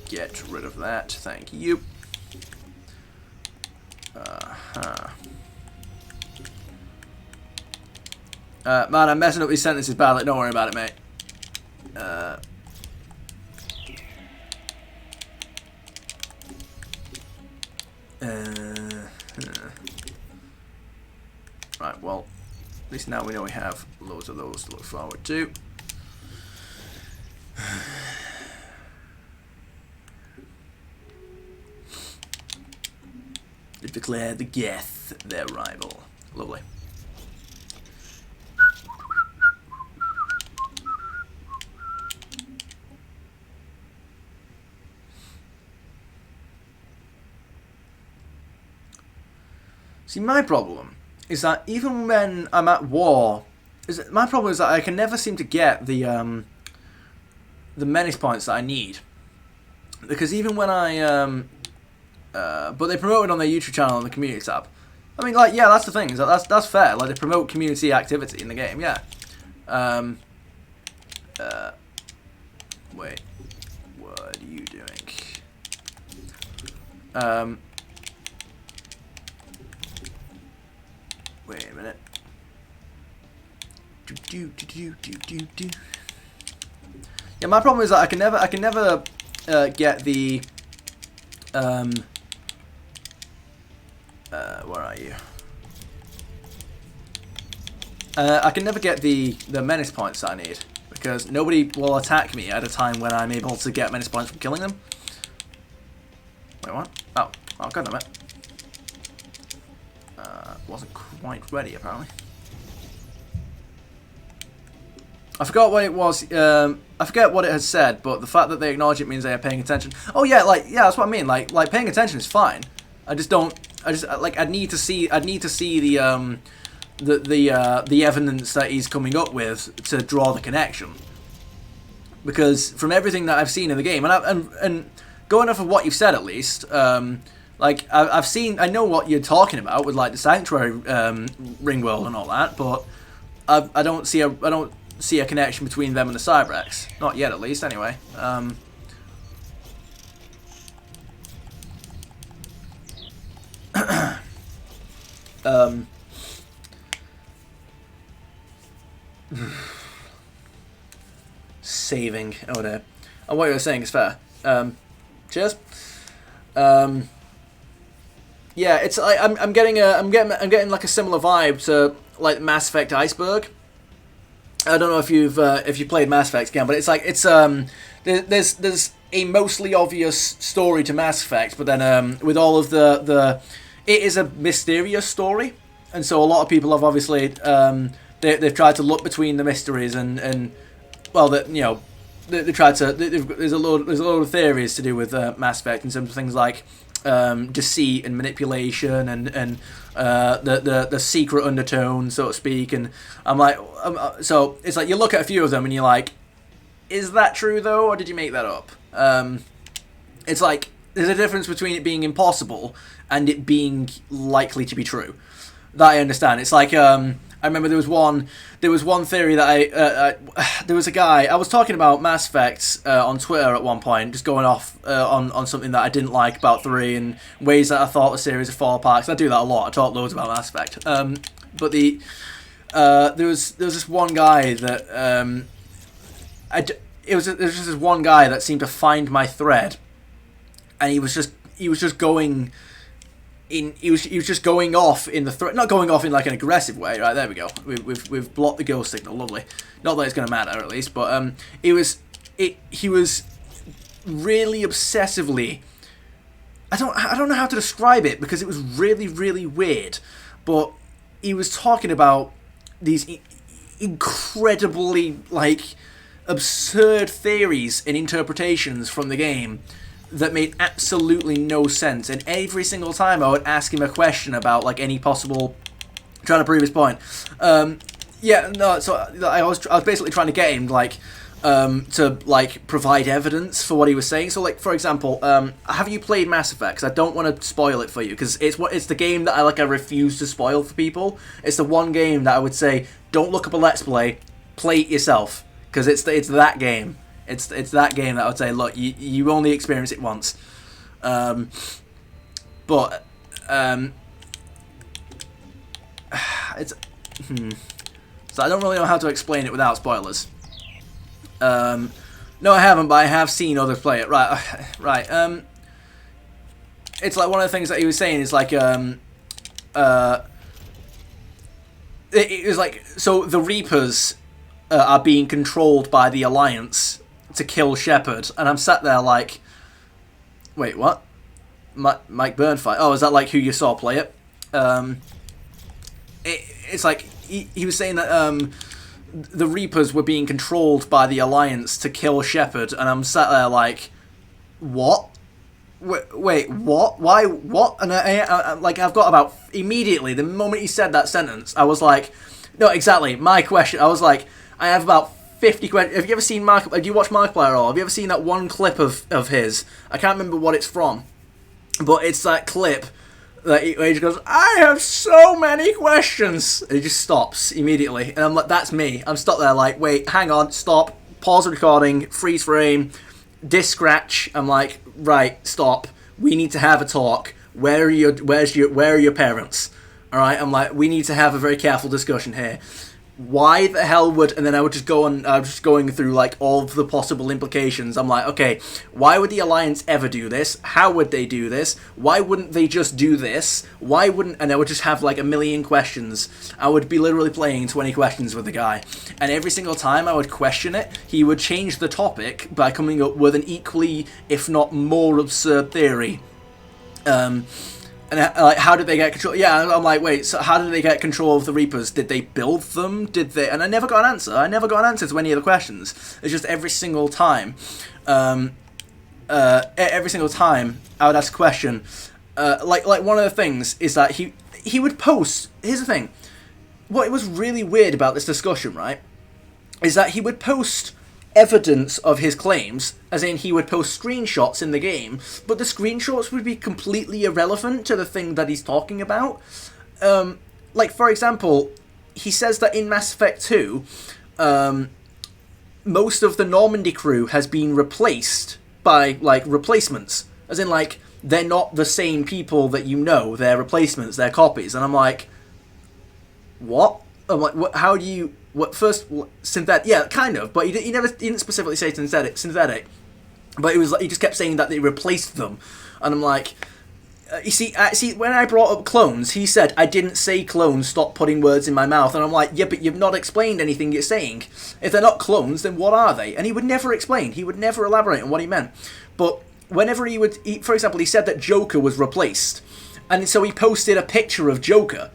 Get rid of that. Thank you. Man, I'm messing up these sentences badly. Don't worry about it, mate. Right, well, at least now we know we have loads of those to look forward to. They've declared the Geth their rival. Lovely. See, my problem is that even when I'm at war, my problem is that I can never seem to get the menace points that I need. Because even when but they promote it on their YouTube channel and the community tab. I mean, like, yeah, that's the thing. That's fair. Like, they promote community activity in the game, yeah. Wait, what are you doing? Wait a minute. Yeah, my problem is that I can never get the where are you? I can never get the menace points that I need, because nobody will attack me at a time when I'm able to get menace points from killing them. Oh, god damn it. Wasn't quite ready, apparently. I forgot what it was. I forget what it has said, but the fact that they acknowledge it means they are paying attention. Oh yeah, yeah, that's what I mean. Like paying attention is fine. I just don't. I'd need to see the evidence that he's coming up with to draw the connection. Because from everything that I've seen in the game, and going off of what you've said at least, like I know what you're talking about with like the Sanctuary ring world and all that, but I don't see a connection between them and the Cybrex. Not yet, at least. Anyway. Saving. Oh no. And what you were saying is fair. Cheers. Yeah, it's I'm getting like a similar vibe to like Mass Effect Iceberg. I don't know if you played Mass Effect again, but it's like there's a mostly obvious story to Mass Effect, but then with all of it is a mysterious story, and so a lot of people have obviously they've tried to look between the mysteries and well, that you know they tried to. There's a lot of theories to do with Mass Effect in terms of things like deceit and manipulation and the secret undertone, so to speak. And I'm like, so it's like you look at a few of them and you're like, is that true though, or did you make that up? It's like there's a difference between it being impossible and it being likely to be true. That I understand. It's like I remember there was one theory that there was a guy I was talking about Mass Effect on Twitter at one point, just going off on something that I didn't like about 3 and ways that I thought the series would fall apart. 'Cause I do that a lot. I talk loads about Mass Effect. But there was this one guy that there was just this one guy that seemed to find my thread, and he was just going off in the thread, not going off in like an aggressive way. Right, there we go. We've blocked the go signal. Lovely. Not that it's going to matter, at least, but he was really obsessively. I don't know how to describe it because it was really, really weird, but he was talking about these incredibly like absurd theories and interpretations from the game that made absolutely no sense, and every single time I would ask him a question about like any possible, trying to prove his point. Yeah, no. So I was basically trying to get him like to like provide evidence for what he was saying. So like for example, have you played Mass Effect? 'Cause I don't want to spoil it for you because it's the game that I refuse to spoil for people. It's the one game that I would say don't look up a Let's Play, play it yourself because it's that game. It's that game that I would say, look, you only experience it once. But it's so I don't really know how to explain it without spoilers. No, I haven't, but I have seen others play it. Right. It's like one of the things that he was saying is like it was like, so the Reapers are being controlled by the Alliance to kill Shepard, and I'm sat there like, wait, what? Mike Burnfight? Oh, is that like who you saw play it? It's like he was saying that the Reapers were being controlled by the Alliance to kill Shepard, and I'm sat there like, what? Wait, what? Why? What? And I've got about immediately the moment he said that sentence, I was like, no, exactly. My question. I was like, I have about 50 questions. Have you ever seen do you watch Markiplier at all? Have you ever seen that one clip of his? I can't remember what it's from, but it's that clip that he just goes, I have so many questions. And he just stops immediately, and I'm like, that's me. I'm stuck there like, wait, hang on, stop, pause the recording, freeze frame, disc scratch. I'm like, right, stop. We need to have a talk. Where are your parents? All right. I'm like, we need to have a very careful discussion here. Why the hell would, and then I would just go on, I was just going through like all of the possible implications. I'm like, okay, why would the Alliance ever do this? How would they do this? Why wouldn't they just do this? Why wouldn't, and I would just have like a million questions. I would be literally playing 20 questions with the guy. And every single time I would question it, he would change the topic by coming up with an equally, if not more absurd theory. And like, how did they get control? Yeah, I'm like, wait, so how did they get control of the Reapers? Did they build them? Did they? And I never got an answer. I never got an answer to any of the questions. It's just every single time, every single time I would ask a question. Like one of the things is that he would post. Here's the thing. What was really weird about this discussion, right, is that he would post evidence of his claims, as in he would post screenshots in the game, but the screenshots would be completely irrelevant to the thing that he's talking about. Like, for example, he says that in Mass Effect 2, most of the Normandy crew has been replaced by, like, replacements. As in, like, they're not the same people that you know, they're replacements, they're copies. And I'm like, what? I'm like, what? How do you... What first synthetic? Yeah, kind of, but he didn't specifically say synthetic. But it was like he just kept saying that they replaced them, and I'm like, you see, when I brought up clones, he said I didn't say clones. Stop putting words in my mouth, and I'm like, yeah, but you've not explained anything you're saying. If they're not clones, then what are they? And he would never explain. He would never elaborate on what he meant. But whenever for example, he said that Joker was replaced, and so he posted a picture of Joker.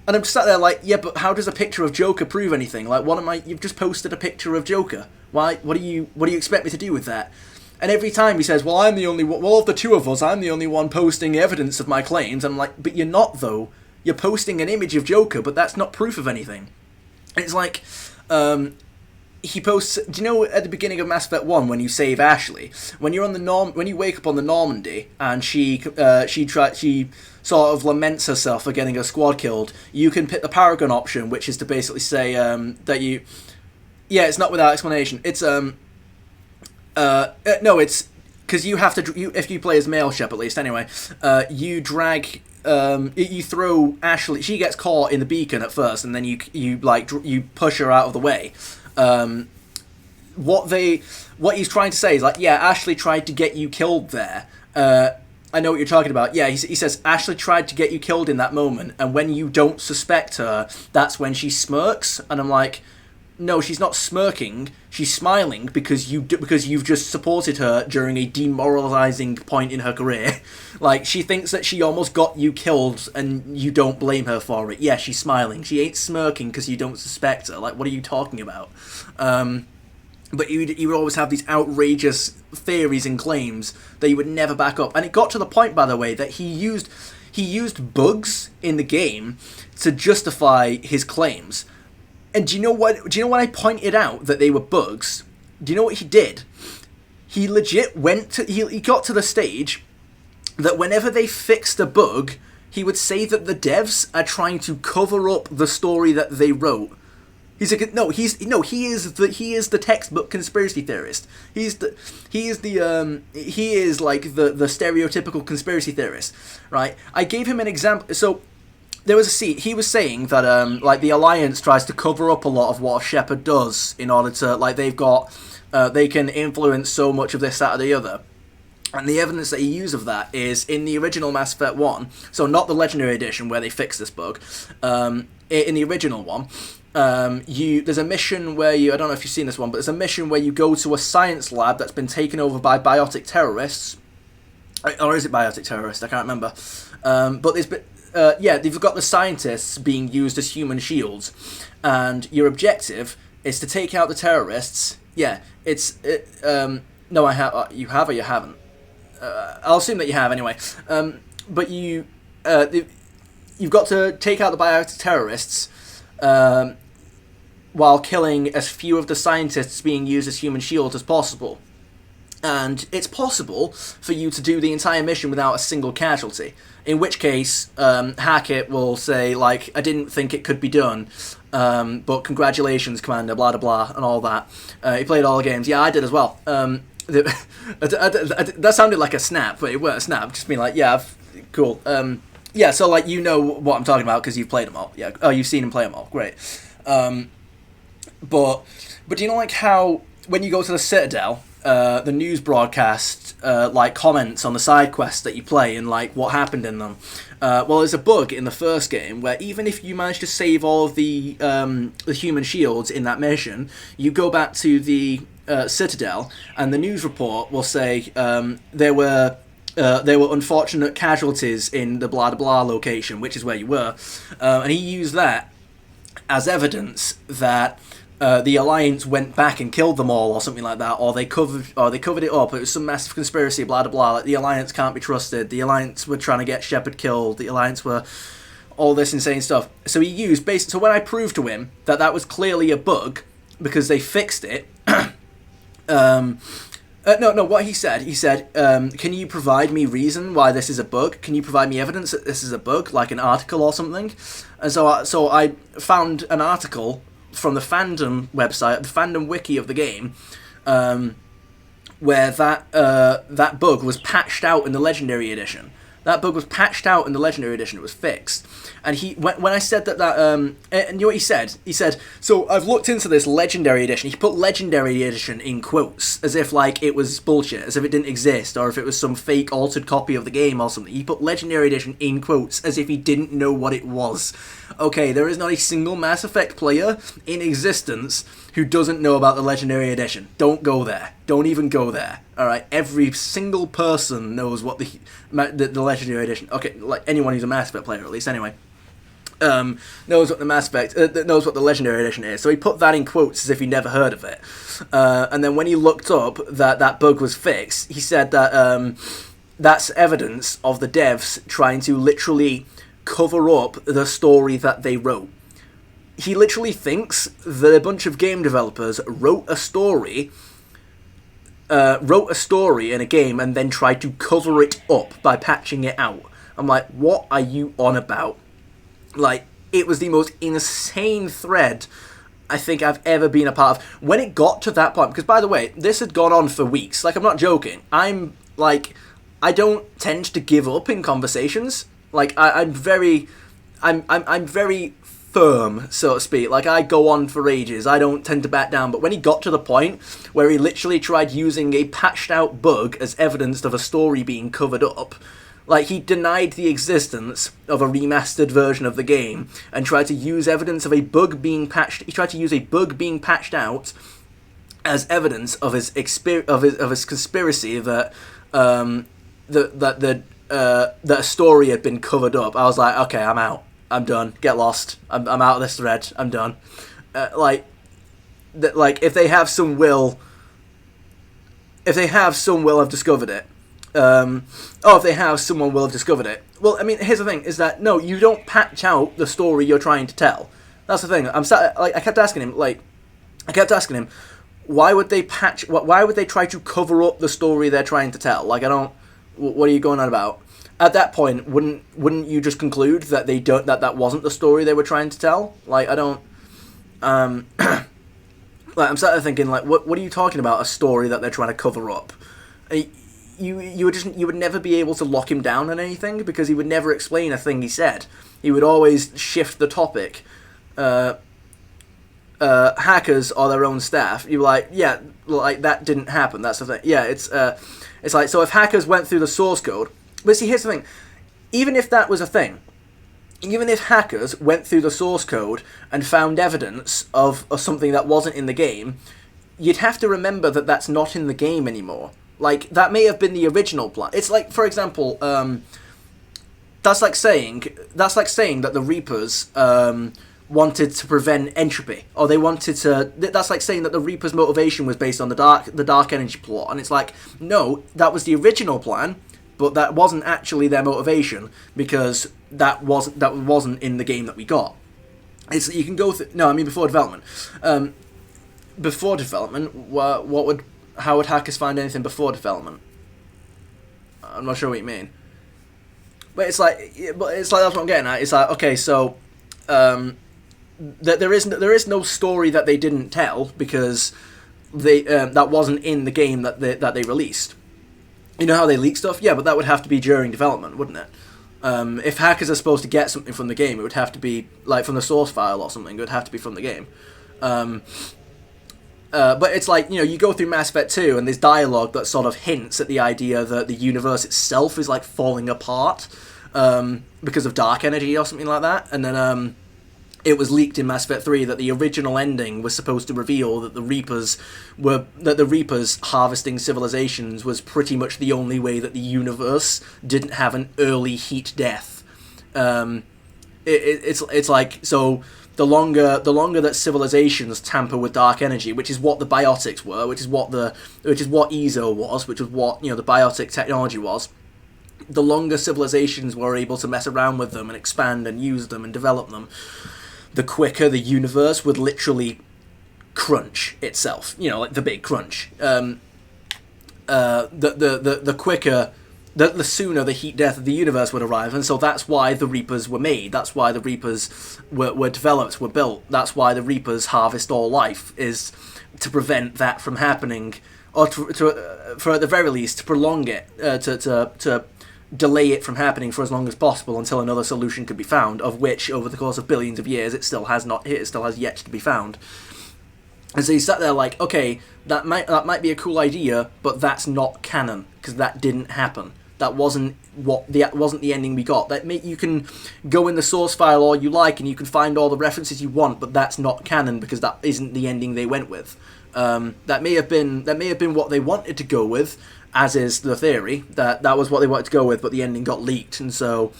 And I'm sat there like, yeah, but how does a picture of Joker prove anything? Like, you've just posted a picture of Joker. Why? What do you expect me to do with that? And every time he says, well, I'm the only one, well, of the two of us, I'm the only one posting evidence of my claims. And I'm like, but you're not, though. You're posting an image of Joker, but that's not proof of anything. And it's like, he posts, do you know at the beginning of Mass Effect 1 when you save Ashley, when you're on when you wake up on the Normandy and she sort of laments herself for getting her squad killed, you can pick the Paragon option, which is to basically say that you... Yeah, it's not without explanation. It's, no, it's... Because you have to... if you play as male Shep, at least, anyway, you drag... you throw Ashley... She gets caught in the beacon at first, and then you push her out of the way. What he's trying to say is like, yeah, Ashley tried to get you killed there. I know what you're talking about. Yeah, he says, Ashley tried to get you killed in that moment, and when you don't suspect her, that's when she smirks. And I'm like, no, she's not smirking. She's smiling because you've just supported her during a demoralizing point in her career. Like, she thinks that she almost got you killed, and you don't blame her for it. Yeah, she's smiling. She ain't smirking because you don't suspect her. Like, what are you talking about? But you would always have these outrageous theories and claims that you would never back up. And it got to the point, by the way, that he used bugs in the game to justify his claims. And do you know what I pointed out that they were bugs? Do you know what he did? He legit he got to the stage that whenever they fixed a bug, he would say that the devs are trying to cover up the story that they wrote. He's like, he is the textbook conspiracy theorist. He is like the stereotypical conspiracy theorist, right? I gave him an example. So there was a scene. He was saying that like the Alliance tries to cover up a lot of what Shepard does in order to, like, they can influence so much of this, that, or the other. And the evidence that he used of that is in the original Mass Effect 1, so not the Legendary Edition where they fixed this bug. In the original one, there's a mission where I don't know if you've seen this one, but there's a mission where you go to a science lab that's been taken over by biotic terrorists. Or is it biotic terrorists? I can't remember. But they've got the scientists being used as human shields, and your objective is to take out the terrorists. Yeah, no, I have. You have or you haven't? I'll assume that you have anyway. But you've got to take out the biotic terrorists while killing as few of the scientists being used as human shields as possible. And it's possible for you to do the entire mission without a single casualty. In which case, Hackett will say, like, I didn't think it could be done, but congratulations, Commander, blah, blah, blah, and all that. He played all the games. Yeah, I did as well. That sounded like a snap, but it weren't a snap. Just being like, yeah, cool. Yeah, so, like, you know what I'm talking about because you've played them all. Yeah. Oh, you've seen him play them all. Great. But do you know, like, how when you go to the Citadel, the news broadcast, like, comments on the side quests that you play and, like, what happened in them? Well, there's a bug in the first game where even if you manage to save all of the human shields in that mission, you go back to the Citadel and the news report will say there were they were unfortunate casualties in the blah blah location, which is where you were, and he used that as evidence that the Alliance went back and killed them all, or something like that, or they covered it up. It was some massive conspiracy, blah blah blah. Like the Alliance can't be trusted. The Alliance were trying to get Shepard killed. The Alliance were all this insane stuff. So he used so when I proved to him that that was clearly a bug because they fixed it. What he said, can you provide me reason why this is a bug? Can you provide me evidence that this is a bug, like an article or something? And so I found an article from the fandom website, the fandom wiki of the game, where that bug was patched out in the Legendary Edition. That bug was patched out in the Legendary Edition. It was fixed. And when I said that and you know what he said? He said, so I've looked into this Legendary Edition. He put Legendary Edition in quotes, as if like it was bullshit, as if it didn't exist, or if it was some fake altered copy of the game or something. He put Legendary Edition in quotes, as if he didn't know what it was. Okay, there is not a single Mass Effect player in existence who doesn't know about the Legendary Edition. Don't go there. Don't even go there. Alright, every single person knows what the Legendary Edition... Okay, like anyone who's a Mass Effect player, at least, anyway. Knows what the Mass Effect... knows what the Legendary Edition is. So he put that in quotes as if he never heard of it. And then when he looked up that bug was fixed, he said that that's evidence of the devs trying to literally cover up the story that they wrote. He literally thinks that a bunch of game developers wrote a story in a game and then tried to cover it up by patching it out. I'm like, what are you on about? Like, it was the most insane thread I think I've ever been a part of. When it got to that point, because by the way, this had gone on for weeks. Like, I'm not joking. I don't tend to give up in conversations. Like, I'm very firm, so to speak. Like, I go on for ages. I don't tend to back down. But when he got to the point where he literally tried using a patched out bug as evidence of a story being covered up, like, he denied the existence of a remastered version of the game and tried to use evidence of a bug being patched. He tried to use a bug being patched out as evidence of his conspiracy that that a story had been covered up. I was like, okay, I'm out. I'm done. Get lost. I'm out of this thread. I'm done. If they have some will, I've discovered it. If they have, someone will have discovered it. Well, I mean, here's the thing: is that no, you don't patch out the story you're trying to tell. That's the thing. I kept asking him, why would they patch? Why would they try to cover up the story they're trying to tell? Like, I don't. What are you going on about? At that point, wouldn't you just conclude that that wasn't the story they were trying to tell? Like, I don't. Like, I'm sort of thinking, like, what are you talking about? A story that they're trying to cover up? You would never be able to lock him down on anything because he would never explain a thing he said. He would always shift the topic. Hackers or their own staff. You're like, yeah, like that didn't happen. That's the thing. Yeah, it's like, so if hackers went through the source code. But see, here's the thing. Even if that was a thing, even if hackers went through the source code and found evidence of something that wasn't in the game, you'd have to remember that that's not in the game anymore. Like, that may have been the original plan. It's like, for example, that's like saying that the Reapers wanted to prevent entropy, or they wanted to. That's like saying that the Reapers' motivation was based on the dark energy plot, and it's like, no, that was the original plan, but that wasn't actually their motivation because that wasn't in the game that we got. It's you can go through. No, I mean before development. Before development, how would hackers find anything before development? I'm not sure what you mean. But it's like that's what I'm getting at. It's like, okay, so there is no story that they didn't tell because they that wasn't in the game that they released. You know how they leak stuff? Yeah, but that would have to be during development, wouldn't it? If hackers are supposed to get something from the game, it would have to be like from the source file or something. It would have to be from the game. But it's like, you know, you go through Mass Effect 2 and there's dialogue that sort of hints at the idea that the universe itself is like falling apart because of dark energy or something like that. And then it was leaked in Mass Effect 3 that the original ending was supposed to reveal that the Reapers harvesting civilizations was pretty much the only way that the universe didn't have an early heat death. It's like, so the longer that civilizations tamper with dark energy, which is what the biotics were, which is what EZO was, which was what, you know, the biotic technology was, the longer civilizations were able to mess around with them and expand and use them and develop them, the quicker the universe would literally crunch itself. You know, like the big crunch. The quicker, the sooner the heat death of the universe would arrive, and so that's why the Reapers were made. That's why the Reapers were developed, were built. That's why the Reapers harvest all life, is to prevent that from happening, or for at the very least to prolong it, to delay it from happening for as long as possible until another solution could be found, of which over the course of billions of years it still has yet to be found. And so you sat there like, okay, that might be a cool idea, but that's not canon because that didn't happen. That wasn't the ending we got. You can go in the source file all you like and you can find all the references you want, but that's not canon because that isn't the ending they went with. That may have been what they wanted to go with, as is the theory, that was what they wanted to go with, but the ending got leaked, and so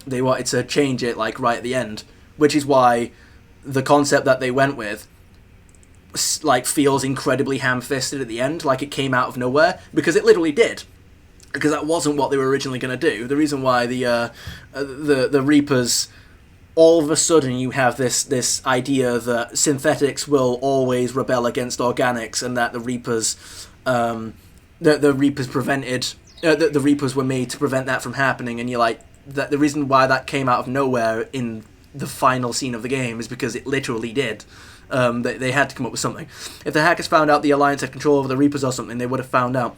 they wanted to change it like right at the end, which is why the concept that they went with like feels incredibly ham-fisted at the end, like it came out of nowhere, because it literally did. Because that wasn't what they were originally going to do. The reason why the Reapers, all of a sudden you have this idea that synthetics will always rebel against organics, and that the Reapers the Reapers were made to prevent that from happening, and you're like, that the reason why that came out of nowhere in the final scene of the game is because it literally did. They had to come up with something. If the hackers found out the Alliance had control over the Reapers or something, they would have found out.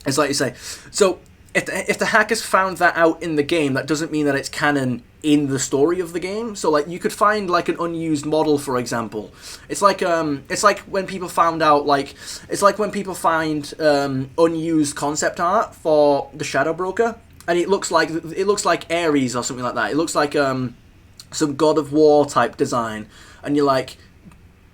It's like you say. So if the hackers found that out in the game, that doesn't mean that it's canon in the story of the game. So like you could find like an unused model, for example. It's like when people found out find unused concept art for the Shadow Broker, and it looks like Ares or something like that. It looks like some God of War type design, and you're like,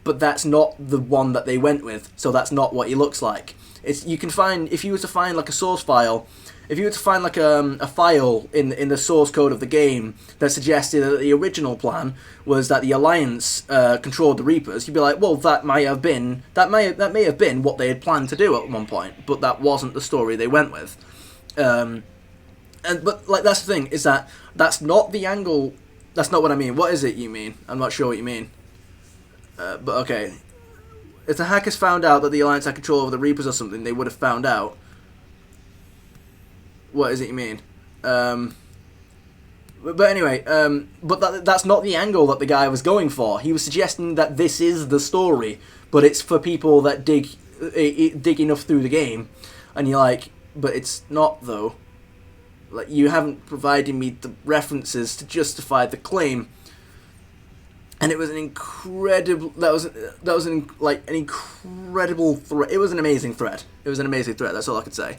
but that's not the one that they went with, so that's not what he looks like. You can find, if you were to find like a source file, if you were to find like a file in the source code of the game that suggested that the original plan was that the Alliance controlled the Reapers, you'd be like, well, that may have been what they had planned to do at one point, but that wasn't the story they went with. But like that's the thing, is that that's not the angle. That's not what I mean. What is it you mean? I'm not sure what you mean. But okay. If the hackers found out that the Alliance had control over the Reapers or something, they would have found out. What is it you mean? But anyway, but that's not the angle that the guy was going for. He was suggesting that this is the story, but it's for people that dig enough through the game. And you're like, but it's not though. Like, you haven't provided me the references to justify the claim. And it was an incredible. That was an incredible thread. It was an amazing thread. That's all I could say.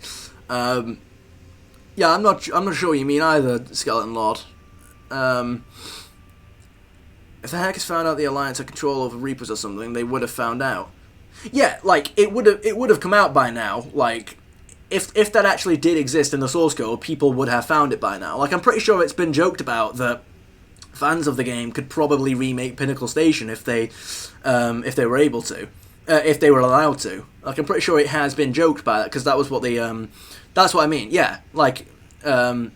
Yeah, I'm not sure what you mean either, Skeleton Lord. If the hackers found out the Alliance had control over Reapers or something, they would have found out. Yeah, like it would have come out by now. Like, if that actually did exist in the source code, people would have found it by now. Like, I'm pretty sure it's been joked about that fans of the game could probably remake Pinnacle Station if they were able to, if they were allowed to. Like, I'm pretty sure it has been joked by that, because that was what they that's what I mean. Yeah, like no,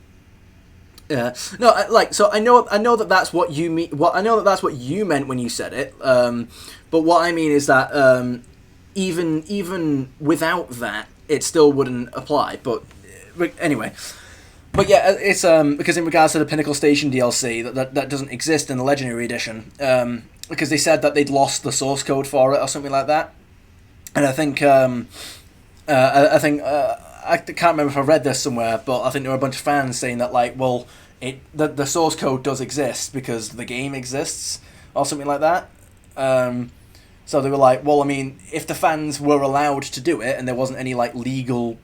like, so I know that that's what you mean. I know that that's what you meant when you said it. But what I mean is that even without that, it still wouldn't apply. But anyway. But yeah, it's because in regards to the Pinnacle Station DLC, that doesn't exist in the Legendary Edition, because they said that they'd lost the source code for it or something like that. And I think I can't remember if I read this somewhere, but I think there were a bunch of fans saying that, like, well, the source code does exist because the game exists or something like that. So they were like, well, I mean, if the fans were allowed to do it and there wasn't any like legal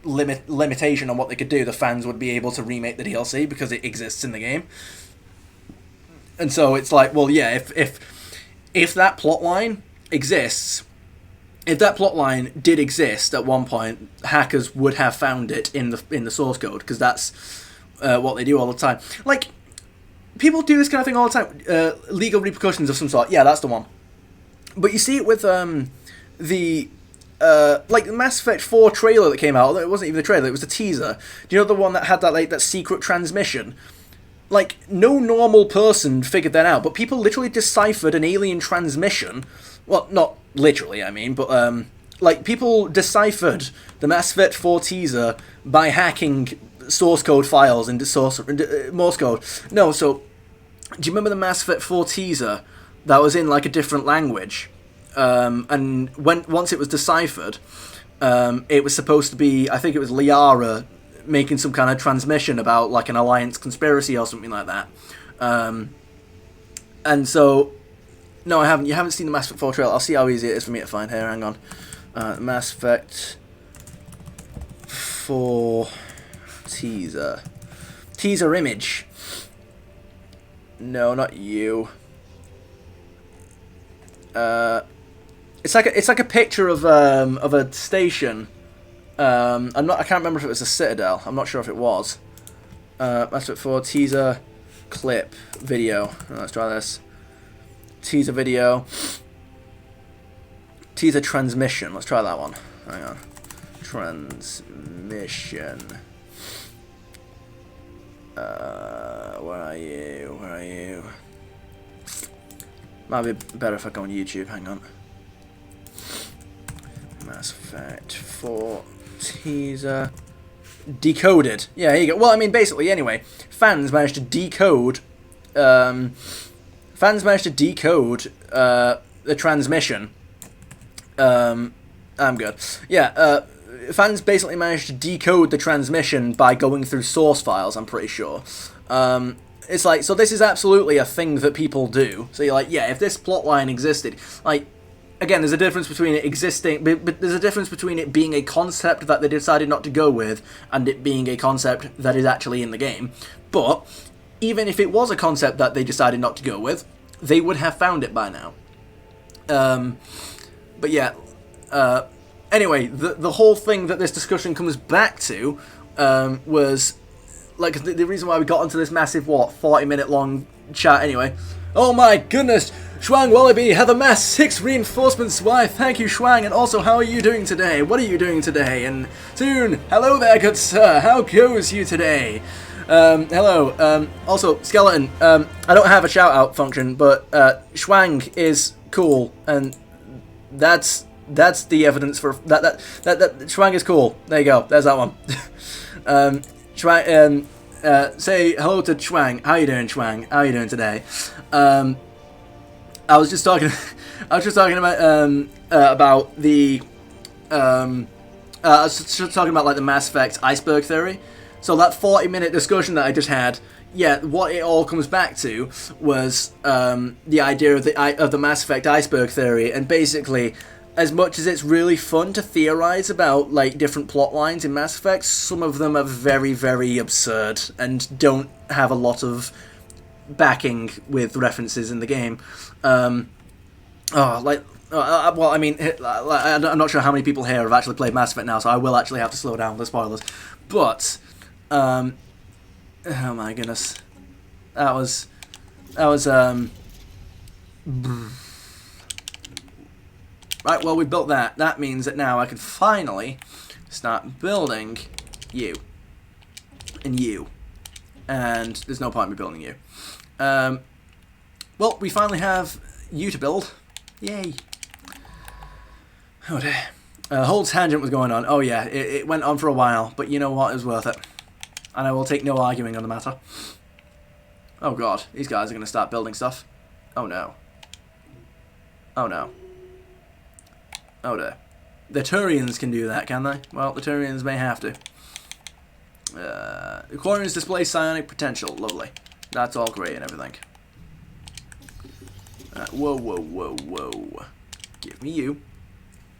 limitation on what they could do, the fans would be able to remake the DLC because it exists in the game. And so it's like, well, yeah, if that plot line exists, if that plot line did exist at one point, hackers would have found it in the source code, because that's what they do all the time. Like, people do this kind of thing all the time. Legal repercussions of some sort. Yeah, that's the one. But you see it with the Mass Effect 4 trailer that came out. It wasn't even the trailer; it was the teaser. Do you know the one that had that secret transmission? Like, no normal person figured that out, but people literally deciphered an alien transmission. Well, not literally, I mean, but, people deciphered the Mass Effect 4 teaser by hacking source code files into Morse code. No, so, do you remember the Mass Effect 4 teaser that was in, like, a different language? And once it was deciphered, it was supposed to be, I think it was Liara making some kind of transmission about, like, an Alliance conspiracy or something like that. And so, no, I haven't. You haven't seen the Mass Effect 4 trailer. I'll see how easy it is for me to find here. Hang on. Mass Effect 4 teaser. Teaser image. No, not you. It's like a picture of a station. I can't remember if it was a Citadel. I'm not sure if it was. Mass Effect 4 teaser clip video. Let's try this. Teaser video. Teaser transmission. Let's try that one. Hang on. Transmission. Where are you? Where are you? Might be better if I go on YouTube. Hang on. Mass Effect 4 teaser. Decoded. Yeah, here you go. Well, I mean, basically, anyway, fans managed to decode. The transmission. I'm good. Yeah. Fans basically managed to decode the transmission by going through source files. I'm pretty sure. It's like, so this is absolutely a thing that people do. So you're like, yeah, if this plotline existed, like, again, there's a difference between it existing, but there's a difference between it being a concept that they decided not to go with, and it being a concept that is actually in the game. But even if it was a concept that they decided not to go with, they would have found it by now. But yeah, anyway, the whole thing that this discussion comes back to was, like, the reason why we got into this massive, 40-minute long chat anyway. Oh my goodness, Schwang Wallaby had the mass 6 reinforcements. Why, thank you, Schwang, and also, how are you doing today? What are you doing today? And soon, hello there, good sir, how goes you today? Hello, also, Skeleton, I don't have a shout-out function, but, Schwang is cool, and that's the evidence for, that Schwang is cool. There you go, there's that one. Schwang, say hello to Schwang. How you doing, Schwang? How you doing today? I was just talking about the I was just talking about, like, the Mass Effect iceberg theory. So that 40-minute discussion that I just had, yeah, what it all comes back to was the idea of the Mass Effect iceberg theory, and basically, as much as it's really fun to theorize about, like, different plot lines in Mass Effect, some of them are very, very absurd and don't have a lot of backing with references in the game. Well, I mean, I'm not sure how many people here have actually played Mass Effect now, so I will actually have to slow down with the spoilers. But, oh my goodness, that was, right, well, we built that. That means that now I can finally start building you. And you. And there's no point in me building you. Well, we finally have you to build. Yay. Oh dear. Whole tangent was going on. Oh yeah, it went on for a while, but you know what? It was worth it. And I will take no arguing on the matter. Oh god, these guys are going to start building stuff. Oh no. Oh no. Oh dear. The Turians can do that, can they? Well, the Turians may have to. The Quarians display psionic potential. Lovely. That's all great and everything. Whoa, whoa, whoa, whoa. Give me you.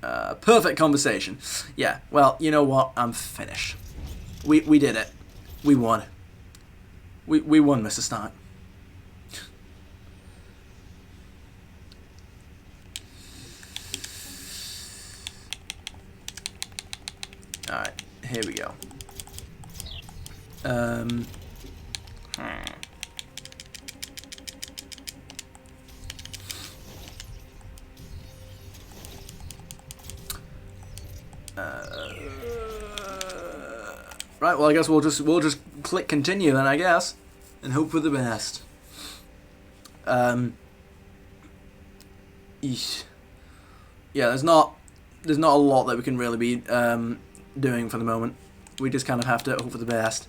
Perfect conversation. Yeah, well, you know what? I'm finished. We did it. We won. We won, Mr. Stark. Here we go. Right, well I guess we'll just click continue then, I guess, and hope for the best. Eesh. Yeah, there's not a lot that we can really be doing for the moment. We just kind of have to hope for the best.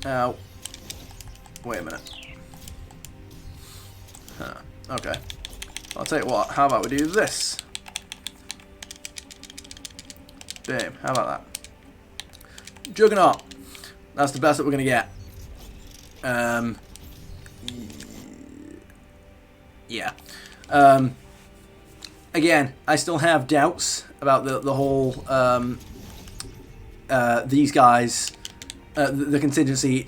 Ow. Wait a minute. Huh. Okay. I'll tell you what, how about we do this? Boom, how about that? Juggernaut. That's the best that we're gonna get. Yeah. Again, I still have doubts about the whole these guys, the contingency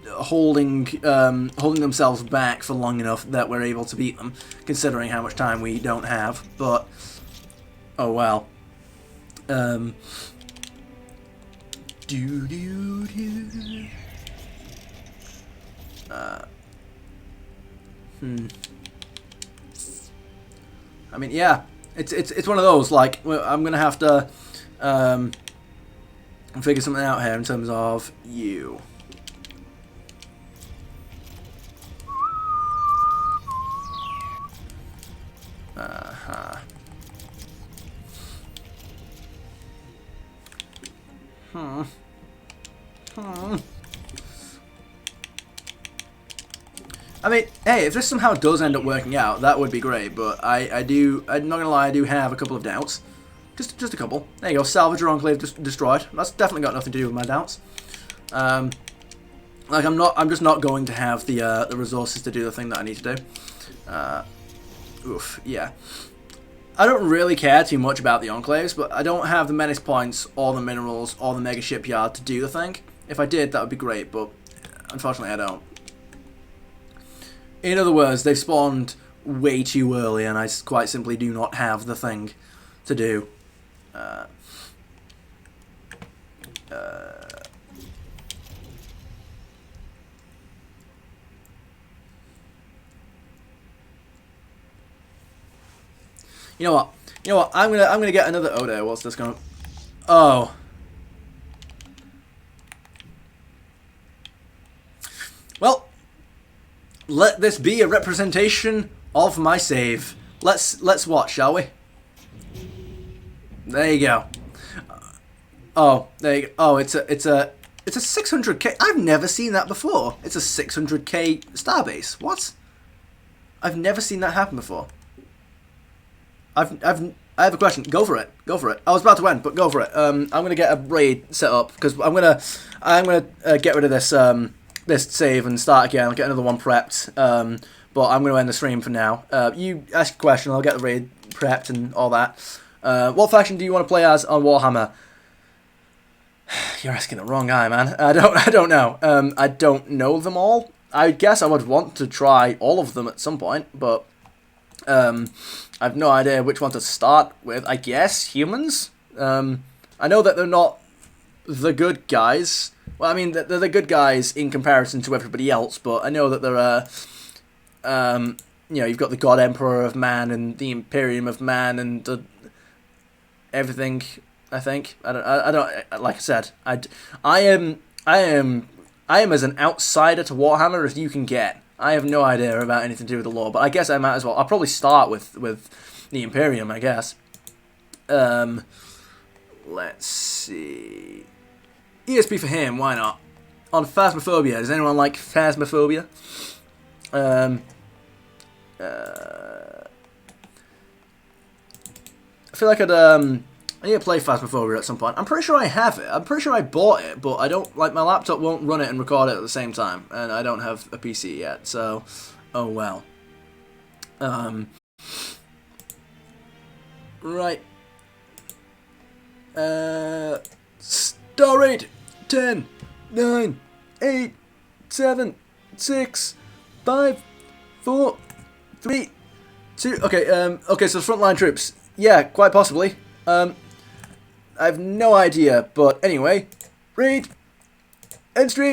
holding themselves back for long enough that we're able to beat them, considering how much time we don't have. But oh well. I mean, yeah, it's one of those, like, I'm gonna have to figure something out here in terms of you. I mean, hey, if this somehow does end up working out, that would be great, but I'm not gonna lie, I do have a couple of doubts. Just a couple. There you go, salvage your enclave destroyed. That's definitely got nothing to do with my doubts. Like, I'm just not going to have the resources to do the thing that I need to do. Oof, yeah. I don't really care too much about the enclaves, but I don't have the menace points, or the minerals, or the mega shipyard to do the thing. If I did, that would be great, but unfortunately I don't. In other words, they've spawned way too early, and I quite simply do not have the thing to do. You know what? You know what? I'm gonna get another Odo. What's this going? Oh. Well, let this be a representation of my save. Let's watch, shall we? There you go. Oh, there you go. Oh, it's a 600k. I've never seen that before. It's a 600k starbase. What? I've never seen that happen before. I have a question. Go for it. Go for it. I was about to end, but go for it. I'm gonna get a raid set up because I'm gonna get rid of this this save and start again. I'll get another one prepped. But I'm gonna end the stream for now. You ask a question. I'll get the raid prepped and all that. What faction do you want to play as on Warhammer? You're asking the wrong guy, man. I don't know. I don't know them all. I guess I would want to try all of them at some point, but I have no idea which one to start with. I guess humans. I know that they're not the good guys. Well, I mean, they're the good guys in comparison to everybody else, but I know that there are, you know, you've got the God Emperor of Man and the Imperium of Man and everything. I think I don't. Like I said, I am as an outsider to Warhammer as you can get. I have no idea about anything to do with the lore, but I guess I might as well. I'll probably start with the Imperium, I guess. Let's see. ESP for him, why not? On Phasmophobia, does anyone like Phasmophobia? I feel like I need to play Phasmophobia at some point. I'm pretty sure I have it. I'm pretty sure I bought it, but I don't, like, my laptop won't run it and record it at the same time, and I don't have a PC yet, so, oh well. Right. Star rate 10, 9, 8, 7, 6, 5, 4, 3, 2. Okay, okay, so frontline troops. Yeah, quite possibly. I have no idea, but anyway, read, end stream.